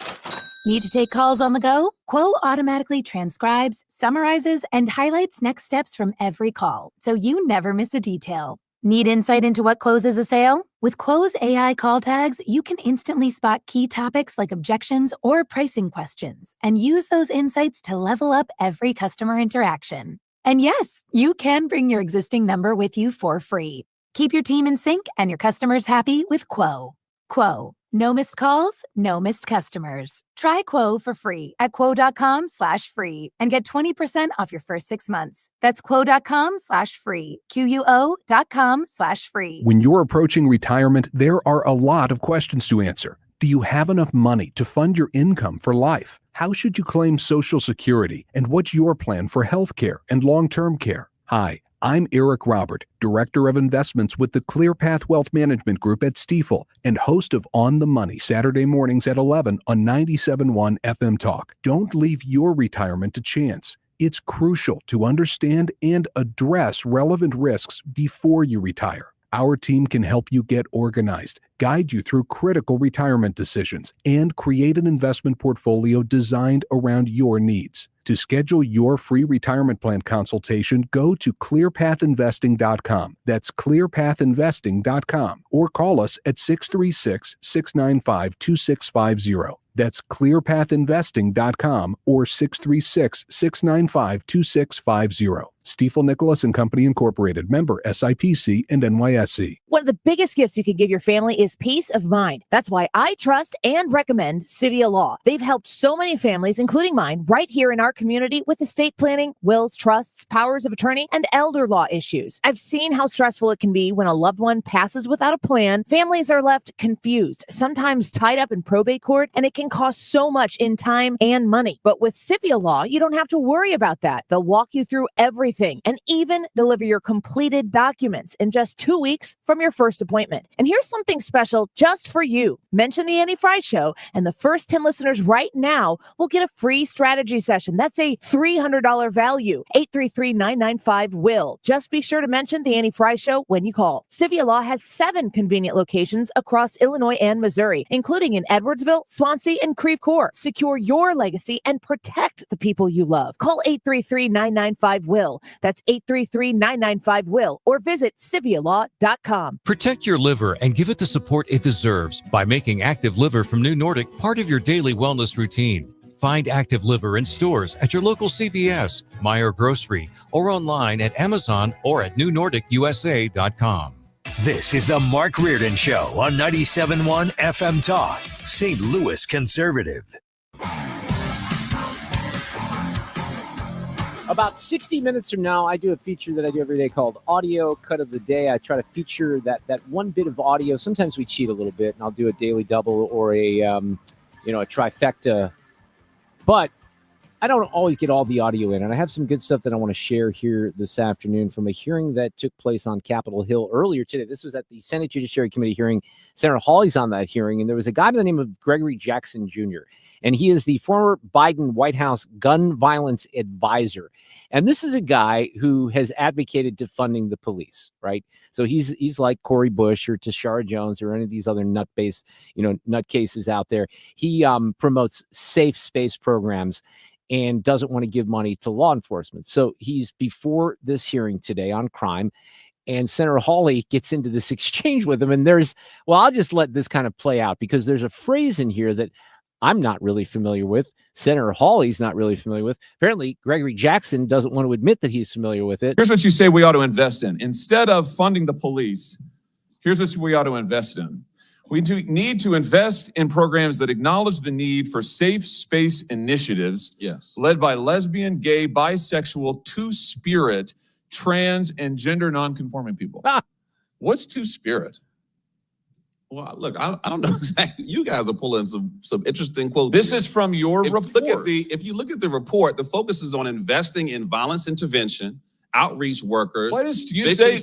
Need to take calls on the go? Quo automatically transcribes, summarizes, and highlights next steps from every call, so you never miss a detail. Need insight into what closes a sale? With Quo's AI call tags, you can instantly spot key topics like objections or pricing questions and use those insights to level up every customer interaction. And yes, you can bring your existing number with you for free. Keep your team in sync and your customers happy with Quo. Quo. No missed calls, no missed customers. Try Quo for free at quo.com/free and get 20% off your first 6 months. That's quo.com/free. QUO.com/free. When you're approaching retirement, there are a lot of questions to answer. Do you have enough money to fund your income for life? How should you claim Social Security? And what's your plan for health care and long-term care? Hi, I'm Eric Robert, Director of Investments with the ClearPath Wealth Management Group at Stifel and host of On the Money Saturday mornings at 11 on 97.1 FM Talk. Don't leave your retirement to chance. It's crucial to understand and address relevant risks before you retire. Our team can help you get organized, guide you through critical retirement decisions, and create an investment portfolio designed around your needs. To schedule your free retirement plan consultation, go to clearpathinvesting.com. That's clearpathinvesting.com, or call us at 636-695-2650. That's clearpathinvesting.com or 636-695-2650. Stifel Nicholas and Company Incorporated, member SIPC and NYSE. One of the biggest gifts you can give your family is peace of mind. That's why I trust and recommend Civia Law. They've helped so many families, including mine, right here in our community with estate planning, wills, trusts, powers of attorney, and elder law issues. I've seen how stressful it can be when a loved one passes without a plan. Families are left confused, sometimes tied up in probate court, and it can cost so much in time and money. But with Civia Law, you don't have to worry about that. They'll walk you through everything everything and even deliver your completed documents in just 2 weeks from your first appointment. And here's something special just for you. Mention the Annie Fry Show, and the first 10 listeners right now will get a free strategy session. That's a $300 value. 833-995-WILL. Just be sure to mention the Annie Fry Show when you call. Civia Law has 7 convenient locations across Illinois and Missouri, including in Edwardsville, Swansea, and Creve Coeur. Secure your legacy and protect the people you love. Call 833-995-WILL. That's 833-995-WILL, or visit civialaw.com. Protect your liver and give it the support it deserves by making Active Liver from New Nordic part of your daily wellness routine. Find Active Liver in stores at your local CVS, Meijer Grocery, or online at Amazon or at newnordicusa.com. This is the Mark Reardon Show on 97.1 FM Talk, St. Louis Conservative. About 60 minutes from now, I do a feature that I do every day called Audio Cut of the Day. I try to feature that one bit of audio. Sometimes we cheat a little bit, and I'll do a daily double or a trifecta. But I don't always get all the audio in, and I have some good stuff that I want to share here this afternoon from a hearing that took place on Capitol Hill earlier today. This was at the Senate Judiciary Committee hearing. Senator Hawley's on that hearing, and there was a guy by the name of Gregory Jackson Jr., and he is the former Biden White House gun violence advisor. And this is a guy who has advocated defunding the police, right? So he's like Cori Bush or Tashara Jones or any of these other nutcases out there. He promotes safe space programs and doesn't want to give money to law enforcement. So he's before this hearing today on crime, and Senator Hawley gets into this exchange with him. And I'll just let this kind of play out because there's a phrase in here that I'm not really familiar with. Senator Hawley's not really familiar with. Apparently, Gregory Jackson doesn't want to admit that he's familiar with it. Here's what you say we ought to invest in. Instead of funding the police, here's what we ought to invest in. We need to invest in programs that acknowledge the need for safe space initiatives led by lesbian, gay, bisexual, two-spirit, trans, and gender nonconforming people. What's two-spirit? Well, look, I don't know exactly. You guys are pulling some interesting quotes. This is from your report. If you look at the report, the focus is on investing in violence intervention, outreach workers. You say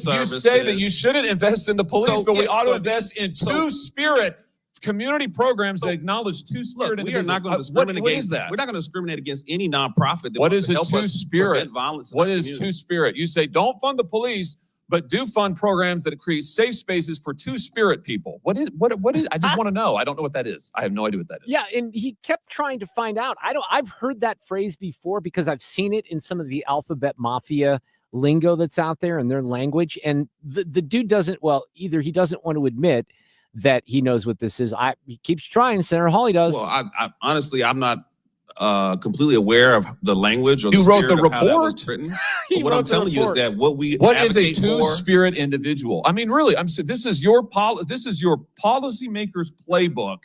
that you shouldn't invest in the police, but we ought to invest in two-spirit community programs that acknowledge two-spirit individuals. We are not going to discriminate against that. We're not going to discriminate against any nonprofit that wants to help us prevent violence. What is two-spirit? You say don't fund the police, but do fund programs that create safe spaces for two-spirit people. What is? I just want to know. I don't know what that is. I have no idea what that is. Yeah, and he kept trying to find out. I've heard that phrase before because I've seen it in some of the alphabet mafia lingo that's out there in their language. And the dude either he doesn't want to admit that he knows what this is. He keeps trying. Senator Hawley does. Well, I honestly, I'm not completely aware of the language or the you wrote the report. How that was written. What I'm telling you is that what is a two-spirit individual? I mean, really, this is your policymaker's playbook.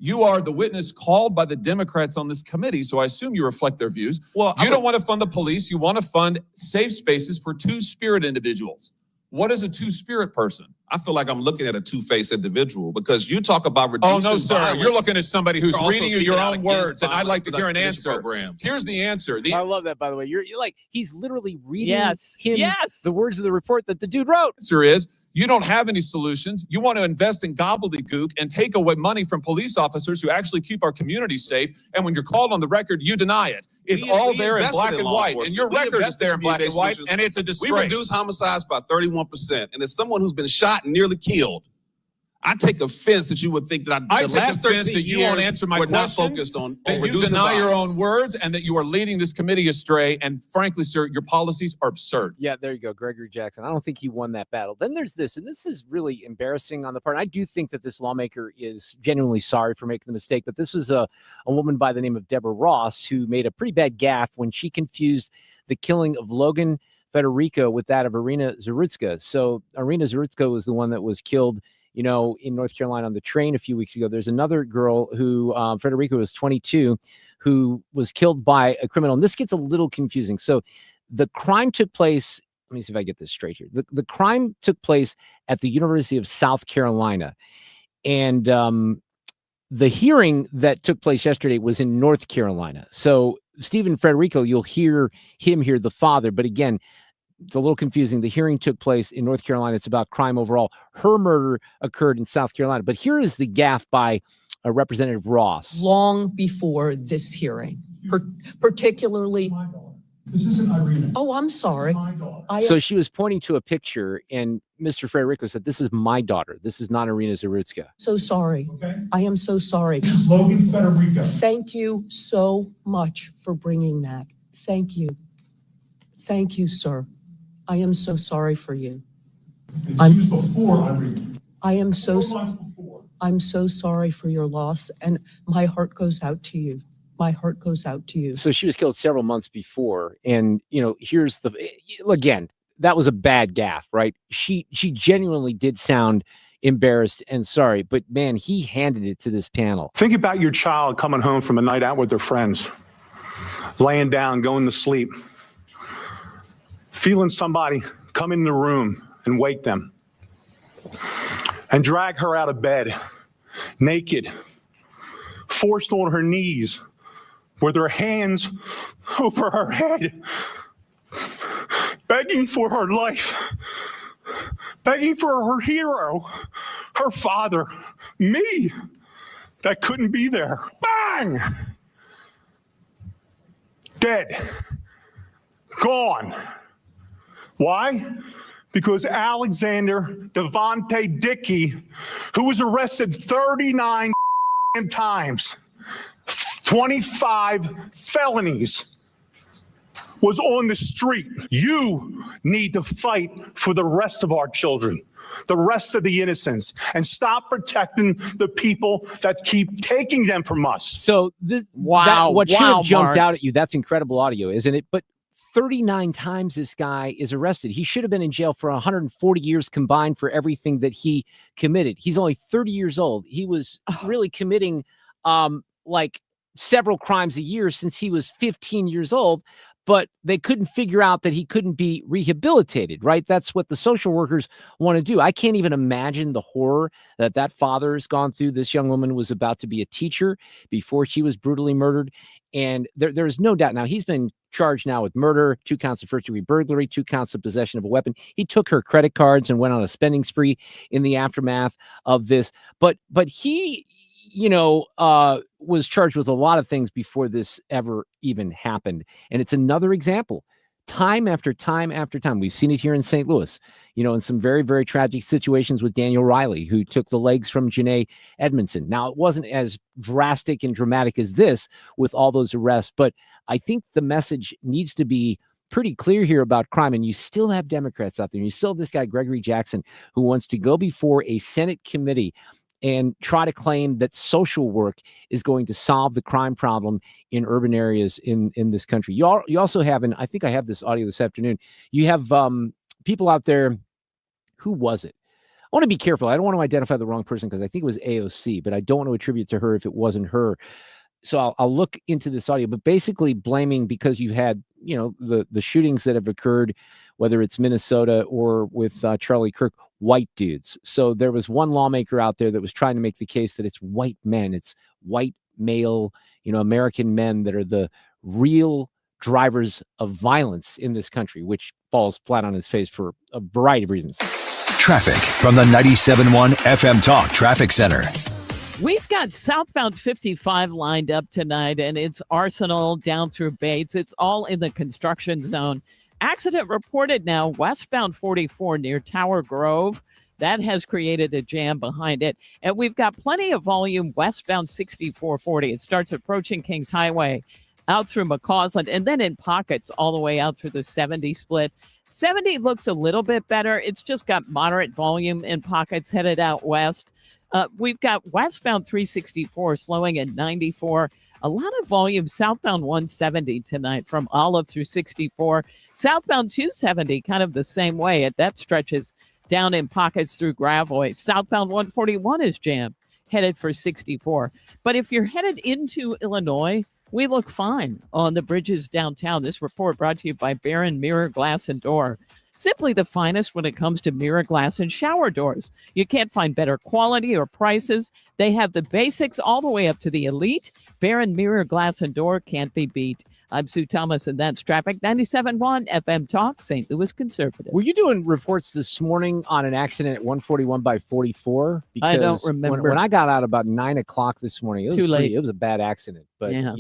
You are the witness called by the Democrats on this committee, so I assume you reflect their views. Well, you don't want to fund the police. You want to fund safe spaces for two-spirit individuals. What is a two-spirit person? I feel like I'm looking at a two-faced individual because you talk about reducing no, sir. violence. You're looking at somebody who's reading you your own words, and I'd like to hear an answer. Programs. Here's the answer. I love that, by the way. You're like, he's literally reading the words of the report that the dude wrote. The answer is, you don't have any solutions. You want to invest in gobbledygook and take away money from police officers who actually keep our communities safe. And when you're called on the record, you deny it. It's all there in black and white. And your record is there in black and white, and it's a disgrace. We reduced homicides by 31%. And as someone who's been shot and nearly killed, I take offense that you would think that the last 13 that you years won't answer my we're questions, not focused on that you reducing deny your violence. own words, and that you are leading this committee astray. And frankly, sir, your policies are absurd. Yeah, there you go, Gregory Jackson. I don't think he won that battle. Then there's this, and this is really embarrassing on the part. I do think that this lawmaker is genuinely sorry for making the mistake, but this is a woman by the name of Deborah Ross who made a pretty bad gaffe when she confused the killing of Logan Federico with that of Irina Zarutska. So Irina Zarutska was the one that was killed in North Carolina on the train a few weeks ago. There's another girl who, Federico was 22, who was killed by a criminal. And this gets a little confusing. So the crime took place, let me see if I get this straight here. The crime took place at the University of South Carolina. And the hearing that took place yesterday was in North Carolina. So Stephen Frederico, you'll hear him here, the father. But again, it's a little confusing. The hearing took place in North Carolina. It's about crime overall. Her murder occurred in South Carolina. But here is the gaffe by Representative Ross. Long before this hearing, particularly. This isn't Irina. Oh, I'm sorry. So she was pointing to a picture, and Mr. Frederico said, "This is my daughter. This is not Irina Zarutska." So sorry. Okay. I am so sorry. This is Logan Federico. Thank you so much for bringing that. Thank you. Thank you, sir. I am so sorry for you. She was before Irina. I am so 4 months before. I'm so sorry for your loss, and my heart goes out to you. My heart goes out to you. So she was killed several months before. And, here's again, that was a bad gaffe, right? She genuinely did sound embarrassed and sorry, but man, he handed it to this panel. Think about your child coming home from a night out with their friends, laying down, going to sleep, feeling somebody come in the room and wake them and drag her out of bed naked, forced on her knees with her hands over her head, begging for her life, begging for her hero, her father, me, that couldn't be there. Bang! Dead. Gone. Why? Because Alexander Devontae Dickey, who was arrested 39 times, 25 felonies, was on the street. You need to fight for the rest of our children, the rest of the innocents, and stop protecting the people that keep taking them from us. So what should have jumped out at you, that's incredible audio, isn't it? But 39 times this guy is arrested. He should have been in jail for 140 years combined for everything that he committed. He's only 30 years old. He was really committing several crimes a year since he was 15 years old, but they couldn't figure out that he couldn't be rehabilitated, right? That's what the social workers want to do. I can't even imagine the horror that father has gone through. This young woman was about to be a teacher before she was brutally murdered. And there's no doubt now he's been charged now with murder, 2 counts of first-degree burglary, 2 counts of possession of a weapon. He took her credit cards and went on a spending spree in the aftermath of this. But he was charged with a lot of things before this ever even happened. And it's another example, time after time after time. We've seen it here in St. Louis, in some very, very tragic situations with Daniel Riley, who took the legs from Janae Edmondson. Now, it wasn't as drastic and dramatic as this with all those arrests, but I think the message needs to be pretty clear here about crime. And you still have Democrats out there. And you still have this guy, Gregory Jackson, who wants to go before a Senate committee and try to claim that social work is going to solve the crime problem in urban areas in this country. You also have, and I think I have this audio this afternoon, you have people out there. Who was it? I want to be careful. I don't want to identify the wrong person because I think it was AOC, but I don't want to attribute to her if it wasn't her. So I'll look into this audio, but basically blaming, because you had, the shootings that have occurred, whether it's Minnesota or with Charlie Kirk, white dudes. So there was one lawmaker out there that was trying to make the case that it's white men, it's white male, American men that are the real drivers of violence in this country, which falls flat on its face for a variety of reasons. Traffic from the 97.1 FM Talk Traffic Center. We've got southbound 55 lined up tonight, and it's Arsenal down through Bates. It's all in the construction zone. Accident reported now westbound 44 near Tower Grove. That has created a jam behind it. And we've got plenty of volume westbound 6440. It starts approaching Kings Highway out through McCausland and then in pockets all the way out through the 70 split. 70 looks a little bit better. It's just got moderate volume in pockets headed out west. We've got westbound 364 slowing at 94. A lot of volume southbound 170 tonight from Olive through 64. Southbound 270 kind of the same way. That stretches down in pockets through Gravois. Southbound 141 is jammed, headed for 64. But if you're headed into Illinois, we look fine on the bridges downtown. This report brought to you by Barron Mirror Glass and Door. Simply the finest when it comes to mirror glass and shower doors. You can't find better quality or prices. They have the basics all the way up to the elite. Barron Mirror Glass and Door can't be beat. I'm Sue Thomas, and that's traffic. 97.1 FM Talk, St. Louis Conservative. Were you doing reports this morning on an accident at 141 by 44? I don't remember. When I got out about 9 o'clock this morning, it was Too late. It was a bad accident, but Yeah.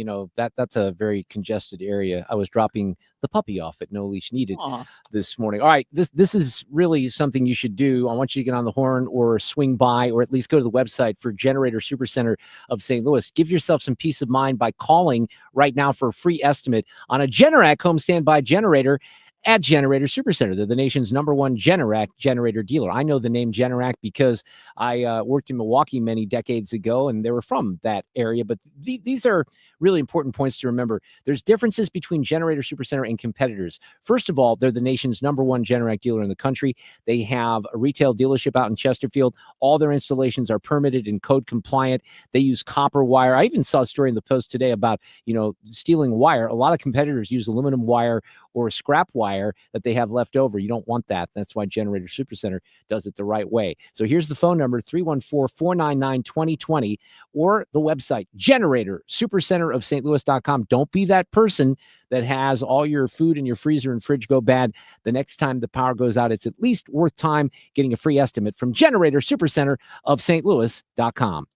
that's a very congested area. I was dropping the puppy off at No Leash Needed Aw. this morning. All right, this is really something you should do. I want you to get on the horn or swing by, or at least go to the website for Generator Supercenter of St. Louis. Give yourself some peace of mind by calling right now for a free estimate on a Generac home standby generator at Generator Supercenter. They're the nation's #1 Generac generator dealer. I know the name Generac because I worked in Milwaukee many decades ago, and they were from that area. But these are really important points to remember. There's differences between Generator Supercenter and competitors. First of all, they're the nation's #1 Generac dealer in the country. They have a retail dealership out in Chesterfield. All their installations are permitted and code compliant. They use copper wire. I even saw a story in the Post today about, stealing wire. A lot of competitors use aluminum wire or scrap wire that they have left over. You don't want that. That's why Generator Supercenter does it the right way. So here's the phone number, 314-499-2020, or the website, Generator Supercenter of St. Louis.com. Don't be that person that has all your food in your freezer and fridge go bad. The next time the power goes out, it's at least worth time getting a free estimate from Generator Supercenter of St. Louis.com.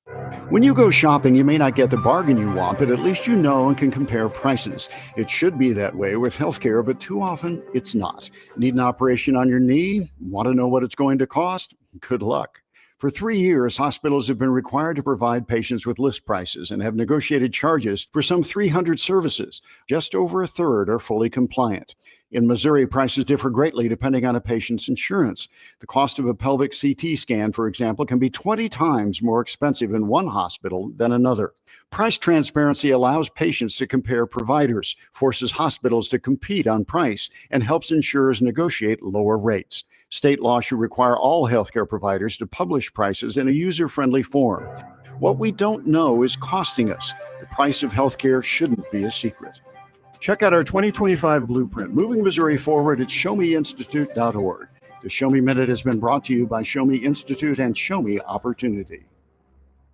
When you go shopping, you may not get the bargain you want, but at least you know and can compare prices. It should be that way with healthcare, but too often it's not. Need an operation on your knee? Want to know what it's going to cost? Good luck. For 3 years, hospitals have been required to provide patients with list prices and have negotiated charges for some 300 services. Just over a third are fully compliant. In Missouri, prices differ greatly depending on a patient's insurance. The cost of a pelvic CT scan, for example, can be 20 times more expensive in one hospital than another. Price transparency allows patients to compare providers, forces hospitals to compete on price, and helps insurers negotiate lower rates. State law should require all healthcare providers to publish prices in a user-friendly form. What we don't know is costing us. The price of healthcare shouldn't be a secret. Check out our 2025 blueprint, Moving Missouri Forward at ShowMeInstitute.org. The Show Me Minute has been brought to you by Show Me Institute and Show Me Opportunity.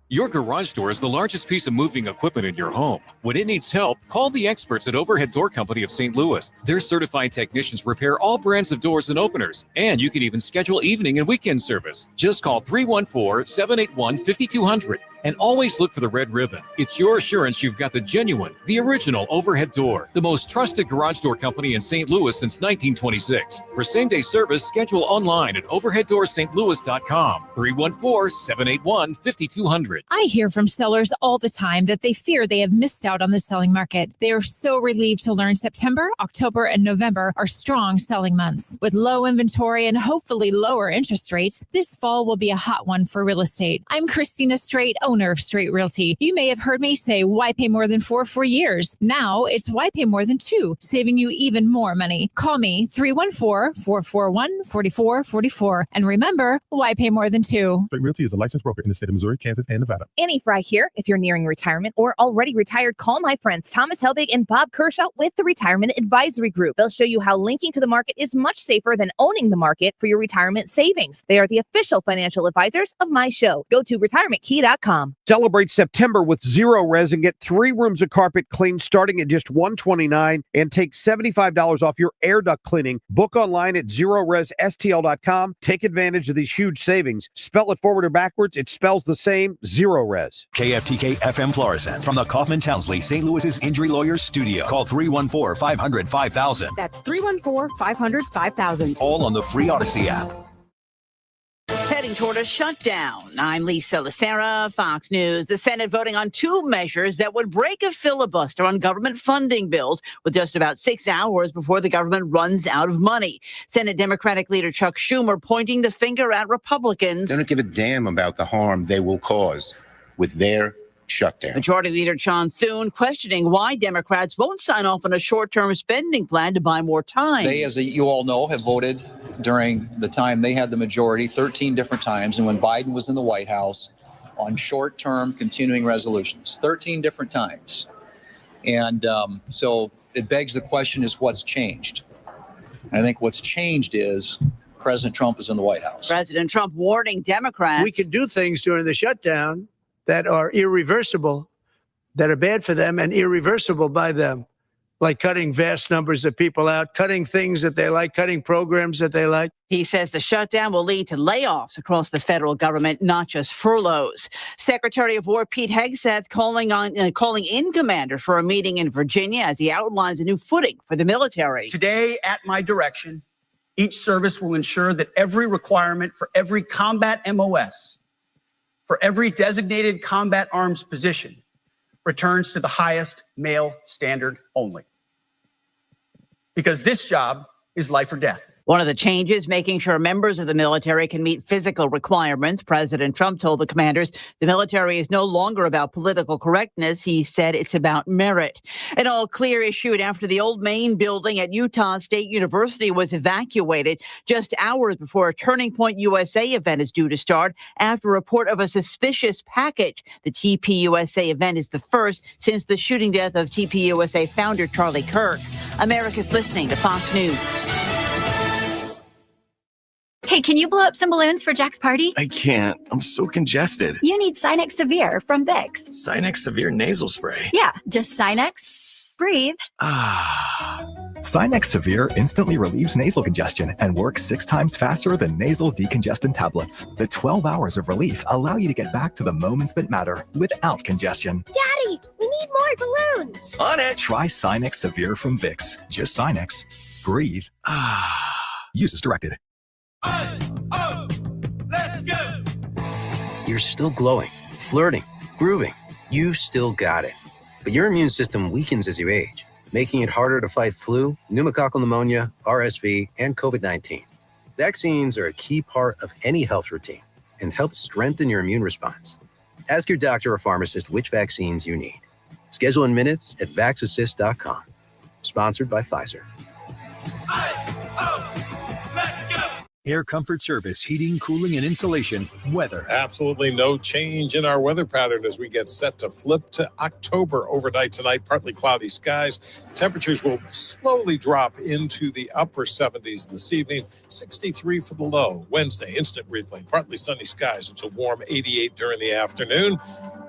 Your garage door is the largest piece of moving equipment in your home. When it needs help, call the experts at Overhead Door Company of St. Louis. Their certified technicians repair all brands of doors and openers, and you can even schedule evening and weekend service. Just call 314-781-5200 and always look for the red ribbon. It's your assurance you've got the genuine, the original Overhead Door, the most trusted garage door company in St. Louis since 1926. For same-day service, schedule online at overheaddoorsstlouis.com. 314-781-5200. I hear from sellers all the time that they fear they have missed out on the selling market. They are so relieved to learn September, October, and November are strong selling months. With low inventory and hopefully lower interest rates, this fall will be a hot one for real estate. I'm Christina Straight, owner of Straight Realty. You may have heard me say, why pay more than 4 for years? Now it's why pay more than 2, saving you even more money. Call me 314-441-4444. And remember, why pay more than 2? Straight Realty is a licensed broker in the state of Missouri, Kansas, and Nevada. Annie Fry here. If you're nearing retirement or already retired, call my friends Thomas Helbig and Bob Kershaw with the Retirement Advisory Group. They'll show you how linking to the market is much safer than owning the market for your retirement savings. They are the official financial advisors of my show. Go to retirementkey.com. Celebrate September with Zero Res and get 3 rooms of carpet cleaned starting at just $129 and take $75 off your air duct cleaning. Book online at ZeroResSTL.com. Take advantage of these huge savings. Spell it forward or backwards, it spells the same, Zero Res. KFTK FM Florissant from the Kaufman Townsley St. Louis's Injury Lawyers Studio. Call 314-500-5000. That's 314-500-5000. All on the free Odyssey app. Heading toward a shutdown. I'm Lisa Lacera, Fox News. The Senate voting on 2 measures that would break a filibuster on government funding bills with just about 6 hours before the government runs out of money. Senate Democratic leader Chuck Schumer pointing the finger at Republicans. They don't give a damn about the harm they will cause with their shutdown. Majority Leader John Thune questioning why Democrats won't sign off on a short-term spending plan to buy more time. They, as you all know, have voted during the time they had the majority 13 different times, and when Biden was in the White House, on short-term continuing resolutions 13 different times. And so it begs the question is what's changed? And I think what's changed is President Trump is in the White House. President Trump warning Democrats. We can do things during the shutdown that are irreversible, that are bad for them and irreversible by them, like cutting vast numbers of people out, cutting things that they like, cutting programs that they like. He says the shutdown will lead to layoffs across the federal government, not just furloughs. Secretary of War Pete Hegseth calling in commanders for a meeting in Virginia as he outlines a new footing for the military. Today, at my direction, each service will ensure that every requirement for every combat MOS, for every designated combat arms position, returns to the highest male standard only. Because this job is life or death. One of the changes, making sure members of the military can meet physical requirements. President Trump told the commanders the military is no longer about political correctness. He said it's about merit. An all-clear issued after the old main building at Utah State University was evacuated just hours before a Turning Point USA event is due to start after a report of a suspicious package. The TPUSA event is the first since the shooting death of TPUSA founder Charlie Kirk. America's listening to Fox News. Hey, can you blow up some balloons for Jack's party? I can't. I'm so congested. You need Sinex Severe from Vicks. Sinex Severe nasal spray. Yeah, just Sinex. Breathe. Sinex Severe instantly relieves nasal congestion and works 6 times faster than nasal decongestant tablets. The 12 hours of relief allow you to get back to the moments that matter without congestion. Daddy, we need more balloons. On it. Try Sinex Severe from Vicks. Just Sinex. Breathe. Use as directed. Let's go! You're still glowing, flirting, grooving. You still got it. But your immune system weakens as you age, making it harder to fight flu, pneumococcal pneumonia, RSV, and COVID-19. Vaccines are a key part of any health routine and help strengthen your immune response. Ask your doctor or pharmacist which vaccines you need. Schedule in minutes at vaxassist.com. Sponsored by Pfizer. Air Comfort Service, heating, cooling, and insulation, weather. Absolutely no change in our weather pattern as we get set to flip to October. Overnight tonight, partly cloudy skies. Temperatures will slowly drop into the upper 70s this evening. 63 for the low. Wednesday, instant replay. Partly sunny skies until warm 88 during the afternoon.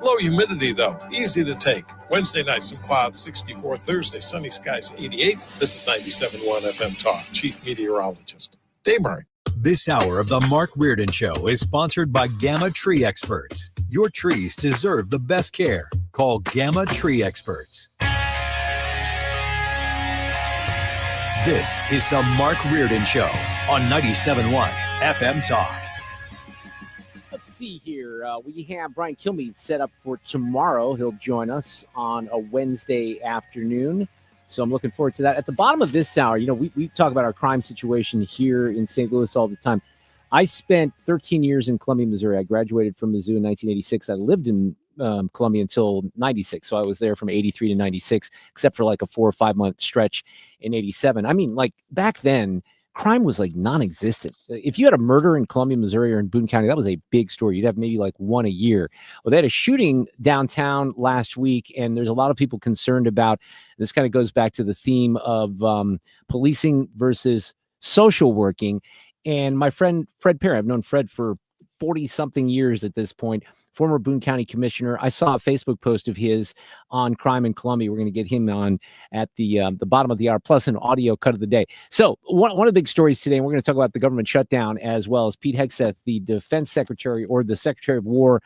Low humidity, though, easy to take. Wednesday night, some clouds, 64. Thursday, sunny skies, 88. This is 97.1 FM Talk. Chief Meteorologist Dave Murray. This hour of the Mark Reardon Show is sponsored by Gamma Tree Experts. Your trees deserve the best care. Call Gamma Tree Experts. This is the Mark Reardon Show on 97.1 FM Talk. Let's see here. We have Brian Kilmeade set up for tomorrow. He'll join us on a Wednesday afternoon. So I'm looking forward to that. At the bottom of this hour, we talk about our crime situation here in St. Louis all the time. I spent 13 years in Columbia, Missouri. I graduated from Mizzou in 1986. I lived in Columbia until 96. So I was there from 83 to 96, except for like a 4 or 5 month stretch in 87. I mean, like back then, crime was like non-existent. If you had a murder in Columbia, Missouri or in Boone County, that was a big story. You'd have maybe like one a year. Well, they had a shooting downtown last week, and there's a lot of people concerned about, this kind of goes back to the theme of policing versus social working. And my friend, Fred Parry, I've known Fred for 40 something years at this point, former Boone County commissioner. I saw a Facebook post of his on crime in Columbia. We're going to get him on at the bottom of the hour, plus an audio cut of the day. So one of the big stories today, and we're going to talk about the government shutdown, as well as Pete Hegseth, the defense secretary or the secretary of war,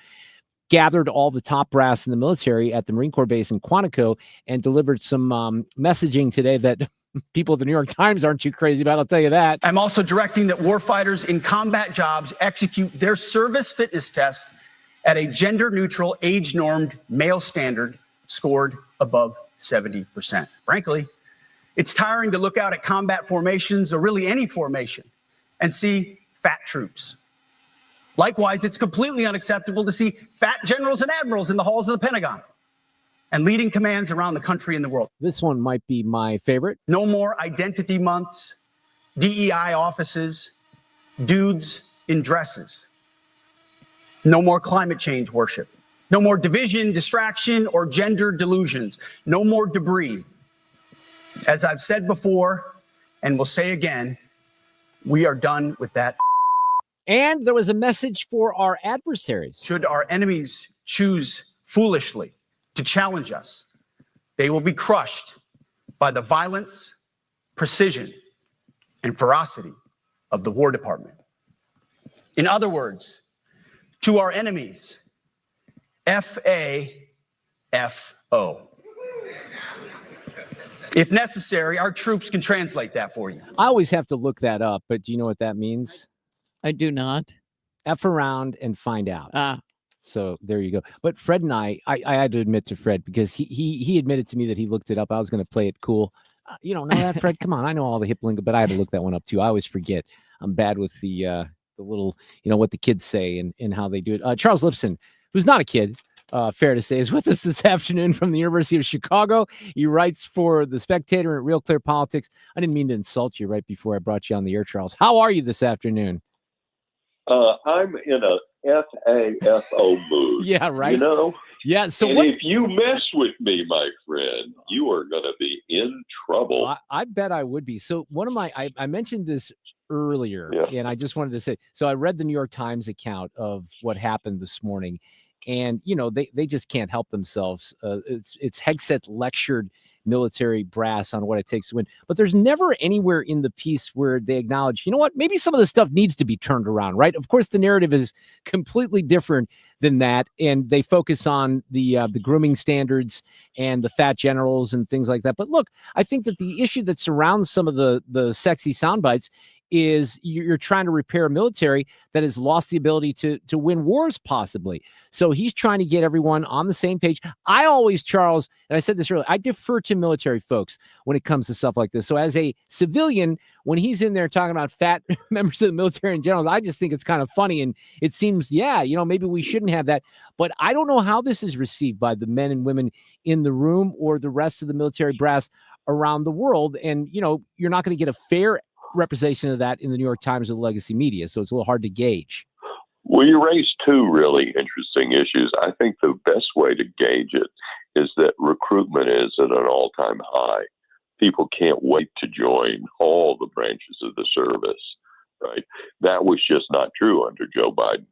gathered all the top brass in the military at the Marine Corps base in Quantico and delivered some messaging today that people at the New York Times aren't too crazy about, I'll tell you that. I'm also directing that warfighters in combat jobs execute their service fitness test at a gender-neutral, age-normed male standard scored above 70%. Frankly, it's tiring to look out at combat formations, or really any formation, and see fat troops. Likewise, it's completely unacceptable to see fat generals and admirals in the halls of the Pentagon and leading commands around the country and the world. This one might be my favorite. No more identity months, DEI offices, dudes in dresses. No more climate change worship. No more division, distraction, or gender delusions. No more debris. As I've said before, and will say again, we are done with that. And there was a message for our adversaries. Should our enemies choose foolishly to challenge us, they will be crushed by the violence, precision, and ferocity of the War Department. In other words, to our enemies, F-A-F-O. If necessary, our troops can translate that for you. I always have to look that up, but do you know what that means? I do not. F around and find out. So there you go. But Fred and I had to admit to Fred, because he admitted to me that he looked it up. I was going to play it cool. You don't know that, Fred? Come on. I know all the hip lingo, but I had to look that one up too. I always forget. I'm bad with the little, what the kids say and how they do it. Charles Lipson, who's not a kid, fair to say, is with us this afternoon from the University of Chicago. He writes for The Spectator and Real Clear Politics. I didn't mean to insult you right before I brought you on the air, Charles. How are you this afternoon? I'm in a FAFO mood. Yeah, right. Yeah. So and if you mess with me, my friend, you are going to be in trouble. I bet I would be. So one of my, I mentioned this earlier, and I just wanted to say, so I read the New York Times account of what happened this morning, and they just can't help themselves. It's Hegseth lectured military brass on what it takes to win, but there's never anywhere in the piece where they acknowledge, maybe some of the stuff needs to be turned around, right? Of course, the narrative is completely different than that, and they focus on the grooming standards and the fat generals and things like that. But look, I think that the issue that surrounds some of the sexy sound bites is you're trying to repair a military that has lost the ability to win wars, possibly. So he's trying to get everyone on the same page. I always, Charles, and I said this earlier, I defer to military folks when it comes to stuff like this. So as a civilian, when he's in there talking about fat members of the military in general, I just think it's kind of funny. And it seems, maybe we shouldn't have that. But I don't know how this is received by the men and women in the room or the rest of the military brass around the world. And, you're not going to get a fair representation of that in the New York Times or the legacy media. So it's a little hard to gauge. Well, you raised two really interesting issues. I think the best way to gauge it is that recruitment is at an all-time high. People can't wait to join all the branches of the service, right? That was just not true under Joe Biden.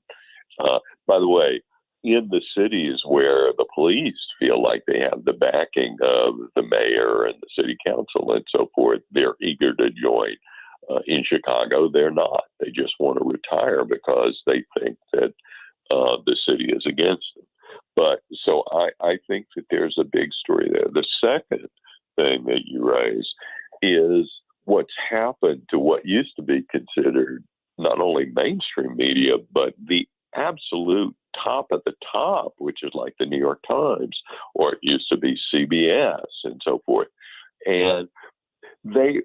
By the way, in the cities where the police feel like they have the backing of the mayor and the city council and so forth, they're eager to join. In Chicago, they're not. They just want to retire because they think that the city is against them. But so I think that there's a big story there. The second thing that you raise is what's happened to what used to be considered not only mainstream media, but the absolute top of the top, which is like the New York Times, or it used to be CBS and so forth. And they've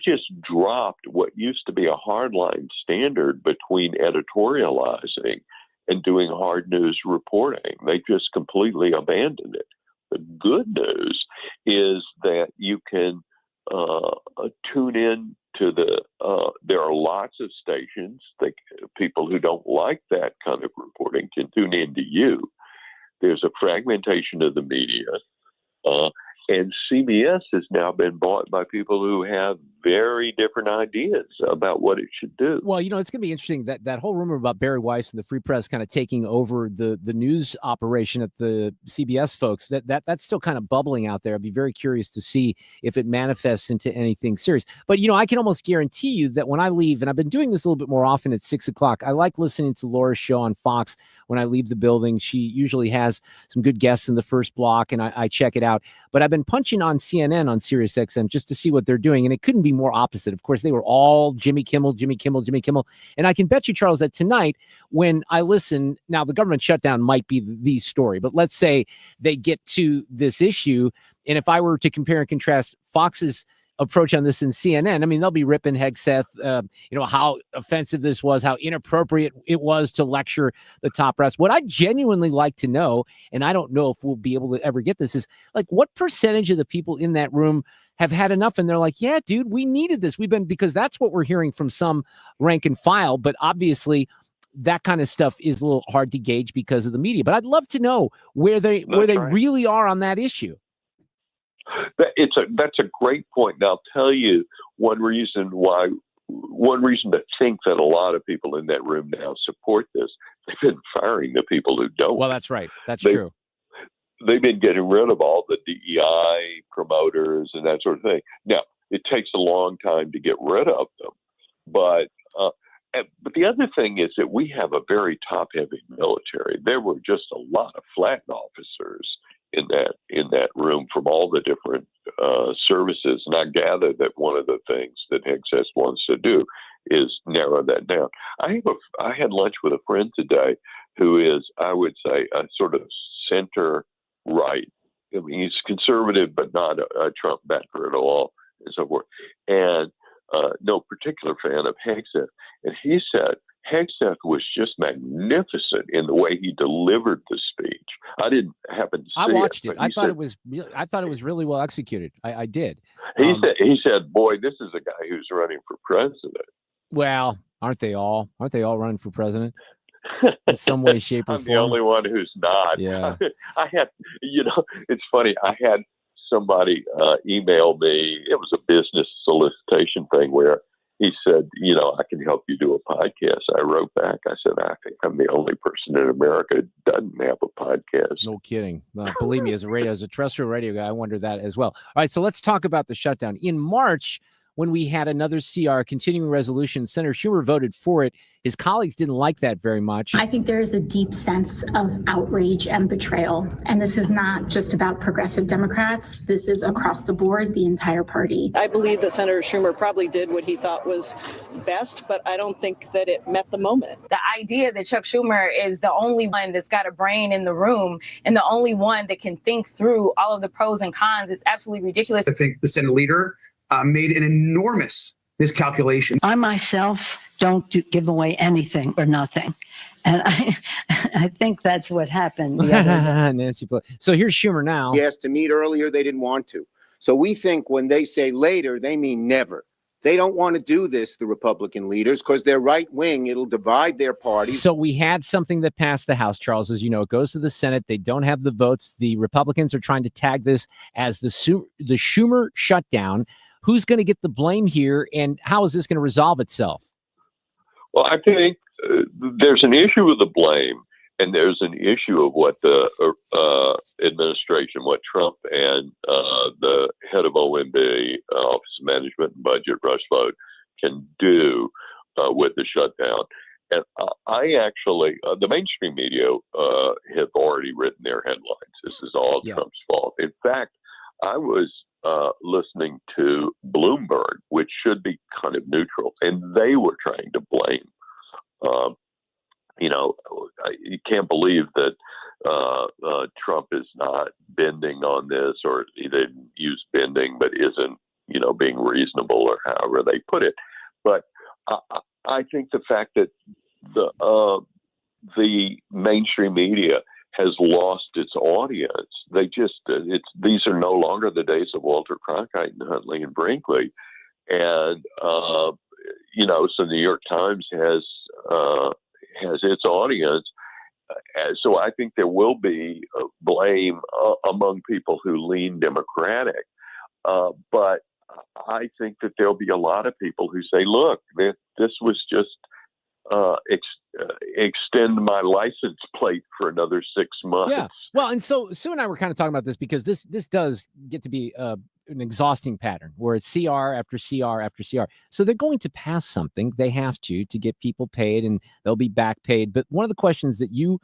just dropped what used to be a hardline standard between editorializing and doing hard news reporting. They just completely abandoned it. The good news is that you can tune in to there are lots of stations. People who don't like that kind of reporting can tune in to you. There's a fragmentation of the media. And CBS has now been bought by people who have very different ideas about what it should do. Well, it's going to be interesting that whole rumor about Barry Weiss and the Free Press kind of taking over the news operation at the CBS folks. That's still kind of bubbling out there. I'd be very curious to see if it manifests into anything serious. But I can almost guarantee you that when I leave, and I've been doing this a little bit more often at 6:00. I like listening to Laura's show on Fox when I leave the building. She usually has some good guests in the first block, and I check it out. But I've been punching on CNN on Sirius XM just to see what they're doing, and it couldn't be more opposite. Of course, they were all Jimmy Kimmel. And I can bet you, Charles, that tonight when I listen, now the government shutdown might be the story, but let's say they get to this issue. And if I were to compare and contrast Fox's approach on this in CNN, I mean, they'll be ripping Hegseth, how offensive this was, how inappropriate it was to lecture the top brass. What I genuinely like to know, and I don't know if we'll be able to ever get this, is like, what percentage of the people in that room have had enough and they're like, yeah, dude, we needed this. Because that's what we're hearing from some rank and file, but obviously that kind of stuff is a little hard to gauge because of the media. But I'd love to know where they really are on that issue. That's a great point. And I'll tell you one reason to think that a lot of people in that room now support this. They've been firing the people who don't. Well, that's right. That's true. they've been getting rid of all the DEI promoters and that sort of thing. Now, it takes a long time to get rid of them, but the other thing is that we have a very top-heavy military. There were just a lot of flag officers in that room from all the different services, and I gather that one of the things that Hexest wants to do is narrow that down. I had lunch with a friend today who is, I would say, a sort of center-right. I mean, he's conservative, but not a Trump backer at all, and so forth. And no particular fan of Hexest. And he said Hexest was just magnificent in the way he delivered the speech. I didn't happen to see it. I watched it. I thought it was really well executed. I did. He said, boy, this is a guy who's running for president. Well, aren't they all? Aren't they all running for president? In some way, shape, or I'm form. the only one who's not. Yeah. I had, it's funny. I had somebody email me. It was a business solicitation thing where he said, I can help you do a podcast. I wrote back. I said, I think I'm the only person in America who doesn't have a podcast. No kidding. Believe me, as a terrestrial radio guy, I wonder that as well. All right, so let's talk about the shutdown. In March, when we had another CR, continuing resolution, Senator Schumer voted for it. His colleagues didn't like that very much. I think there is a deep sense of outrage and betrayal. And this is not just about progressive Democrats. This is across the board, the entire party. I believe that Senator Schumer probably did what he thought was best, but I don't think that it met the moment. The idea that Chuck Schumer is the only one that's got a brain in the room and the only one that can think through all of the pros and cons is absolutely ridiculous. I think the Senate leader made an enormous miscalculation. I myself don't give away anything or nothing. And I think that's what happened the other day. Nancy Pelosi. So here's Schumer now. He asked to meet earlier. They didn't want to. So we think when they say later, they mean never. They don't want to do this, the Republican leaders, because they're right wing. It'll divide their party. So we had something that passed the House, Charles. As you know, it goes to the Senate. They don't have the votes. The Republicans are trying to tag this as the Schumer shutdown. Who's going to get the blame here, and how is this going to resolve itself? Well, I think there's an issue with the blame, and there's an issue of what the administration, what Trump and the head of OMB, Office of Management and Budget, Rush Vogt, can do with the shutdown. And I actually, the mainstream media have already written their headlines. This is all Trump's fault. In fact, I was listening to Bloomberg, which should be kind of neutral, and they were trying to blame. You can't believe that Trump is not bending on this, or he didn't use bending, but isn't, being reasonable, or however they put it. But I think the fact that the mainstream media has lost its audience. These are no longer the days of Walter Cronkite and Huntley and Brinkley. And, so the New York Times has its audience. So I think there will be blame among people who lean Democratic. But I think that there'll be a lot of people who say, look, this was just extend my license plate for another 6 months. Yeah. Well, and so Sue and I were kind of talking about this because this does get to be an exhausting pattern where it's CR after CR after CR. So they're going to pass something. They have to get people paid, and they'll be back paid. But one of the questions that you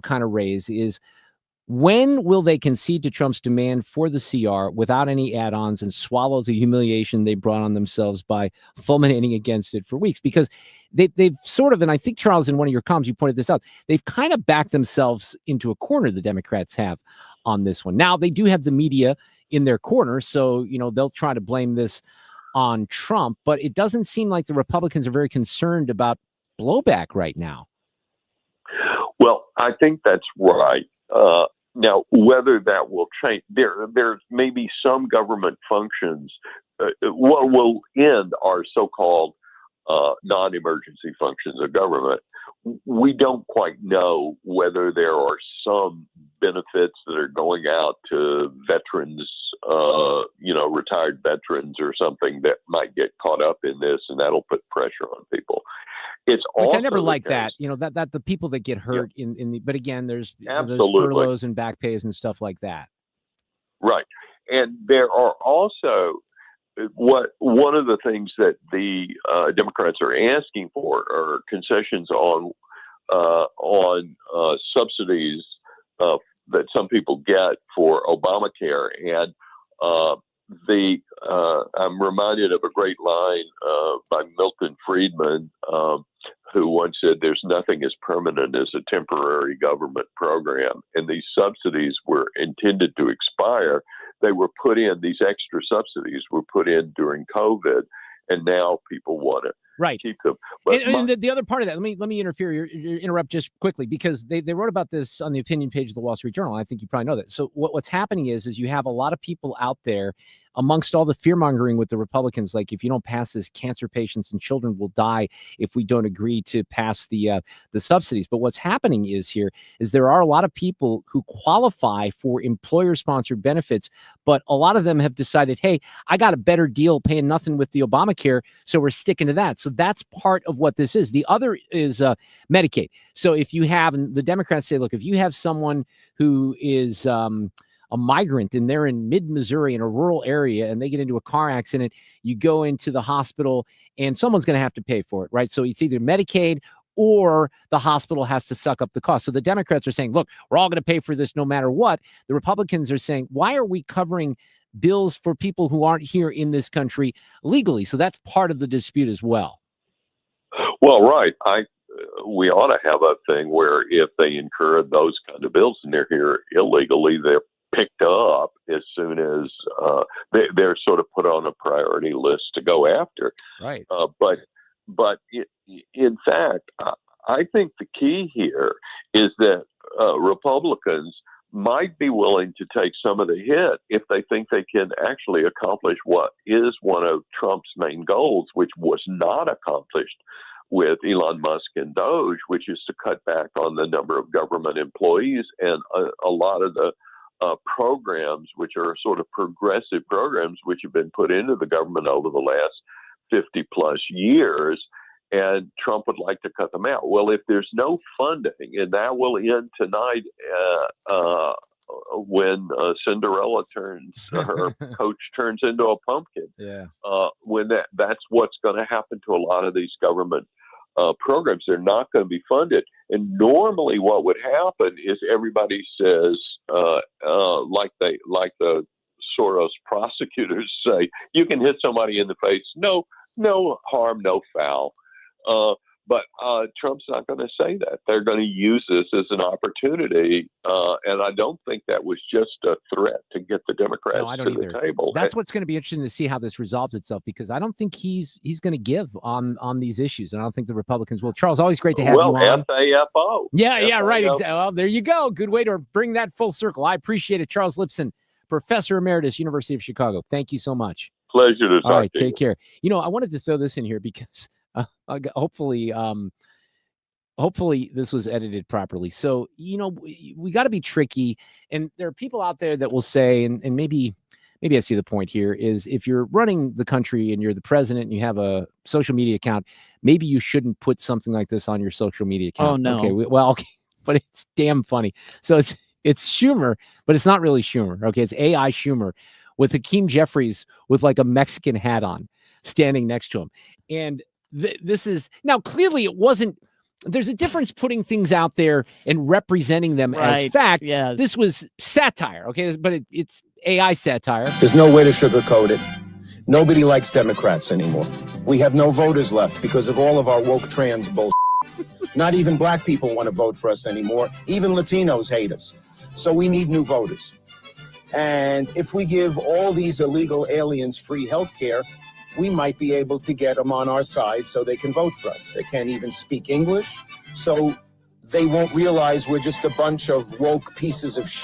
kind of raise is, when will they concede to Trump's demand for the CR without any add-ons and swallow the humiliation they brought on themselves by fulminating against it for weeks? Because they've sort of, and I think, Charles, in one of your comments, you pointed this out, they've kind of backed themselves into a corner, the Democrats have, on this one. Now, they do have the media in their corner, so, they'll try to blame this on Trump, but it doesn't seem like the Republicans are very concerned about blowback right now. Well, I think that's right. Now, whether that will change, there's maybe some government functions. What will end are so-called non-emergency functions of government. We don't quite know whether there are some benefits that are going out to veterans, retired veterans or something that might get caught up in this, and that'll put pressure on people. It's Which also I never the like case- that, that the people that get hurt in the, but again, there's Absolutely. furloughs and back pays and stuff like that. Right. And there are also one of the things that the Democrats are asking for are concessions on subsidies that some people get for Obamacare. And I'm reminded of a great line by Milton Friedman, who once said, "There's nothing as permanent as a temporary government program." And these subsidies were intended to expire. They were put in, these extra subsidies were put in during COVID, and now people want to keep them. But And the other part of that, let me interrupt just quickly, because they wrote about this on the opinion page of the Wall Street Journal. I think you probably know that. So what's happening is you have a lot of people out there amongst all the fear mongering with the Republicans, like, if you don't pass this, cancer patients and children will die if we don't agree to pass the subsidies. But what's happening is there are a lot of people who qualify for employer-sponsored benefits, but a lot of them have decided, hey, I got a better deal paying nothing with the Obamacare, so we're sticking to that. So that's part of what this is. The other is Medicaid. So if you have, and the Democrats say, look, if you have someone who is a migrant and they're in mid-Missouri in a rural area and they get into a car accident, you go into the hospital and someone's going to have to pay for it, right? So it's either Medicaid or the hospital has to suck up the cost. So the Democrats are saying, look, we're all going to pay for this no matter what. The Republicans are saying, why are we covering bills for people who aren't here in this country legally? So that's part of the dispute as well. Well, right. We ought to have a thing where if they incur those kind of bills and they're here illegally, they're picked up as soon as they're sort of put on a priority list to go after. Right. But in fact, I think the key here is that Republicans might be willing to take some of the hit if they think they can actually accomplish what is one of Trump's main goals, which was not accomplished with Elon Musk and Doge, which is to cut back on the number of government employees. And a lot of the programs, which are sort of progressive programs, which have been put into the government over the last 50 plus years, and Trump would like to cut them out. Well, if there's no funding, and that will end tonight when Cinderella her coach turns into a pumpkin. Yeah. When that's what's going to happen to a lot of these government programs. They're not going to be funded. And normally what would happen is everybody says, like the Soros prosecutors say, you can hit somebody in the face. No harm, no foul. But Trump's not going to say that. They're going to use this as an opportunity. And I don't think that was just a threat to get the Democrats to the table. That's what's going to be interesting to see how this resolves itself, because I don't think he's going to give on these issues. And I don't think the Republicans will. Charles, always great to have you on. FAFO. Yeah, right. Exactly. Well, there you go. Good way to bring that full circle. I appreciate it. Charles Lipson, Professor Emeritus, University of Chicago. Thank you so much. Pleasure to talk to you. All right, take care. I wanted to throw this in here because hopefully this was edited properly. So, we got to be tricky. And there are people out there that will say, and maybe I see the point here, is if you're running the country and you're the president and you have a social media account, maybe you shouldn't put something like this on your social media account. Oh, no. Okay, but it's damn funny. So it's Schumer, but it's not really Schumer. Okay, it's AI Schumer with Hakeem Jeffries with like a Mexican hat on standing next to him. And this is now clearly it wasn't. There's a difference putting things out there and representing them as fact. Yes. This was satire. Okay, but it's AI satire. There's no way to sugarcoat it. Nobody likes Democrats anymore. We have no voters left because of all of our woke trans bullshit. Not even black people want to vote for us anymore. Even Latinos hate us. So we need new voters. And if we give all these illegal aliens free health care, we might be able to get them on our side so they can vote for us. They can't even speak English, so they won't realize we're just a bunch of woke pieces of shit,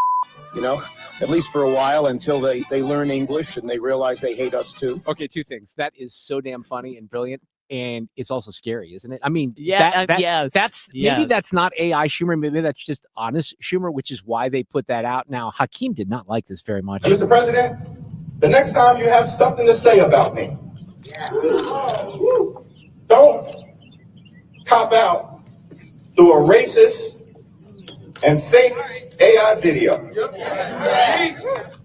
at least for a while until they learn English and they realize they hate us too. Okay, two things. That is so damn funny and brilliant. And it's also scary, isn't it? I mean, yes. Maybe that's not AI Schumer. Maybe that's just honest Schumer, which is why they put that out. Now, Hakeem did not like this very much. Mr. President, the next time you have something to say about me, don't cop out through a racist and fake AI video.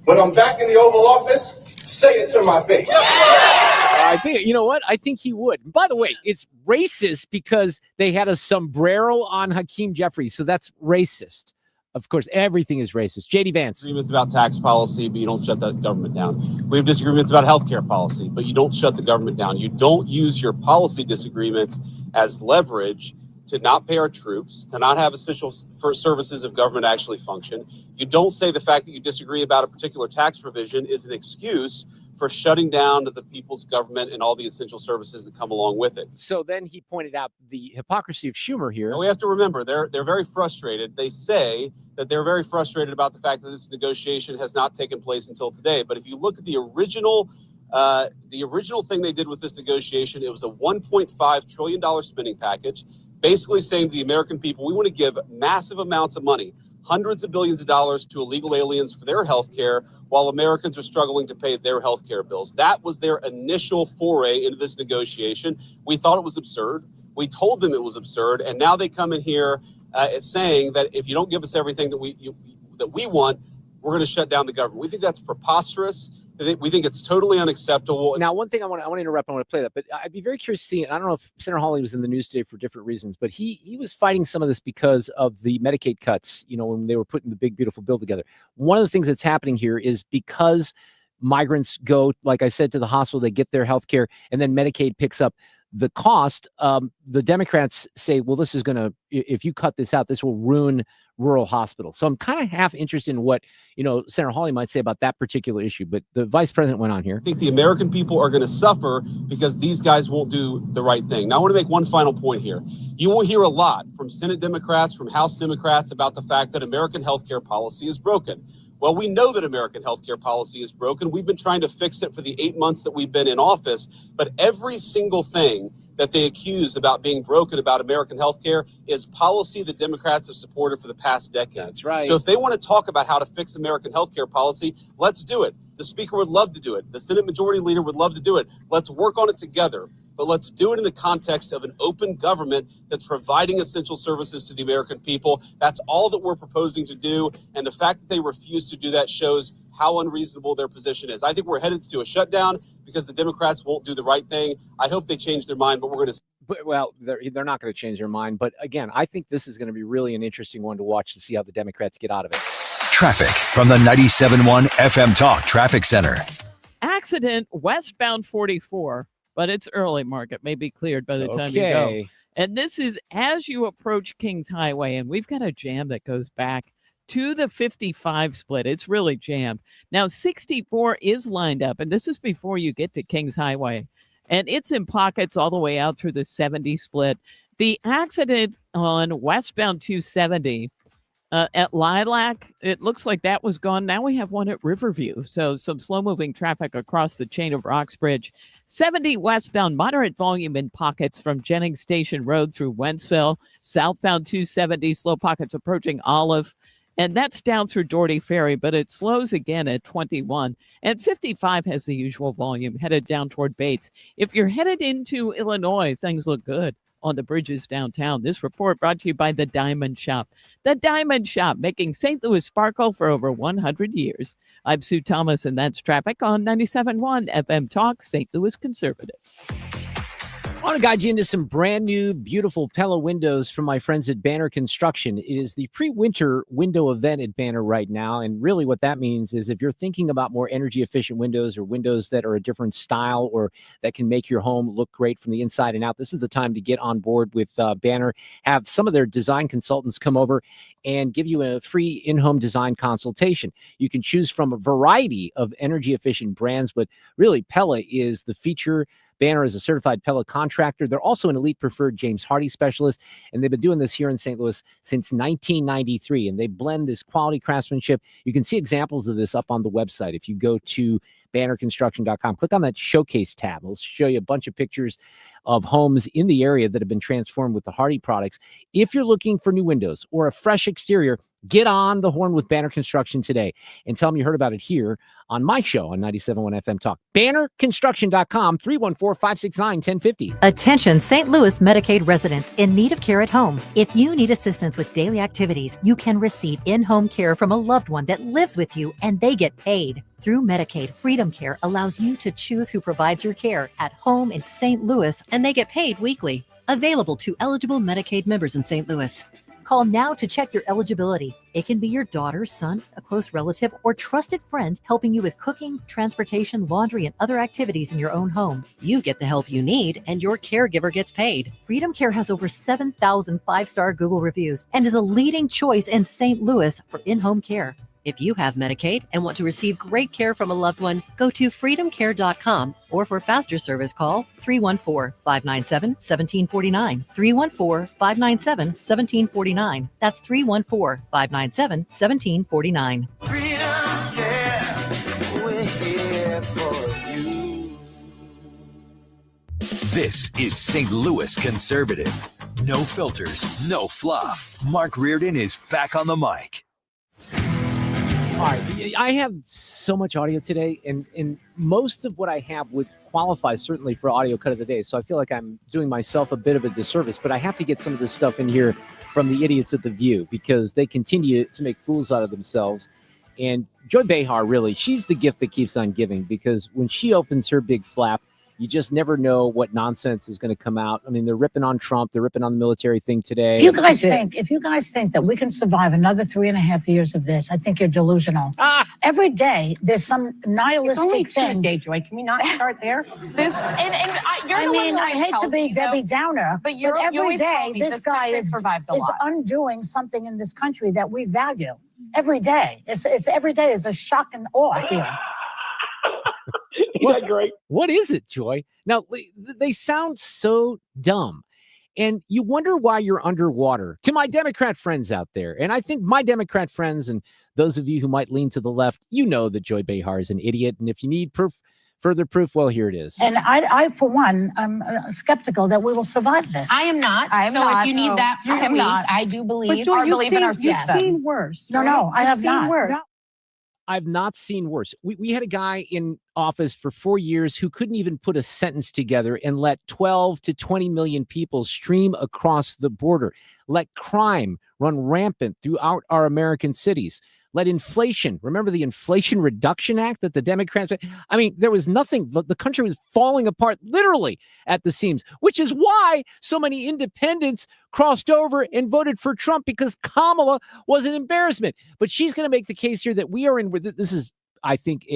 When I'm back in the Oval Office, say it to my face. I think, you know what? I think he would. By the way, it's racist because they had a sombrero on Hakeem Jeffries. So that's racist. Of course, everything is racist. J.D. Vance. Disagreements about tax policy, but you don't shut the government down. We have disagreements about healthcare policy, but you don't shut the government down. You don't use your policy disagreements as leverage to not pay our troops, to not have essential services of government actually function. You don't say the fact that you disagree about a particular tax provision is an excuse for shutting down the people's government and all the essential services that come along with it. So then he pointed out the hypocrisy of Schumer here. And we have to remember, they're very frustrated. They say that they're very frustrated about the fact that this negotiation has not taken place until today. But if you look at the original thing they did with this negotiation, it was a $1.5 trillion spending package, basically saying to the American people, we want to give massive amounts of money, hundreds of billions of dollars to illegal aliens for their health care while Americans are struggling to pay their health care bills. That was their initial foray into this negotiation. We thought it was absurd. We told them it was absurd. And now they come in here saying that if you don't give us everything that we want, we're going to shut down the government. We think that's preposterous. We think it's totally unacceptable. Now, one thing I want to interrupt. I want to play that, but I'd be very curious to see. And I don't know if Senator Hawley was in the news today for different reasons, but he was fighting some of this because of the Medicaid cuts. You know, when they were putting the big beautiful bill together. One of the things that's happening here is because migrants go, like I said, to the hospital, they get their health care, and then Medicaid picks up the cost. The Democrats say, well, this is going to, if you cut this out, this will ruin rural hospitals. So I'm kind of half interested in what, Senator Hawley might say about that particular issue. But the vice president went on here. I think the American people are going to suffer because these guys won't do the right thing. Now, I want to make one final point here. You will hear a lot from Senate Democrats, from House Democrats about the fact that American healthcare policy is broken. Well, we know that American healthcare policy is broken. We've been trying to fix it for the 8 months that we've been in office, but every single thing that they accuse about being broken about American healthcare is policy the Democrats have supported for the past decade. That's right. So if they want to talk about how to fix American healthcare policy, let's do it. The Speaker would love to do it. The Senate Majority Leader would love to do it. Let's work on it together. But let's do it in the context of an open government that's providing essential services to the American people. That's all that we're proposing to do. And the fact that they refuse to do that shows how unreasonable their position is. I think we're headed to a shutdown because the Democrats won't do the right thing. I hope they change their mind, but we're going to. Well, they're not going to change their mind. But again, I think this is going to be really an interesting one to watch to see how the Democrats get out of it. Traffic from the 97.1 FM Talk Traffic Center. Accident westbound 44. But it's early, Mark. It may be cleared by the time you go. And this is as you approach Kings Highway, and we've got a jam that goes back to the 55 split. It's really jammed. Now, 64 is lined up, and this is before you get to Kings Highway. And it's in pockets all the way out through the 70 split. The accident on westbound 270 at Lilac, it looks like that was gone. Now we have one at Riverview. So some slow-moving traffic across the chain of Roxbridge. 70 westbound, moderate volume in pockets from Jennings Station Road through Wentzville. Southbound 270, slow pockets approaching Olive. And that's down through Doherty Ferry, but it slows again at 21. And 55 has the usual volume, headed down toward Bates. If you're headed into Illinois, things look good on the bridges downtown. This report brought to you by The Diamond Shop. The Diamond Shop, making St. Louis sparkle for over 100 years. I'm Sue Thomas, and that's traffic on 97.1 FM Talk, St. Louis Conservative. I want to guide you into some brand new, beautiful Pella windows from my friends at Banner Construction. It is the pre-winter window event at Banner right now. And really what that means is if you're thinking about more energy efficient windows or windows that are a different style or that can make your home look great from the inside and out, this is the time to get on board with Banner. Have some of their design consultants come over and give you a free in-home design consultation. You can choose from a variety of energy efficient brands, but really Pella is the feature. Banner is a certified Pella contractor. They're also an elite preferred James Hardie specialist, and they've been doing this here in St. Louis since 1993, and they blend this quality craftsmanship. You can see examples of this up on the website. If you go to bannerconstruction.com, click on that showcase tab. It'll show you a bunch of pictures of homes in the area that have been transformed with the Hardie products. If you're looking for new windows or a fresh exterior, Get on the horn with Banner Construction today and tell them you heard about it here on my show on 97.1 FM Talk. BannerConstruction.com, 314-569-1050. Attention St. Louis Medicaid residents in need of care at home. If you need assistance with daily activities, you can receive in-home care from a loved one that lives with you and they get paid. Through Medicaid, Freedom Care allows you to choose who provides your care at home in St. Louis, and they get paid weekly. Available to eligible Medicaid members in St. Louis. Call now to check your eligibility. It can be your daughter, son, a close relative, or trusted friend helping you with cooking, transportation, laundry, and other activities in your own home. You get the help you need, and your caregiver gets paid. Freedom Care has over 7,000 five-star Google reviews and is a leading choice in St. Louis for in-home care. If you have Medicaid and want to receive great care from a loved one, go to freedomcare.com, or for faster service, call 314-597-1749. 314-597-1749. That's 314-597-1749. Freedom Care, we're here for you. This is St. Louis Conservative. No filters, no fluff. Mark Reardon is back on the mic. All right, I have so much audio today, and most of what I have would qualify certainly for audio cut of the day. So I feel like I'm doing myself a bit of a disservice, but I have to get some of this stuff in here from the idiots at The View because they continue to make fools out of themselves. And Joy Behar, really, she's the gift that keeps on giving, because when she opens her big flap, you just never know what nonsense is going to come out. I mean, they're ripping on Trump. They're ripping on the military thing today. If you guys think that we can survive another 3.5 years of this, I think you're delusional. Every day there's some nihilistic thing. Tuesday, Joy. Can we not start there? I hate to be Debbie Downer, but every day this guy is undoing something in this country that we value. Every day, it's every day is a shock and awe here. What, great. What is it, Joy? Now, they sound so dumb, and you wonder why you're underwater. To my Democrat friends out there, and I think my Democrat friends and those of you who might lean to the left, you know that Joy Behar is an idiot, and if you need further proof, well, here it is. And I for one, I'm skeptical that we will survive this. I am not. If you need that from me, I do believe in ourselves. You've seen worse. No, I have not. No. I've not seen worse. We had a guy in office for 4 years who couldn't even put a sentence together and let 12 to 20 million people stream across the border, let crime run rampant throughout our American cities, let inflation, remember the Inflation Reduction Act that the Democrats, I mean, there was nothing, the country was falling apart literally at the seams, which is why so many independents crossed over and voted for Trump, because Kamala was an embarrassment. But she's going to make the case here that we are in, this is, I think,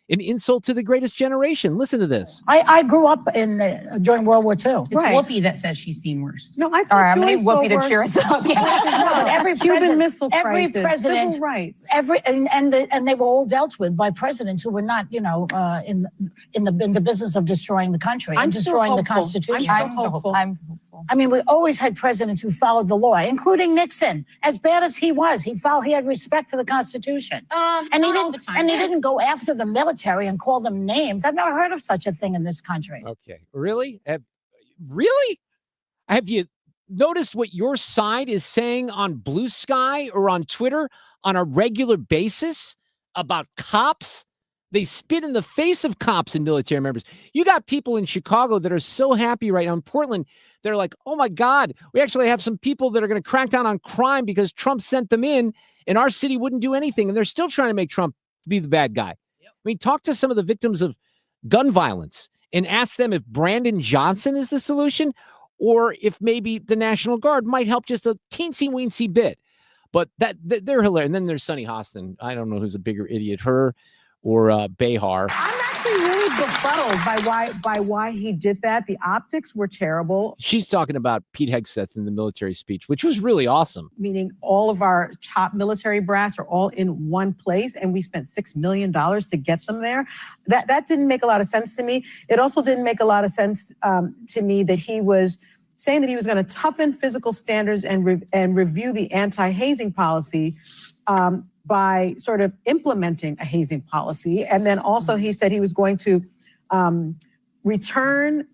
an insult to the greatest generation. Listen to this. I grew up during World War II. It's Whoopi that says she's seen worse. No, I All right, I'm going to need Whoopi to cheer us up. Every Cuban Missile every Crisis, president, civil rights. And they were all dealt with by presidents who were not, in the business of destroying the country and destroying the Constitution. I'm hopeful. I mean, we always had presidents who followed the law, including Nixon. As bad as he was, he had respect for the Constitution, and he didn't go after the military and call them names. I've never heard of such a thing in this country. Okay, really? Really? Have you noticed what your side is saying on Blue Sky or on Twitter on a regular basis about cops? They spit in the face of cops and military members. You got people in Chicago that are so happy right now. In Portland, they're like, oh my God, we actually have some people that are going to crack down on crime because Trump sent them in and our city wouldn't do anything. And they're still trying to make Trump be the bad guy. Yep. I mean, talk to some of the victims of gun violence and ask them if Brandon Johnson is the solution or if maybe the National Guard might help just a teensy-weensy bit. But they're hilarious. And then there's Sunny Hostin. I don't know who's a bigger idiot, her or Behar. I'm actually really befuddled by why he did that. The optics were terrible. She's talking about Pete Hegseth in the military speech, which was really awesome. Meaning all of our top military brass are all in one place, and we spent $6 million to get them there. That didn't make a lot of sense to me. It also didn't make a lot of sense to me that he was saying that he was going to toughen physical standards and review the anti-hazing policy by sort of implementing a hazing policy. And then also he said he was going to return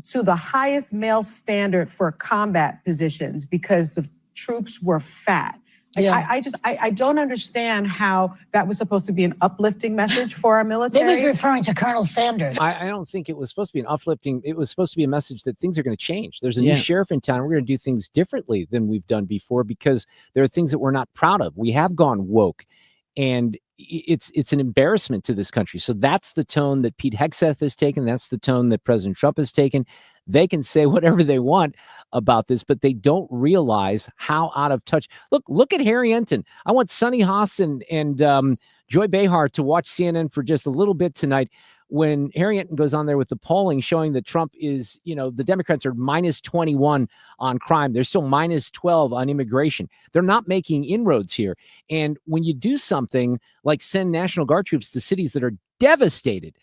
to the highest male standard for combat positions because the troops were fat. I don't understand how that was supposed to be an uplifting message for our military. They was referring to Colonel Sanders. I don't think it was supposed to be an uplifting. It was supposed to be a message that things are going to change. There's a new sheriff in town. We're going to do things differently than we've done before because there are things that we're not proud of. We have gone woke, and it's an embarrassment to this country. So that's the tone that Pete Hegseth has taken. That's the tone that President Trump has taken. They can say whatever they want about this, but they don't realize how out of touch. Look at Harry Enton. I want Sonny Haas and Joy Behar to watch CNN for just a little bit tonight when Harry Enton goes on there with the polling showing that Trump is, the Democrats are minus 21 on crime. They're still minus 12 on immigration. They're not making inroads here. And when you do something like send National Guard troops to cities that are devastated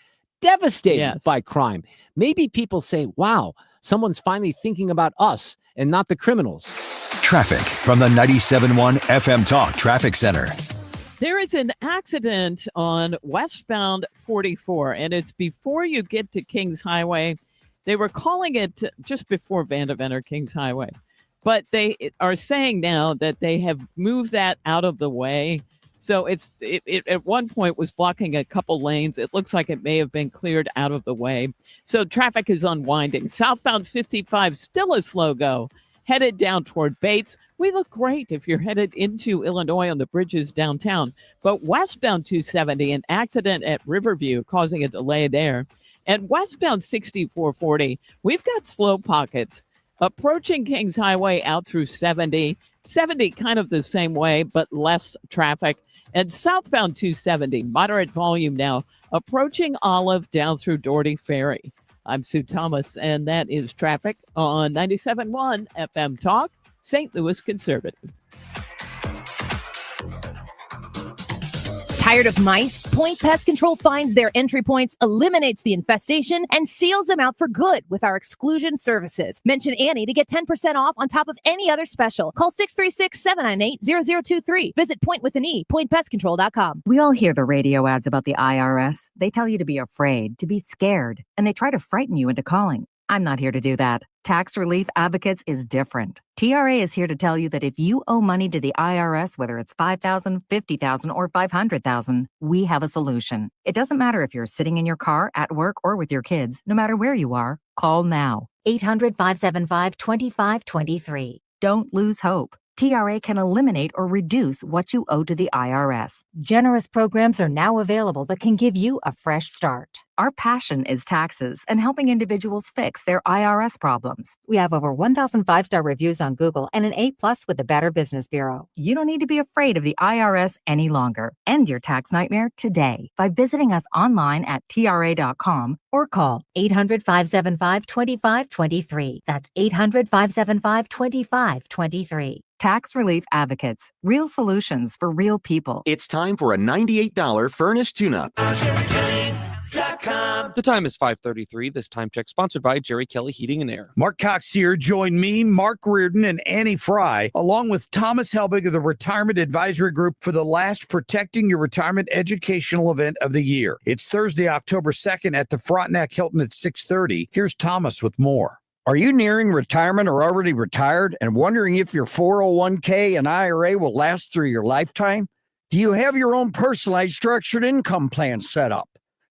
by crime, maybe people say, wow, someone's finally thinking about us and not the criminals. Traffic from the 97.1 FM Talk Traffic Center. There is an accident on westbound 44, and it's before you get to Kings Highway. They were calling it just before Vandeventer Kings Highway, but they are saying now that they have moved that out of the way. So it at one point was blocking a couple lanes. It looks like it may have been cleared out of the way. So traffic is unwinding. Southbound 55, still a slow go, headed down toward Bates. We look great if you're headed into Illinois on the bridges downtown. But westbound 270, an accident at Riverview causing a delay there. And westbound 6440, we've got slow pockets approaching Kings Highway out through 70. 70 kind of the same way, but less traffic. And southbound 270, moderate volume now, approaching Olive down through Doherty Ferry. I'm Sue Thomas, and that is traffic on 97.1 FM Talk, St. Louis Conservative. Tired of mice? Point Pest Control finds their entry points, eliminates the infestation, and seals them out for good with our exclusion services. Mention Annie to get 10% off on top of any other special. Call 636-798-0023. Visit pointpestcontrol.com. We all hear the radio ads about the IRS. They tell you to be afraid, to be scared, and they try to frighten you into calling. I'm not here to do that. Tax Relief Advocates is different. TRA is here to tell you that if you owe money to the IRS, whether it's $5,000, $50,000, or $500,000, we have a solution. It doesn't matter if you're sitting in your car, at work, or with your kids. No matter where you are, call now. 800-575-2523. Don't lose hope. TRA can eliminate or reduce what you owe to the IRS. Generous programs are now available that can give you a fresh start. Our passion is taxes and helping individuals fix their IRS problems. We have over 1,000 five-star reviews on Google and an A+ with the Better Business Bureau. You don't need to be afraid of the IRS any longer. End your tax nightmare today by visiting us online at TRA.com or call 800-575-2523. That's 800-575-2523. Tax Relief Advocates. Real solutions for real people. It's time for a $98 furnace tune-up. The time is 5:33. This time check sponsored by Jerry Kelly Heating and Air. Mark Cox here. Join me, Mark Reardon, and Annie Fry, along with Thomas Helbig of the Retirement Advisory Group for the last Protecting Your Retirement educational event of the year. It's Thursday, October 2nd at the Frontenac Hilton at 6:30. Here's Thomas with more. Are you nearing retirement or already retired and wondering if your 401k and IRA will last through your lifetime? Do you have your own personalized structured income plan set up?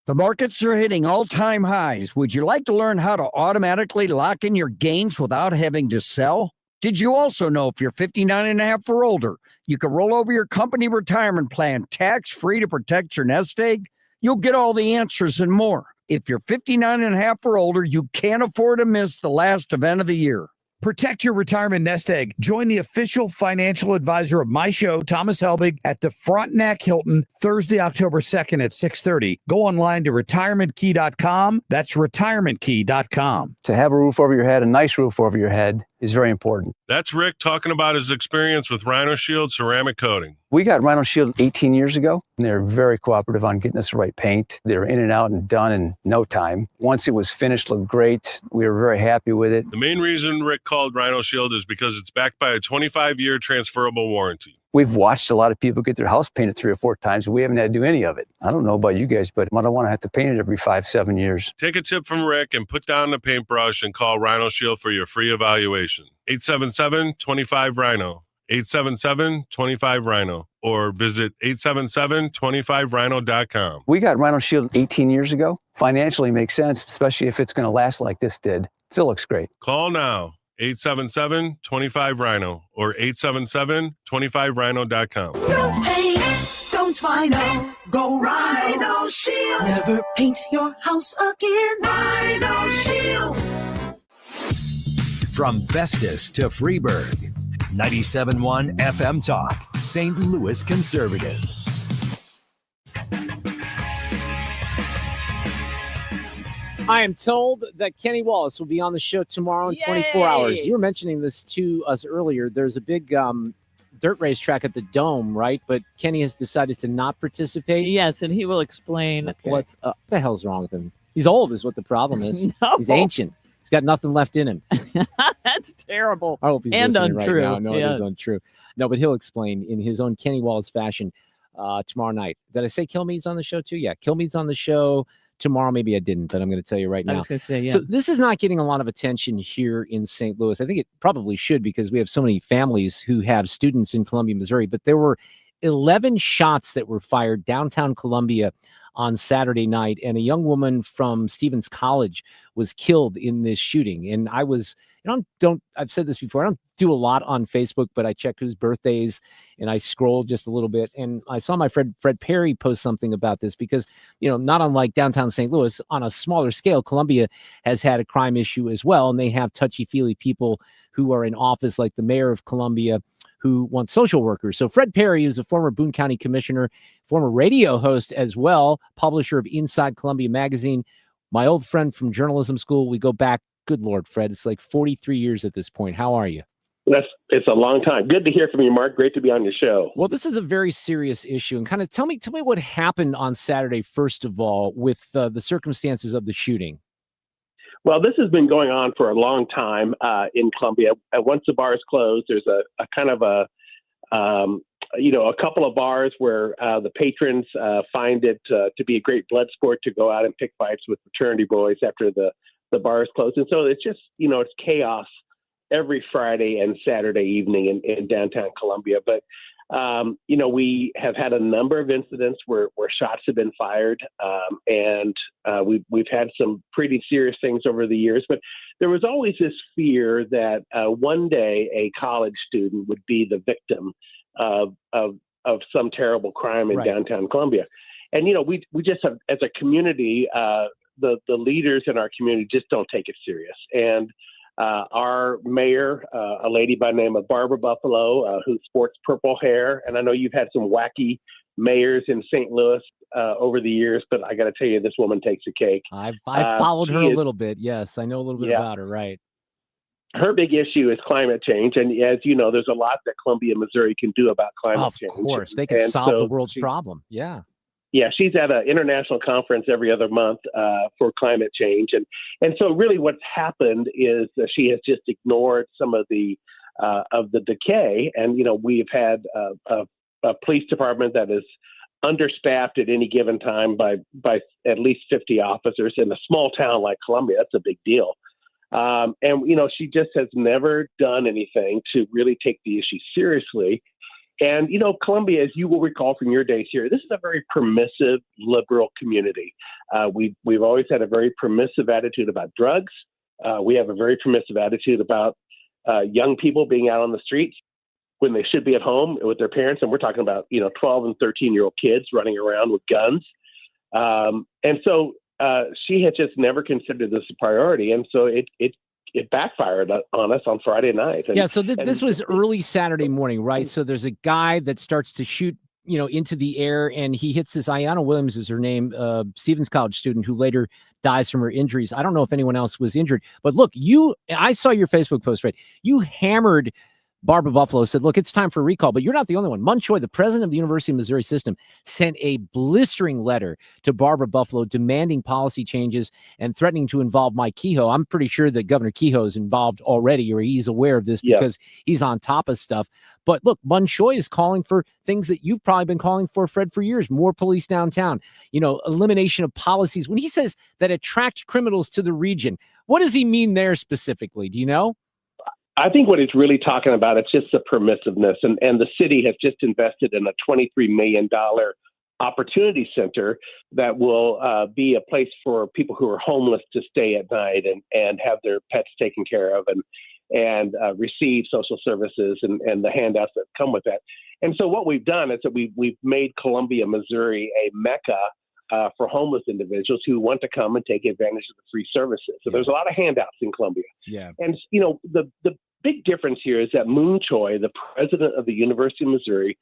The markets are hitting all-time highs. Would you like to learn how to automatically lock in your gains without having to sell? Did you also know if you're 59 and a half or older, you can roll over your company retirement plan tax-free to protect your nest egg? You'll get all the answers and more. If you're 59 and a half or older, you can't afford to miss the last event of the year. Protect your retirement nest egg. Join the official financial advisor of my show, Thomas Helbig, at the Frontenac Hilton, Thursday, October 2nd at 6:30. Go online to retirementkey.com. That's retirementkey.com. To have a roof over your head, a nice roof over your head, is very important. That's Rick talking about his experience with Rhino Shield ceramic coating. We got Rhino Shield 18 years ago, and they're very cooperative on getting us the right paint. They were in and out and done in no time. Once it was finished, looked great. We were very happy with it. The main reason Rick called Rhino Shield is because it's backed by a 25-year transferable warranty. We've watched a lot of people get their house painted 3 or 4 times, and we haven't had to do any of it. I don't know about you guys, but I don't want to have to paint it every 5-7 years. Take a tip from Rick and put down the paintbrush and call Rhino Shield for your free evaluation. 877-25-RHINO. 877-25-RHINO or visit 877-25rhino.com. We got Rhino Shield 18 years ago. Financially makes sense, especially if it's going to last like this did. Still looks great. Call now, 877-25-RHINO or 877-25rhino.com. No pain, don't Rhino. Go Rhino Shield. Never paint your house again. Rhino Shield. From Festus to Freeburg, 97.1 FM Talk, St. Louis Conservative. I am told that Kenny Wallace will be on the show tomorrow in 24 hours. You were mentioning this to us earlier. There's a big dirt race track at the Dome, right? But Kenny has decided to not participate. Yes, and he will explain what's up. What the hell's wrong with him? He's old is what the problem is. No. He's ancient. He's got nothing left in him. That's terrible. I hope he's and listening untrue. right now. No, it is untrue. No, but he'll explain in his own Kenny Wallace fashion tomorrow night. Did I say Kilmeade's on the show too? Yeah, Kilmeade's on the show tomorrow. Maybe I didn't, but I'm going to tell you right now. I was going to say, yeah. So this is not getting a lot of attention here in St. Louis. I think it probably should because we have so many families who have students in Columbia, Missouri. But there were 11 shots that were fired downtown Columbia on Saturday night, and a young woman from Stevens College was killed in this shooting. And I was, I've said this before, I don't do a lot on Facebook, but I check whose birthdays and I scroll just a little bit. And I saw my friend Fred Parry post something about this because, not unlike downtown St. Louis, on a smaller scale, Columbia has had a crime issue as well. And they have touchy-feely people who are in office, like the mayor of Columbia, who wants social workers. So Fred Parry, who's a former Boone County commissioner, former radio host as well, publisher of Inside Columbia magazine, my old friend from journalism school. We go back, good Lord, Fred, it's like 43 years at this point. How are you? It's a long time. Good to hear from you, Mark. Great to be on your show. Well, this is a very serious issue, and kind of tell me what happened on Saturday, first of all, with the circumstances of the shooting. Well, this has been going on for a long time in Columbia. Once the bars close, there's a kind of a couple of bars where the patrons find it to be a great blood sport to go out and pick fights with fraternity boys after the bars close. And so it's just, it's chaos every Friday and Saturday evening in downtown Columbia. But, we have had a number of incidents where shots have been fired, and we've had some pretty serious things over the years. But there was always this fear that one day a college student would be the victim of some terrible crime in downtown Columbia. And, we just have, as a community, the leaders in our community just don't take it serious. And our mayor, a lady by the name of Barbara Buffalo, who sports purple hair. And I know you've had some wacky mayors in St. Louis over the years, but I got to tell you, this woman takes a cake. I've followed her a little bit. Yes, I know a little bit about her. Right. Her big issue is climate change. And as you know, there's a lot that Columbia, Missouri can do about climate change. Of course, they can solve the world's problem. Yeah. Yeah, she's at an international conference every other month for climate change. And so really what's happened is that she has just ignored some of the decay. And, we've had a police department that is understaffed at any given time by at least 50 officers. In a small town like Columbia, that's a big deal. And she just has never done anything to really take the issue seriously. And, Columbia, as you will recall from your days here, this is a very permissive, liberal community. We've always had a very permissive attitude about drugs. We have a very permissive attitude about young people being out on the streets when they should be at home with their parents. And we're talking about, 12 and 13-year-old kids running around with guns. And so she had just never considered this a priority. And so it backfired on us on Friday night. And, so this was early Saturday morning, right? So there's a guy that starts to shoot, into the air, and he hits this. Ayanna Williams is her name, Stevens College student who later dies from her injuries. I don't know if anyone else was injured, but look, I saw your Facebook post, right? You hammered Barbara Buffalo, said, look, it's time for a recall, but you're not the only one. Mun Choi, the president of the University of Missouri System, sent a blistering letter to Barbara Buffalo demanding policy changes and threatening to involve Mike Kehoe. I'm pretty sure that Governor Kehoe is involved already, or he's aware of this because he's on top of stuff. But look, Mun Choi is calling for things that you've probably been calling for, Fred, for years: more police downtown, elimination of policies. When he says that attract criminals to the region, what does he mean there specifically? Do you know? I think what he's really talking about, it's just the permissiveness. And the city has just invested in a $23 million opportunity center that will be a place for people who are homeless to stay at night and have their pets taken care of and receive social services and the handouts that come with that. And so what we've done is that we've made Columbia, Missouri a mecca for homeless individuals who want to come and take advantage of the free services. So there's a lot of handouts in Columbia. Yeah. And, the big difference here is that Moon Choi, the president of the University of Missouri,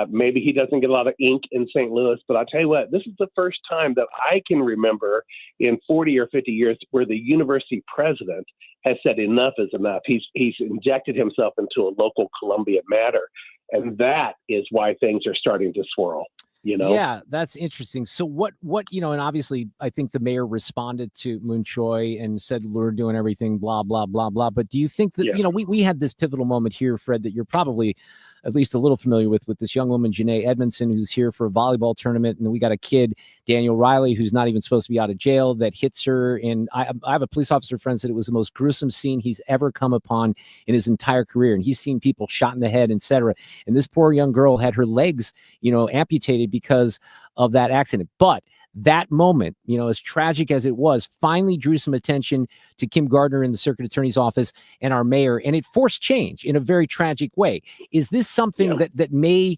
maybe he doesn't get a lot of ink in St. Louis, but I'll tell you what, this is the first time that I can remember in 40 or 50 years where the university president has said enough is enough. He's injected himself into a local Columbia matter. And that is why things are starting to swirl. Yeah, that's interesting. So what, and obviously I think the mayor responded to Moon Choi and said, we're doing everything, blah, blah, blah, blah. But do you think that, we had this pivotal moment here, Fred, that you're probably at least a little familiar with this young woman, Janae Edmondson, who's here for a volleyball tournament. And then we got a kid, Daniel Riley, who's not even supposed to be out of jail, that hits her. And I have a police officer friend said it was the most gruesome scene he's ever come upon in his entire career. And he's seen people shot in the head, etc. And this poor young girl had her legs, amputated because of that accident. But that moment, as tragic as it was, finally drew some attention to Kim Gardner in the circuit attorney's office and our mayor, and it forced change in a very tragic way. Is this something that may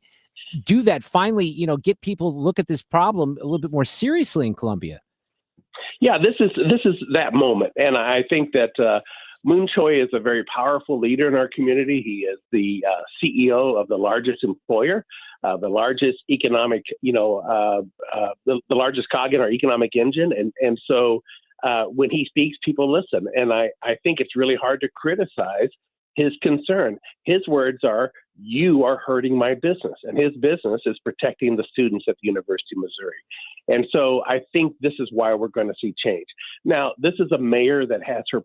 do that finally, get people to look at this problem a little bit more seriously in Columbia? Yeah, this is that moment. And I think that Moon Choi is a very powerful leader in our community. He is the CEO of the largest employer, the largest economic, the largest cog in our economic engine. And so when he speaks, people listen. And I think it's really hard to criticize his concern. His words are, you are hurting my business. And his business is protecting the students at the University of Missouri. And so I think this is why we're going to see change. Now, this is a mayor that has her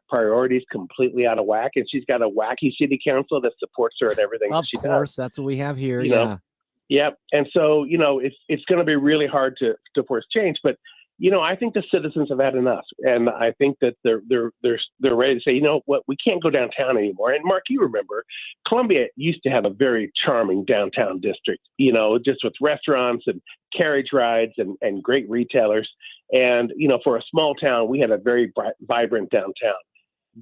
priorities completely out of whack, and she's got a wacky city council that supports her in everything that she does. Of course, that's what we have here. Yep. And so, it's going to be really hard to force change. But, I think the citizens have had enough. And I think that they're ready to say, you know what, we can't go downtown anymore. And Mark, you remember, Columbia used to have a very charming downtown district, just with restaurants and carriage rides and great retailers. And, for a small town, we had a very vibrant downtown.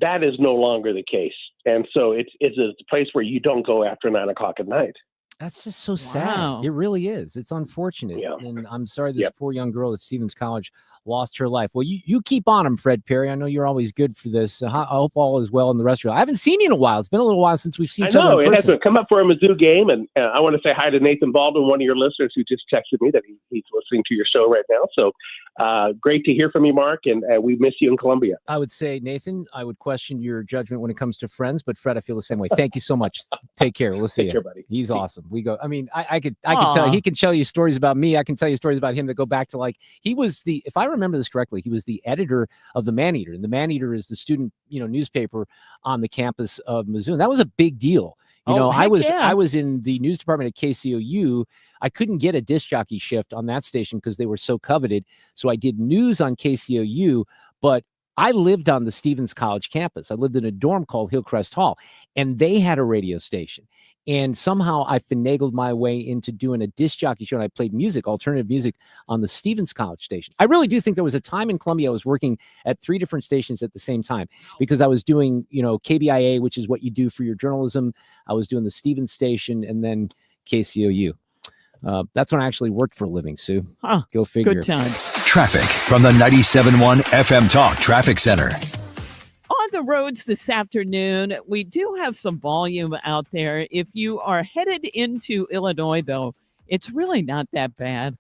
That is no longer the case. And so it's a place where you don't go after 9 o'clock at night. That's just so sad. It really is. It's unfortunate. Yeah. And I'm sorry this poor young girl at Stevens College lost her life. Well, you keep on him, Fred Parry. I know you're always good for this. I hope all is well in the rest of you. I haven't seen you in a while. It's been a little while since we've seen each other in person. It has to come up for a Mizzou game. And I want to say hi to Nathan Baldwin, one of your listeners who just texted me that he's listening to your show right now. So great to hear from you, Mark. And we miss you in Columbia. I would say, Nathan, I would question your judgment when it comes to friends, but Fred, I feel the same way. Thank you so much. Take care. We'll see you. Care, buddy. He's awesome. We go. I mean, I could tell, he can tell you stories about me. I can tell you stories about him that go back to he was if I remember this correctly, he was the editor of the Man-Eater, and the Man-Eater is the student, newspaper on the campus of Mizzou. And that was a big deal. I was in the news department at KCOU. I couldn't get a disc jockey shift on that station because they were so coveted. So I did news on KCOU, but I lived on the Stevens College campus. I lived in a dorm called Hillcrest Hall, and they had a radio station. And somehow I finagled my way into doing a disc jockey show, and I played music, alternative music, on the Stevens College station. I really do think there was a time in Columbia I was working at 3 different stations at the same time, because I was doing, KBIA, which is what you do for your journalism. I was doing the Stevens station, and then KCOU. That's when I actually worked for a living, Sue. Go figure. Good times. Traffic from the 97.1 FM Talk Traffic Center. On the roads this afternoon, we do have some volume out there. If you are headed into Illinois, though, it's really not that bad.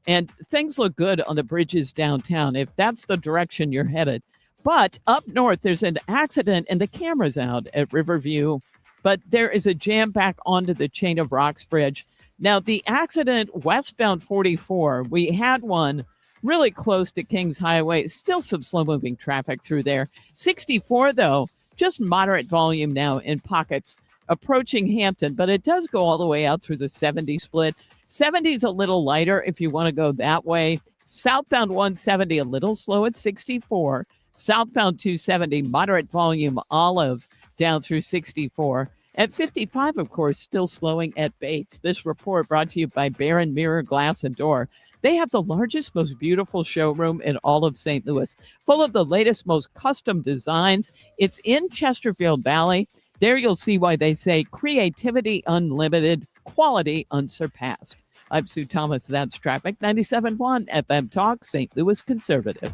And things look good on the bridges downtown, if that's the direction you're headed. But up north, there's an accident, and the camera's out at Riverview. But there is a jam back onto the Chain of Rocks Bridge. Now, the accident westbound 44, we had one really close to Kings Highway. Still some slow-moving traffic through there. 64, though, just moderate volume now in pockets approaching Hampton, but it does go all the way out through the 70 split. 70 is a little lighter if you want to go that way. Southbound 170, a little slow at 64. Southbound 270, moderate volume Olive down through 64. At 55, of course, still slowing at Bates. This report brought to you by Barron Mirror Glass and Door. They have the largest, most beautiful showroom in all of St. Louis, full of the latest, most custom designs. It's in Chesterfield Valley. There you'll see why they say creativity unlimited, quality unsurpassed. I'm Sue Thomas. That's Traffic. 97.1 FM Talk, St. Louis Conservative.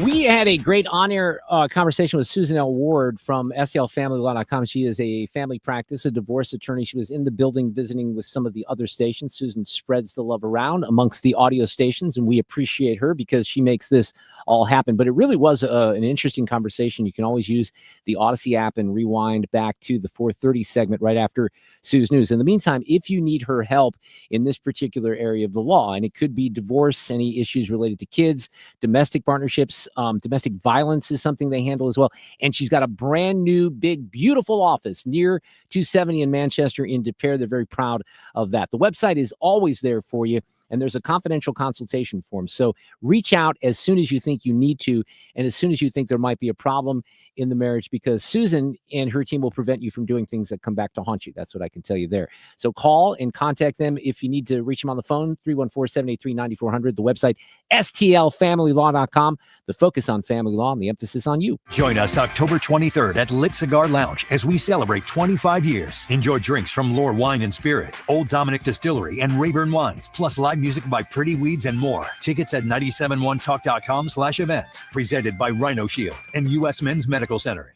We had a great on-air conversation with Susan L. Ward from STLFamilyLaw.com. She is a family practice, a divorce attorney. She was in the building visiting with some of the other stations. Susan spreads the love around amongst the audio stations, and we appreciate her because she makes this all happen. But it really was an interesting conversation. You can always use the Odyssey app and rewind back to the 4:30 segment right after Sue's News. In the meantime, if you need her help in this particular area of the law, and it could be divorce, any issues related to kids, domestic partnerships, domestic violence is something they handle as well. And she's got a brand new, big, beautiful office near 270 in Manchester in De Pere. They're very proud of that. The website is always there for you. And there's a confidential consultation form. So reach out as soon as you think you need to, and as soon as you think there might be a problem in the marriage, because Susan and her team will prevent you from doing things that come back to haunt you. That's what I can tell you there. So call and contact them if you need to reach them on the phone, 314-783-9400. The website, STLFamilyLaw.com. The focus on family law and the emphasis on you. Join us October 23rd at Lit Cigar Lounge as we celebrate 25 years. Enjoy drinks from Lore Wine and Spirits, Old Dominic Distillery, and Rayburn Wines, plus live music by Pretty Weeds and more. Tickets at 971talk.com/events. Presented by Rhino Shield and U.S. Men's Medical Center.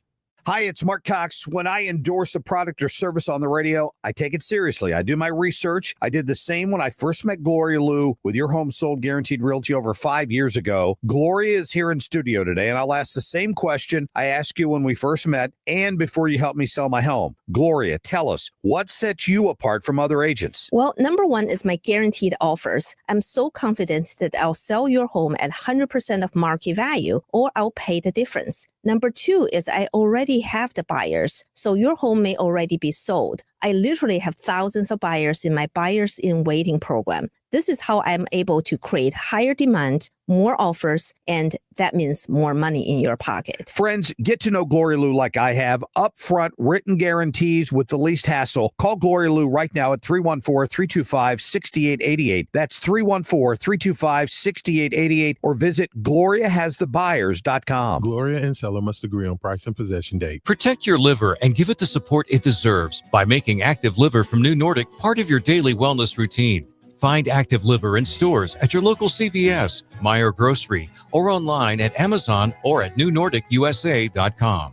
Hi, it's Mark Cox. When I endorse a product or service on the radio, I take it seriously. I do my research. I did the same when I first met Gloria Lou with Your Home Sold Guaranteed Realty over 5 years ago. Gloria is here in studio today, and I'll ask the same question I asked you when we first met and before you helped me sell my home. Gloria, tell us, what sets you apart from other agents? Well, number one is my guaranteed offers. I'm so confident that I'll sell your home at 100% of market value, or I'll pay the difference. Number two is I already have the buyers, so your home may already be sold. I literally have thousands of buyers in my Buyers in Waiting program. This is how I'm able to create higher demand, more offers, and that means more money in your pocket. Friends, get to know Gloria Lou like I have. Upfront written guarantees with the least hassle. Call Gloria Lou right now at 314-325-6888. That's 314-325-6888, or visit GloriaHasTheBuyers.com. Gloria and seller must agree on price and possession date. Protect your liver and give it the support it deserves by making Active Liver from New Nordic part of your daily wellness routine. Find Active Liver in stores at your local CVS, Meijer Grocery, or online at Amazon or at newnordicusa.com.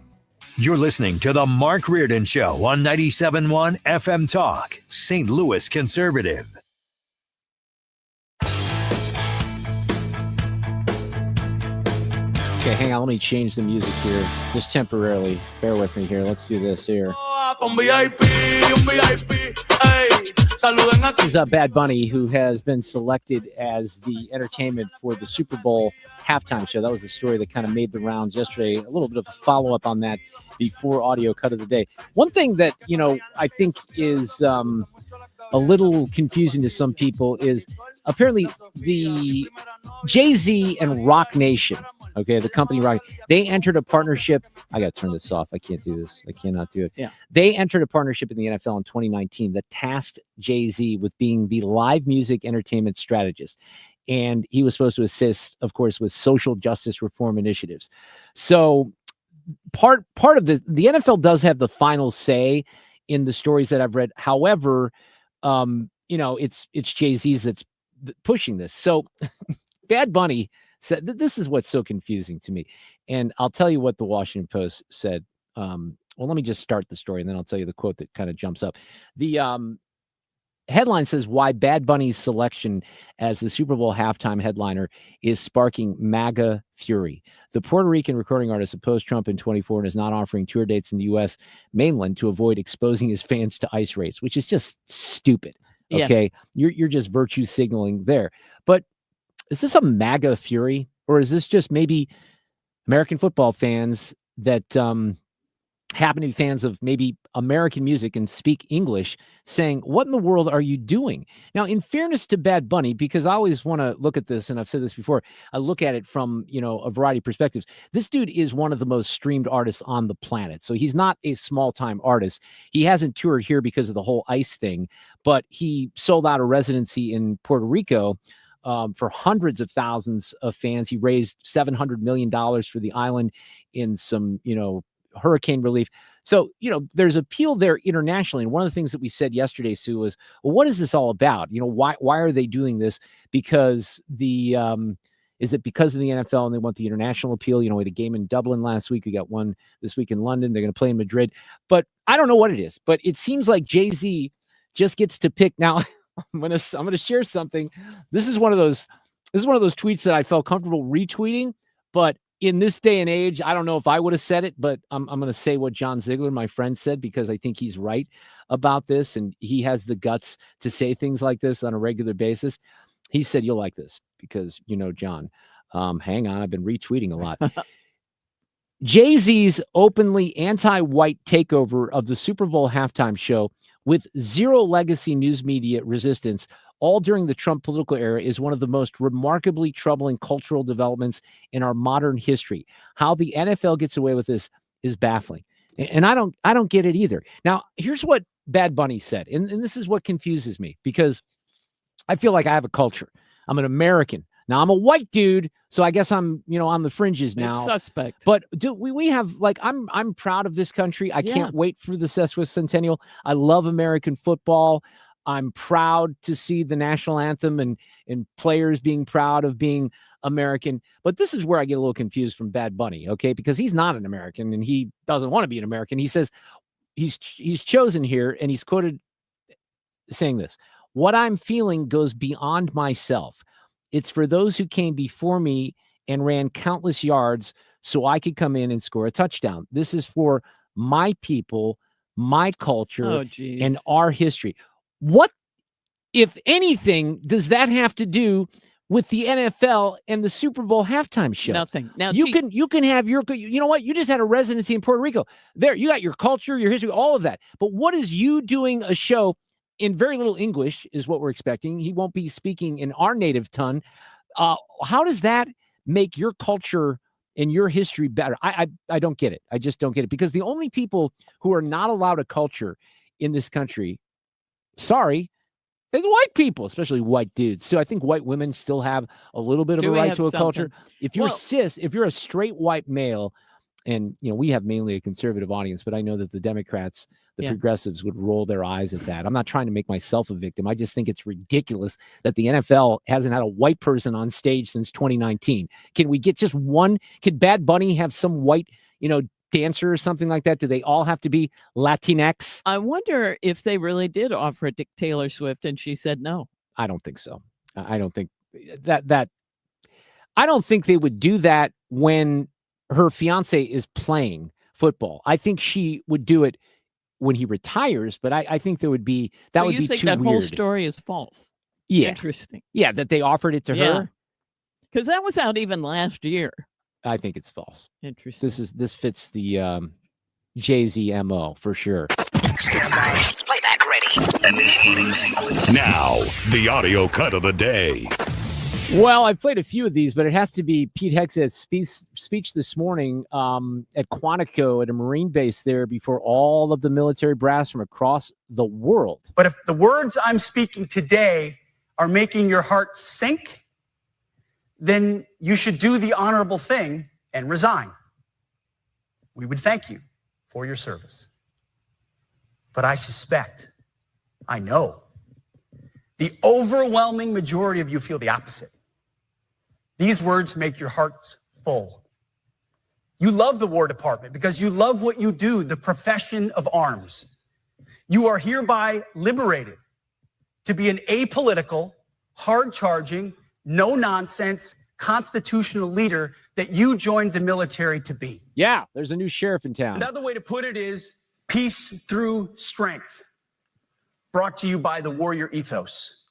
You're listening to The Mark Reardon Show on 97.1 FM Talk, St. Louis Conservative. Okay, hang on. Let me change the music here just temporarily. Bear with me here. Let's do this here. This is Bad Bunny, who has been selected as the entertainment for the Super Bowl halftime show. That was the story that kind of made the rounds yesterday. A little bit of a follow-up on that before audio cut of the day. One thing that, I think is a little confusing to some people is apparently the Jay-Z and Rock Nation, okay, the company Rock, they entered a partnership. I got to turn this off. I can't do this. I cannot do it. Yeah. They entered a partnership in the NFL in 2019 that tasked Jay-Z with being the live music entertainment strategist. And he was supposed to assist, of course, with social justice reform initiatives. So part of the NFL does have the final say in the stories that I've read. However, it's Jay-Z's that's pushing this. So Bad Bunny said this is what's so confusing to me. And I'll tell you what the Washington Post said. Well, let me just start the story and then I'll tell you the quote that kind of jumps up. The headline says why Bad Bunny's selection as the Super Bowl halftime headliner is sparking MAGA fury. The Puerto Rican recording artist opposed Trump in 24 and is not offering tour dates in the U.S. mainland to avoid exposing his fans to ICE raids, which is just stupid. Okay, yeah. You're just virtue signaling there. But is this a MAGA fury, or is this just maybe American football fans that happen to be fans of maybe American music and speak English, saying, what in the world are you doing? Now, in fairness to Bad Bunny, because I always want to look at this, and I've said this before, I look at it from, a variety of perspectives. This dude is one of the most streamed artists on the planet. So he's not a small-time artist. He hasn't toured here because of the whole ICE thing, but he sold out a residency in Puerto Rico for hundreds of thousands of fans. He raised $700 million for the island in some, hurricane relief. So, there's appeal there internationally. And one of the things that we said yesterday, Sue, was, well, what is this all about? Why are they doing this? Because is it because of the NFL and they want the international appeal? We had a game in Dublin last week. We got one this week in London. They're going to play in Madrid. But I don't know what it is. But it seems like Jay-Z just gets to pick. Now, I'm gonna share something. This is one of those tweets that I felt comfortable retweeting. But in this day and age, I don't know if I would have said it, but I'm going to say what John Ziegler, my friend, said, because I think he's right about this. And he has the guts to say things like this on a regular basis. He said, you'll like this because, John, hang on. I've been retweeting a lot. Jay-Z's openly anti-white takeover of the Super Bowl halftime show with zero legacy news media resistance all during the Trump political era is one of the most remarkably troubling cultural developments in our modern history. How the NFL gets away with this is baffling. And I don't get it either. Now, here's what Bad Bunny said. And this is what confuses me, because I feel like I have a culture. I'm an American. Now, I'm a white dude, so I guess I'm, on the fringes now. It's suspect. But we have, I'm proud of this country. I can't wait for the sesquicentennial. I love American football. I'm proud to see the national anthem and players being proud of being American. But this is where I get a little confused from Bad Bunny, okay? Because he's not an American and he doesn't want to be an American. He says he's chosen here, and he's quoted saying this: "What I'm feeling goes beyond myself. It's for those who came before me and ran countless yards so I could come in and score a touchdown. This is for my people, my culture, and our history." What, if anything, does that have to do with the NFL and the Super Bowl halftime show? Nothing. Now you can have your, what? You just had a residency in Puerto Rico. There, you got your culture, your history, all of that. But what is you doing a show in very little English is what we're expecting. He won't be speaking in our native tongue. How does that make your culture and your history better? I don't get it. I just don't get it, because the only people who are not allowed a culture in this country, sorry, they're white people, especially white dudes. So I think white women still have a little bit of a right to a culture. If you're cis, if you're a straight white male, and we have mainly a conservative audience, but I know that the Democrats, the progressives, would roll their eyes at that. I'm not trying to make myself a victim. I just think it's ridiculous that the NFL hasn't had a white person on stage since 2019. Can we get just one? Could Bad Bunny have some white, dancer or something like that? Do they all have to be Latinx? I wonder if they really did offer it to Taylor Swift and she said no. I don't think so. I don't think that I don't think they would do that when her fiance is playing football. I think she would do it when he retires, but I think there would be that would be too weird. You think that whole story is false? Yeah. Interesting. Yeah, that they offered it to her. Because that was out even last year. I think it's false. Interesting. This fits the Jay-Z MO for sure. Playback ready. Now, the audio cut of the day. Well, I've played a few of these, but it has to be Pete Hegseth's speech this morning at Quantico at a Marine base there before all of the military brass from across the world. But if the words I'm speaking today are making your heart sink, then you should do the honorable thing and resign. We would thank you for your service. But I suspect, I know, the overwhelming majority of you feel the opposite. These words make your hearts full. You love the War Department because you love what you do, the profession of arms. You are hereby liberated to be an apolitical, hard-charging, no-nonsense, constitutional leader that you joined the military to be. Yeah, there's a new sheriff in town. Another way to put it is peace through strength, brought to you by the warrior ethos.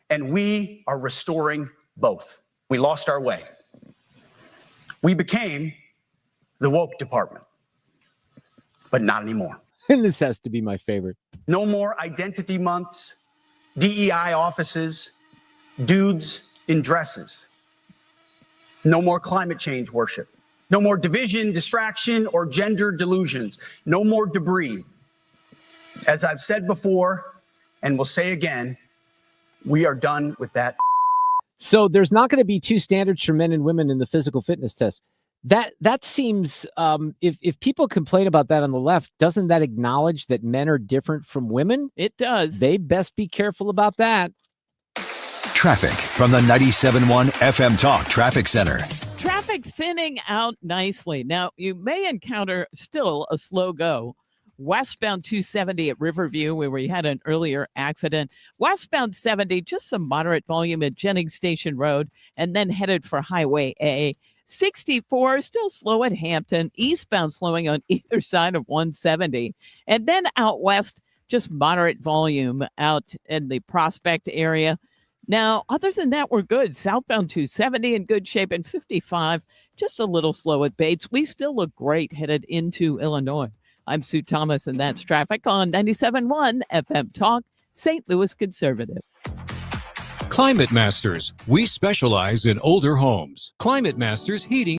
And we are restoring both. We lost our way. We became the woke department. but not anymore. And this has to be my favorite. No more identity months, DEI offices, dudes in dresses. No more climate change worship. No more division, distraction, or gender delusions. No more debris. As I've said before, and will say again, we are done with that. So there's not going to be two standards for men and women in the physical fitness test. That seems, if people complain about that on the left, doesn't that acknowledge that men are different from women? It does. They best be careful about that. Traffic from the 97.1 FM Talk Traffic Center. Traffic thinning out nicely. Now, you may encounter still a slow go. Westbound 270 at Riverview, where we had an earlier accident. Westbound 70, just some moderate volume at Jennings Station Road, and then headed for Highway A. 64, still slow at Hampton. Eastbound slowing on either side of 170. And then out west, just moderate volume out in the Prospect area. Now, other than that, we're good. Southbound 270 in good shape, and 55, just a little slow at Bates. We still look great headed into Illinois. I'm Sue Thomas, and that's traffic on 97.1 FM Talk, St. Louis Conservative. Climate Masters. We specialize in older homes. Climate Masters Heating